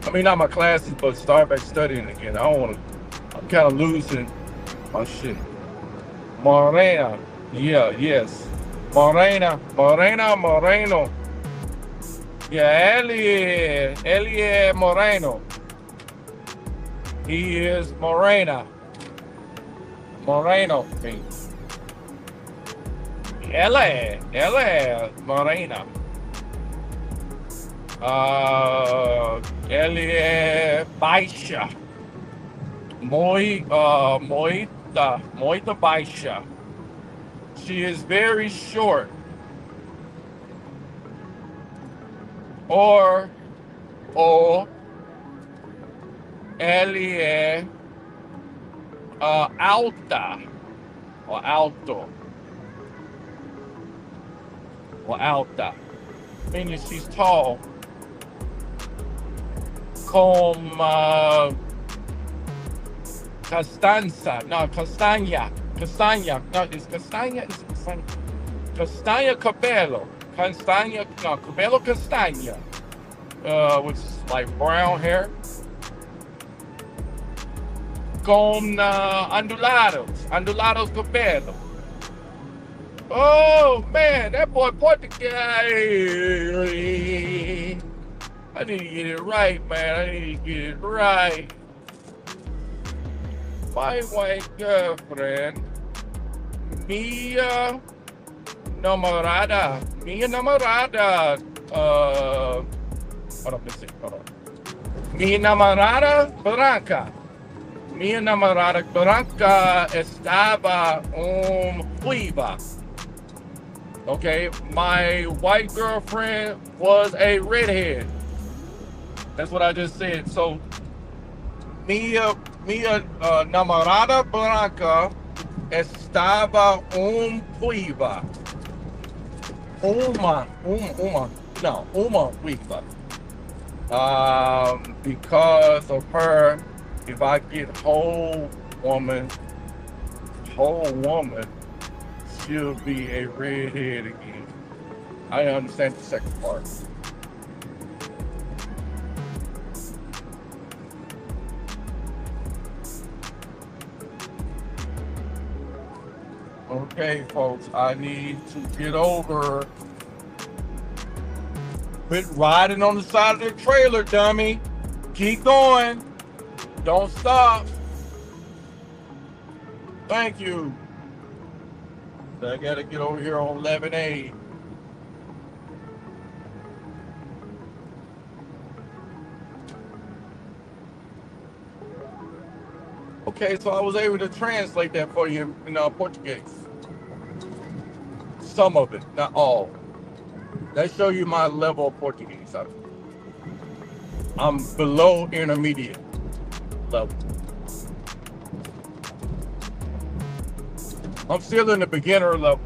Speaker 3: I mean, not my classes, but start back studying again. I'm kind of losing my shit. Morena, yes. Moreno. Yeah, Elie Moreno. He is Moreno, means. Elie Morena. Elie Baixa. Moita Baixa. She is very short. Or Elie alta or alto or alta, meaning she's tall. Como castanza, no, castaña, no, it's castaña, castaña cabello, cabello castaña, which is like brown hair. Con ondulados cabello. Oh man, that boy Portuguese. I need to get it right, man. I need to get it right. My white girlfriend, Mia Namorada. Hold on, let's see. Hold on. Mia Namorada Branca. Mia Namorada Branca estaba viva. Okay, my white girlfriend was a redhead. That's what I just said. So, Mia Namorada Branca estaba viva. Uma viva. Because of her, if I get whole woman, she'll be a redhead again. I understand the second part. Okay, folks, I need to get over. Quit riding on the side of the trailer, dummy. Keep going. Don't stop. Thank you. I gotta get over here on 11A. Okay, so I was able to translate that for you in Portuguese. Some of it, not all. That show you my level of Portuguese. I'm below intermediate level. I'm still in the beginner level,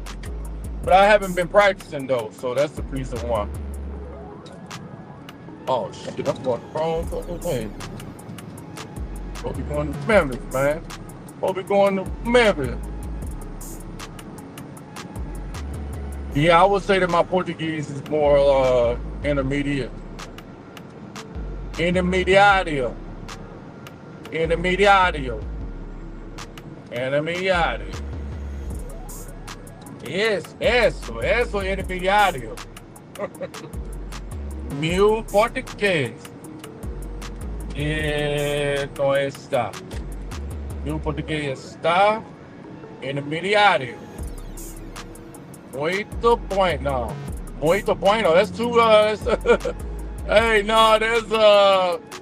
Speaker 3: but I haven't been practicing though, so that's the reason why. Oh shit, I'm going the wrong fucking way. We'll be going to Memphis, man. We'll be going to Memphis. Yeah, I would say that my Portuguese is more intermediate. Intermediario. Yes, eso intermediario. Meu português não está. Meu português está intermediário. Muito bueno. Muito bueno. That's too. Hey, no, there's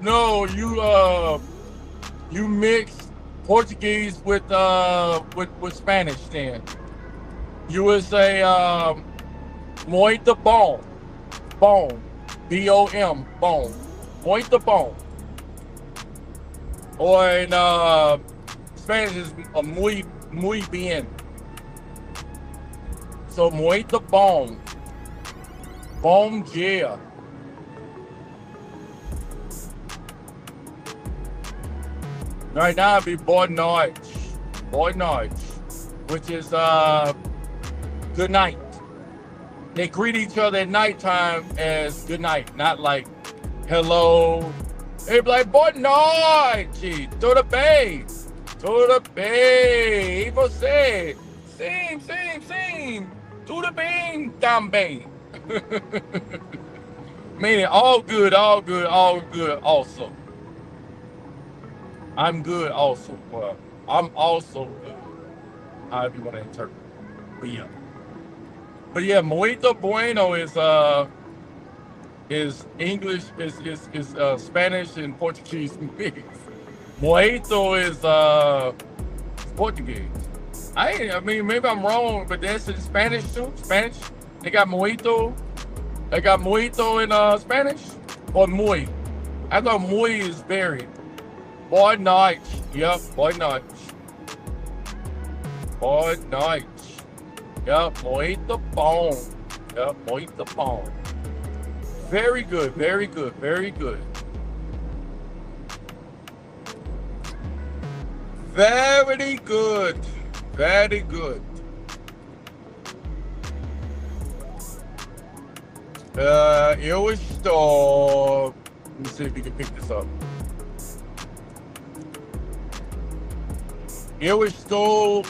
Speaker 3: no. You mix Portuguese with Spanish. Then you would say muito bom. Bom. B-O-M. Bom. Muito bom. Or in Spanish is muy bien. So muito bom. Bom dia. Right now it'd be boa noite. Boa noite. Which is good night. They greet each other at nighttime as good night, not like hello. They'd be like boa noite. Tudo bem. Tudo bem. E você? Sim. Tudo bem também. Meaning all good also. I'm good also. Well, I'm also good. However you want to interpret. But yeah, muito bueno is English, is Spanish and Portuguese mix. Muito is Portuguese. I mean, maybe I'm wrong, but that's in Spanish too. Spanish, they got muito. They got muito in Spanish or muy. I thought muy is very. Boa noite. Yep, boa noite. Boy, nice. Yep, muito bom. Yep, muito bom. Very good, very good, very good. Very good. Very good. Eu estou. Let me see if you can pick this up. Eu estou.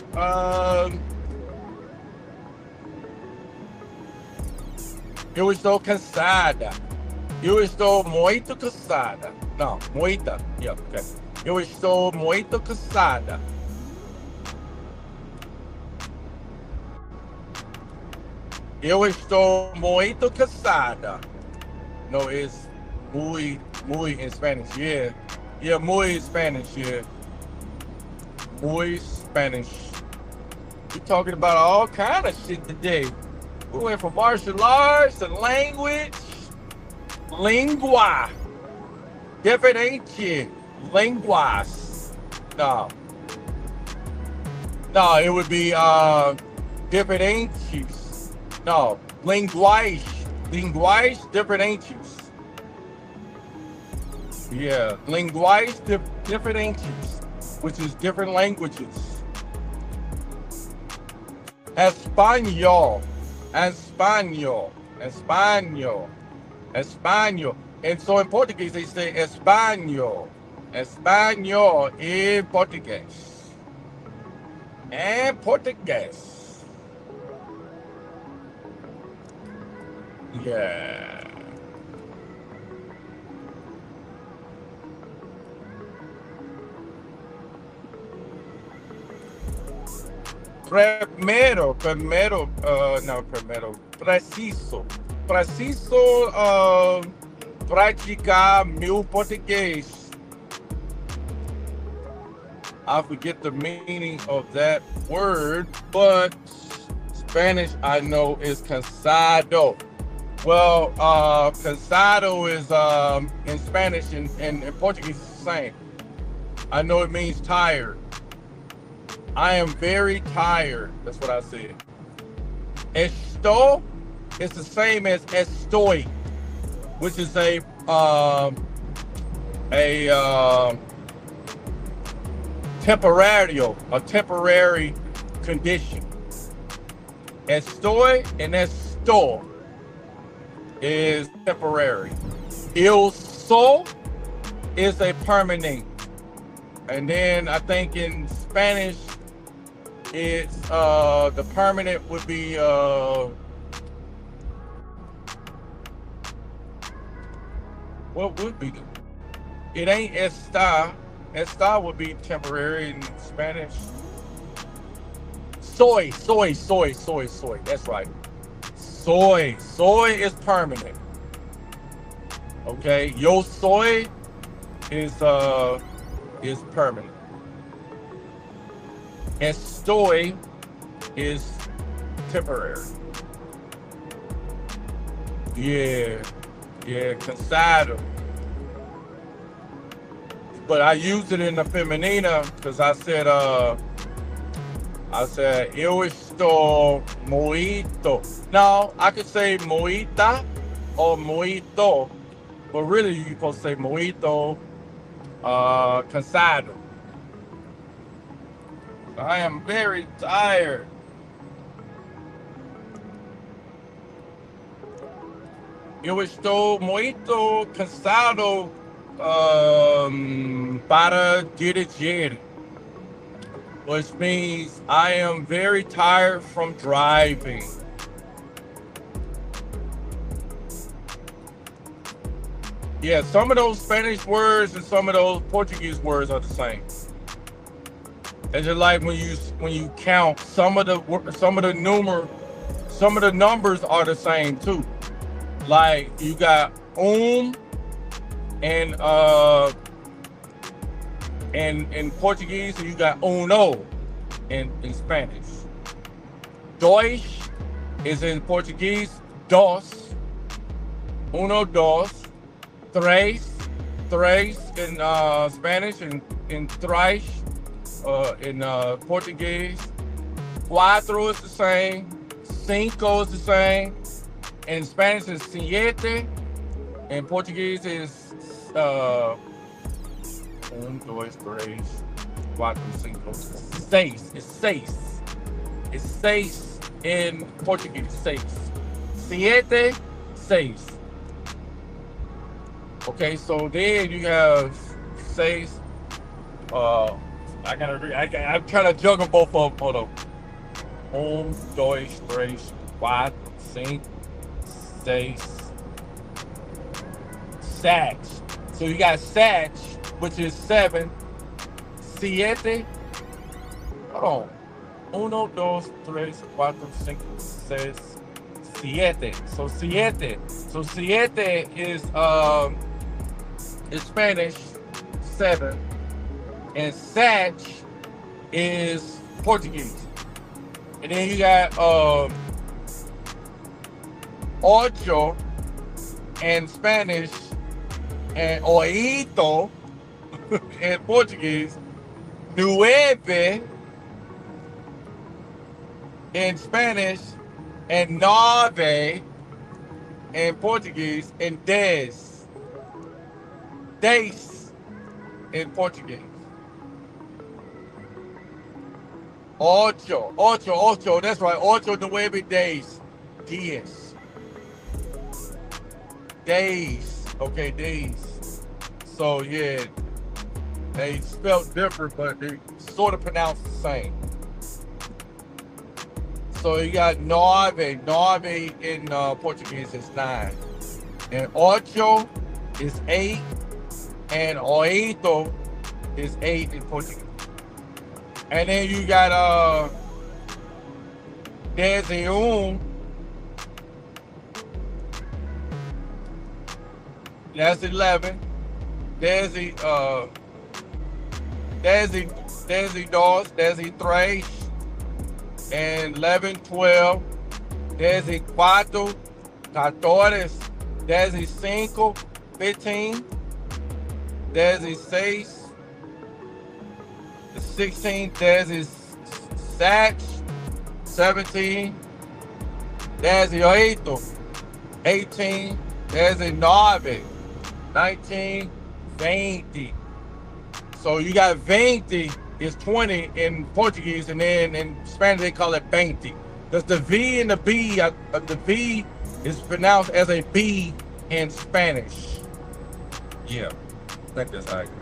Speaker 3: Eu estou cansada. Eu estou muito cansada. Não, muita. Yeah, okay. Eu estou muito cansada. Eu estou muito cansada. No, it's muy in Spanish. Yeah. Yeah, muy in Spanish. Yeah. Muy Spanish. We're talking about all kind of shit today. We went from martial arts to language. Lingua. Diferente. Linguas. No. No, it would be diferentes. No. Linguais. Linguais diferentes. Yeah. Linguais diferentes, which is different languages. Espanol. Espanol. Espanol. Espanol. And so in Portuguese, they say Espanol. Espanol in Portuguese. And Portuguese. Yeah. Preciso. Preciso praticar meu português. I forget the meaning of that word, but Spanish I know is cansado. Well, cansado is in Spanish and in Portuguese it's the same. I know it means tired. I am very tired. That's what I said. Esto is the same as estoy, which is a temporary condition. Estoy and esto is temporary. Il sol is a permanent. And then I think in Spanish, it's the permanent would be what would be it ain't está. Está would be temporary in Spanish. Soy. That's right. Soy is permanent. Okay, yo soy is permanent. Estoy is temporary. Yeah, cansado. But I used it in the femenina because I said eu estou muito. Now I could say muita or muito, but really you're supposed to say muito cansado. I am very tired. Eu estou muito cansado para dirigir, which means I am very tired from driving. Yeah, some of those Spanish words and some of those Portuguese words are the same. It's just like when you count, some of the numbers are the same too. Like you got and in Portuguese, you got uno in Spanish. Dois is in Portuguese, dos. Uno, dos. Tres in Spanish, and in tres in Portuguese. Cuatro is the same. Cinco is the same. In Spanish is siete. In Portuguese is un, dos, tres, cuatro, cinco, seis. It's seis. It's seis in Portuguese. Seis. Siete, seis. Okay, so then you have seis. I'm trying to juggle both of them. Hold on. Un, dos, tres, cuatro, cinco, seis. Sach. So you got Sach, which is 7. Siete. Hold on. Uno, dos, tres, cuatro, cinco, seis, siete. So siete. So siete is Spanish 7. And Sach is Portuguese. And then you got ocho in Spanish and oito in Portuguese, nueve in Spanish, and nove in Portuguese, and dez in Portuguese. Ocho, that's right, ocho, nueve, diez. Days, okay, days. So yeah, they spelled different, but they sort of pronounced the same. So you got nove in Portuguese is 9, and ocho is 8, and oito is 8 in Portuguese. And then you got desde un. That's 11. Desde dos, desde tres, and 11, 12. Desde cuatro, 14. Desde cinco, 15. Desde seis, 16. Desde sete, 17. Desde oito, 18. Desde nove, 19, 20. So you got 20 is 20 in Portuguese, and then in Spanish they call it 20. Because the V and the B, the V is pronounced as a B in Spanish. Yeah, I think that's how it goes.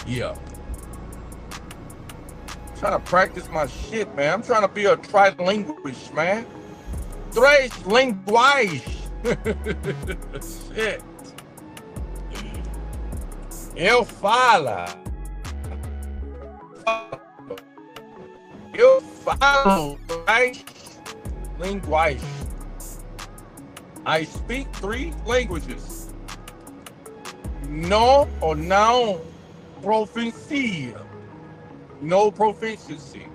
Speaker 3: Yeah. I'm trying to practice my shit, man. I'm trying to be a trilinguist, man. Tres lenguajes. Shit. Eu falo, três linguagens. I speak 3 languages. No or não proficiência. No proficiency.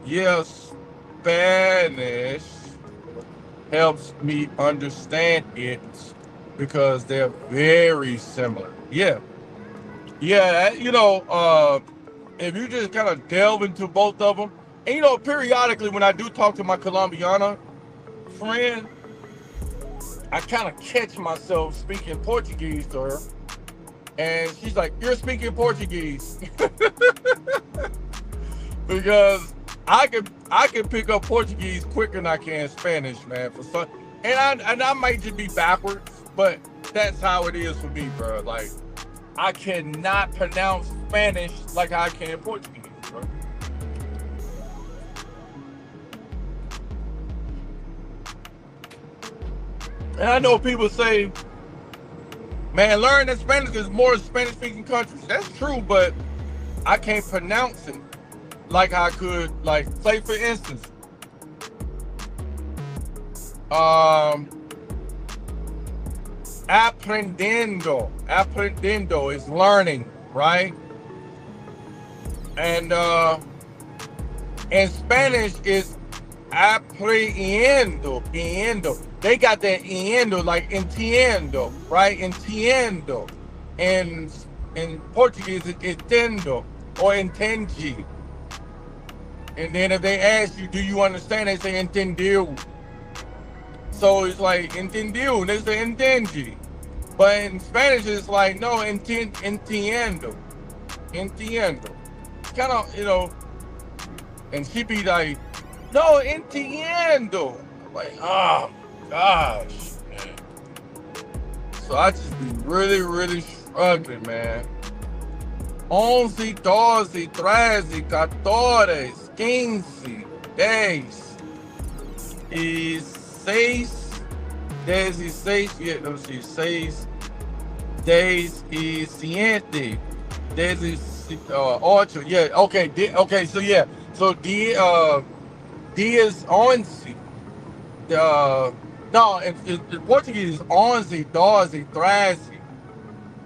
Speaker 3: Yes, Spanish helps me understand it because they're very similar. Yeah, you know, if you just kind of delve into both of them, and you know, periodically when I do talk to my Colombiana friend, I kind of catch myself speaking Portuguese to her, and she's like, "You're speaking Portuguese," because I can pick up Portuguese quicker than I can Spanish, man. For some, and I might just be backwards, but that's how it is for me, bro. Like, I cannot pronounce Spanish like I can Portuguese, bro. And I know people say, man, learning Spanish is more Spanish-speaking countries. That's true, but I can't pronounce it like I could, like, say for instance, aprendiendo is learning, right? And in Spanish is aprendiendo. They got that endo, like entiendo, right? Entiendo. In Portuguese, it's entendo. or entendi. And then if they ask you, do you understand? They say entendiu. So it's like entendiu, they say entendi. But in Spanish, it's like, no, entiendo. Entiendo. Kind of, you know, and she be like, no, entiendo. I'm like, oh, gosh, man. So I just be really, really struggling, man. 11, 12, 13, 14, 15, 10 y 6, 16, yeah, no, sí, 6, 10 y 7, 18, yeah, okay, okay, so yeah, so D is 11. No, in Portuguese, 11, 12, 13,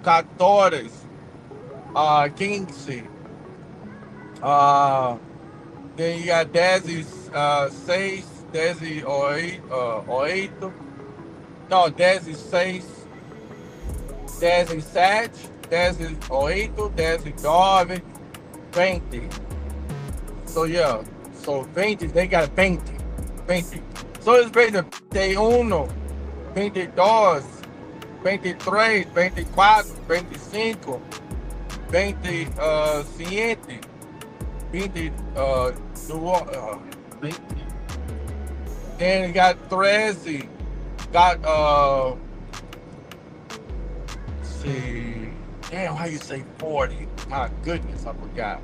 Speaker 3: 14, 15. Then you got 10, 6, 10 or 8. No, 10, 6, 10, 7, 10 or 8, 10, 9, 20. So yeah, so 20, they got 20. So it's basically 21, 22, 23, 24, 25, 27, 20, 20. Then you got 13, got let's see, damn, how you say 40? My goodness, I forgot.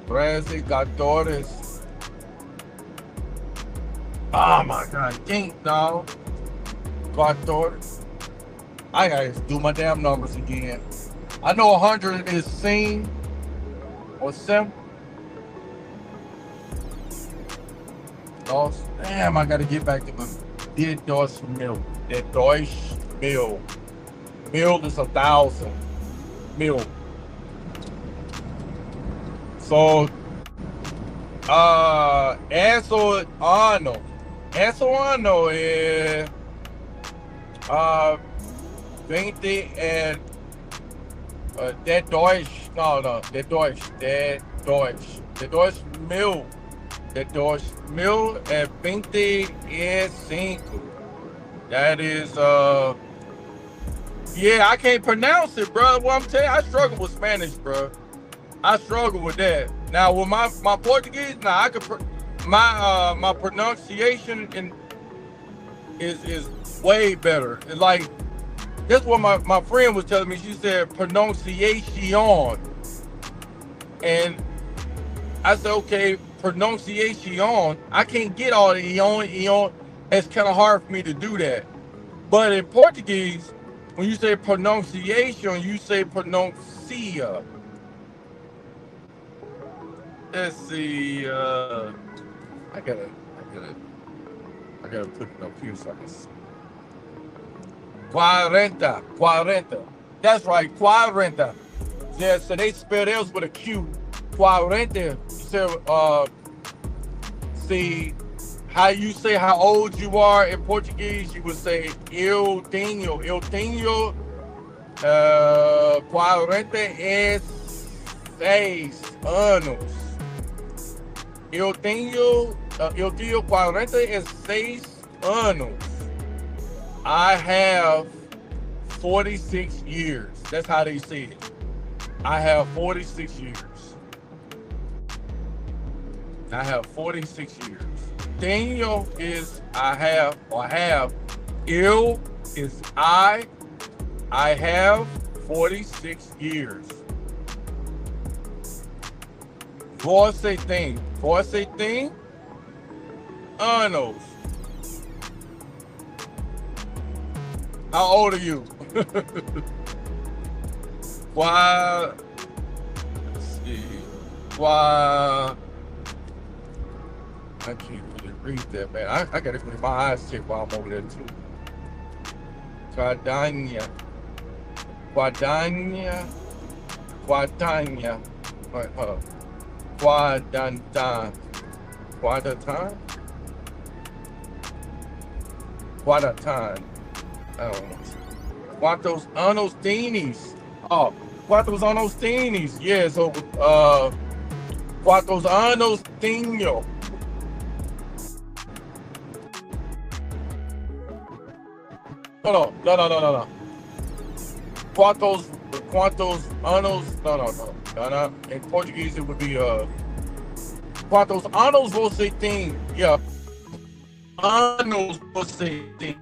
Speaker 3: 13, 14. Oh my God, think now. 14. I gotta do my damn numbers again. I know 100 is seen or sim. Damn, I gotta get back to my Der Deutsch Mill. Der Deutsch Mill. Mill is 1,000. Mill. So, eso ano. Eso ano is 20 and der Deutsch. No, der Deutsch. Der Deutsch Mill. The Deutsch Mill at 25. That is, yeah, I can't pronounce it, bro. Well, I'm telling you, I struggle with Spanish, bro. I struggle with that. Now, with my Portuguese, now I could, my pronunciation is way better. It's like, that's what my friend was telling me. She said pronunciation. And I said, okay, pronunciation. I can't get all the eon. It's kind of hard for me to do that. But in Portuguese, when you say pronunciation, you say pronuncia. Let's see. I gotta put it up here so I can see. 40. That's right, 40. Yeah, so they spell theirs with a Q. 40. So, see, how you say how old you are in Portuguese, you would say eu tenho 46 anos. Eu tenho 46 anos. I have 46 years. That's how they say it. I have 46 years. I have 46 years. Tenho is I have, or have. Eu is I have 46 years. Você tem anos. How old are you? Why? Let's see. Why? I can't really read that, man. I gotta put my eyes checked while I'm over there too. Quadanya. Quadanya. Quadantan. Quadatan. I don't know. Quantos anos tienes? Oh, Cuantos anos tienes? Yeah, so cuantos anos tengo? No. Quantos anos? No. In Portuguese, it would be quantos anos você tem? Yeah, anos você tem.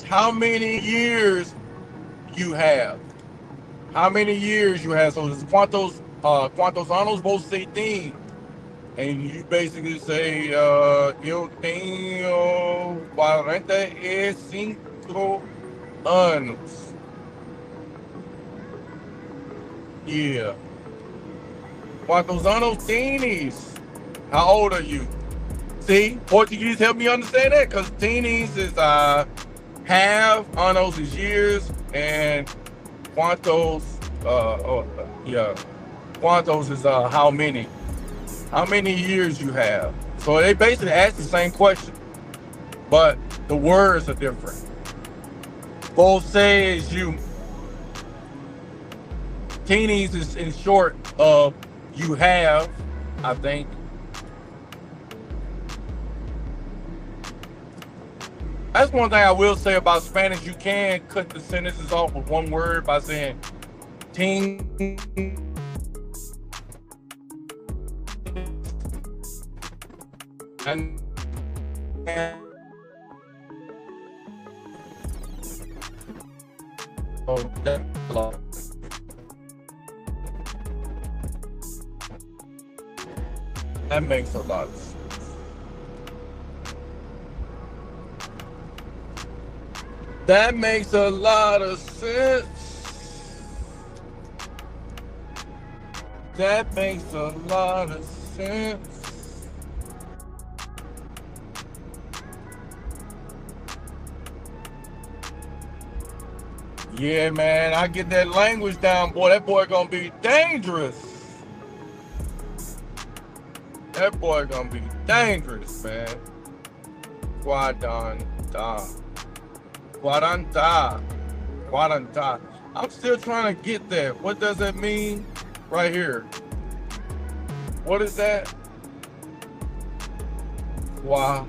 Speaker 3: How many years you have? How many years you have? So it's quantos anos você tem? And you basically say, eu tenho 45 anos. Yeah. Quantos anos tienes? How old are you? See, Portuguese help me understand that, because tienes is have, anos is years, and quantos, quantos is how many. How many years you have. So they basically ask the same question, but the words are different. Você is you. Teenies is in short of you have, I think. That's one thing I will say about Spanish. You can cut the sentences off with one word by saying teen. And oh, that's a lot. That makes a lot of sense. That makes a lot of sense. That makes a lot of sense. Yeah, man, I get that language down, boy. That boy gonna be dangerous. That boy gonna be dangerous, man. Quaranta. I'm still trying to get that. What does that mean? Right here. What is that? Cuarenta.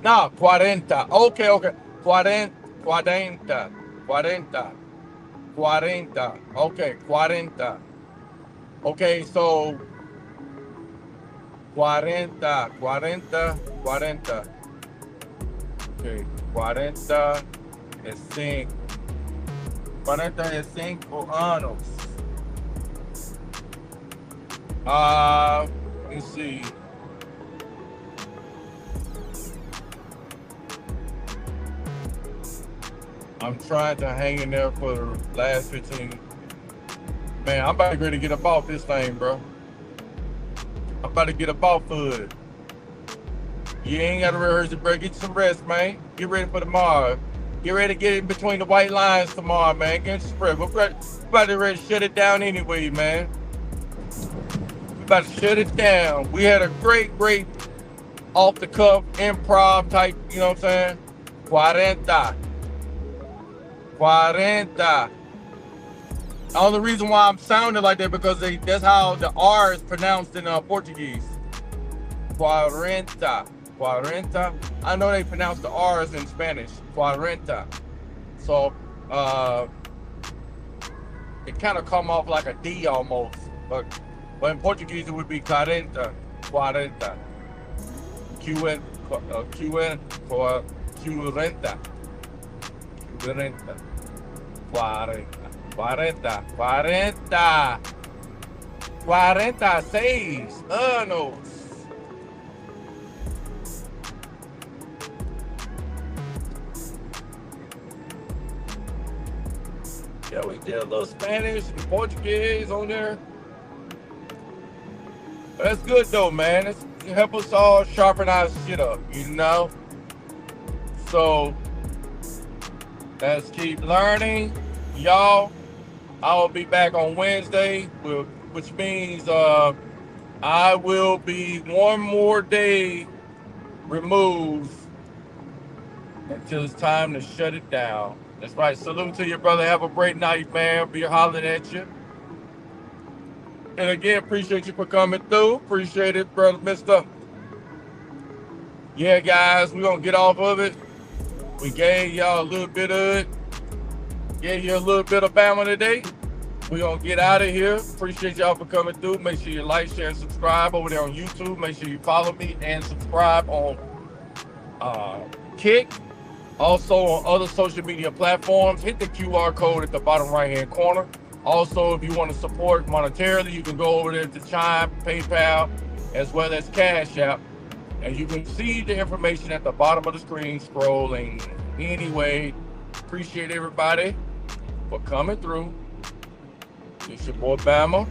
Speaker 3: No, 40. Okay. 40. Okay, 40. Okay, so 40. Okay, 45 anos. Let's see. I'm trying to hang in there for the last 15. Man, I'm about to ready to get up off this thing, bro. I'm about to get up off of it. You ain't got to rehearse it, bro. Get some rest, man. Get ready for tomorrow. Get ready to get in between the white lines tomorrow, man. Get some rest. We're about to ready to shut it down anyway, man. We're about to shut it down. We had a great off-the-cuff improv type, you know what I'm saying? 40. The only reason why I'm sounding like that because that's how the R is pronounced in Portuguese. 40. I know they pronounce the R's in Spanish. 40. So it kind of come off like a D almost, but in Portuguese it would be 40. QN for 40. 46 anos. Yeah, we did a little Spanish and Portuguese on there. That's good though, man. It help us all sharpen our shit up, you know? So let's keep learning, y'all. I will be back on Wednesday, which means I will be one more day removed until it's time to shut it down. That's right. Salute to you, brother. Have a great night, man. Be hollering at you. And again, appreciate you for coming through. Appreciate it, brother, mister. Yeah, guys, we're going to get off of it. We gave y'all a little bit of it. Gave you a little bit of Bama today. We're going to get out of here. Appreciate y'all for coming through. Make sure you like, share, and subscribe over there on YouTube. Make sure you follow me and subscribe on Kick. Also on other social media platforms. Hit the QR code at the bottom right-hand corner. Also, if you want to support monetarily, you can go over there to Chime, PayPal, as well as Cash App. And you can see the information at the bottom of the screen scrolling. Anyway, appreciate everybody for coming through. It's your boy Bama.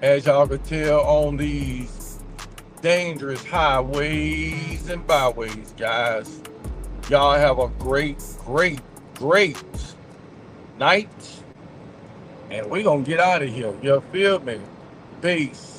Speaker 3: As y'all can tell on these dangerous highways and byways, guys. Y'all have a great night. And we're going to get out of here. You feel me? Peace.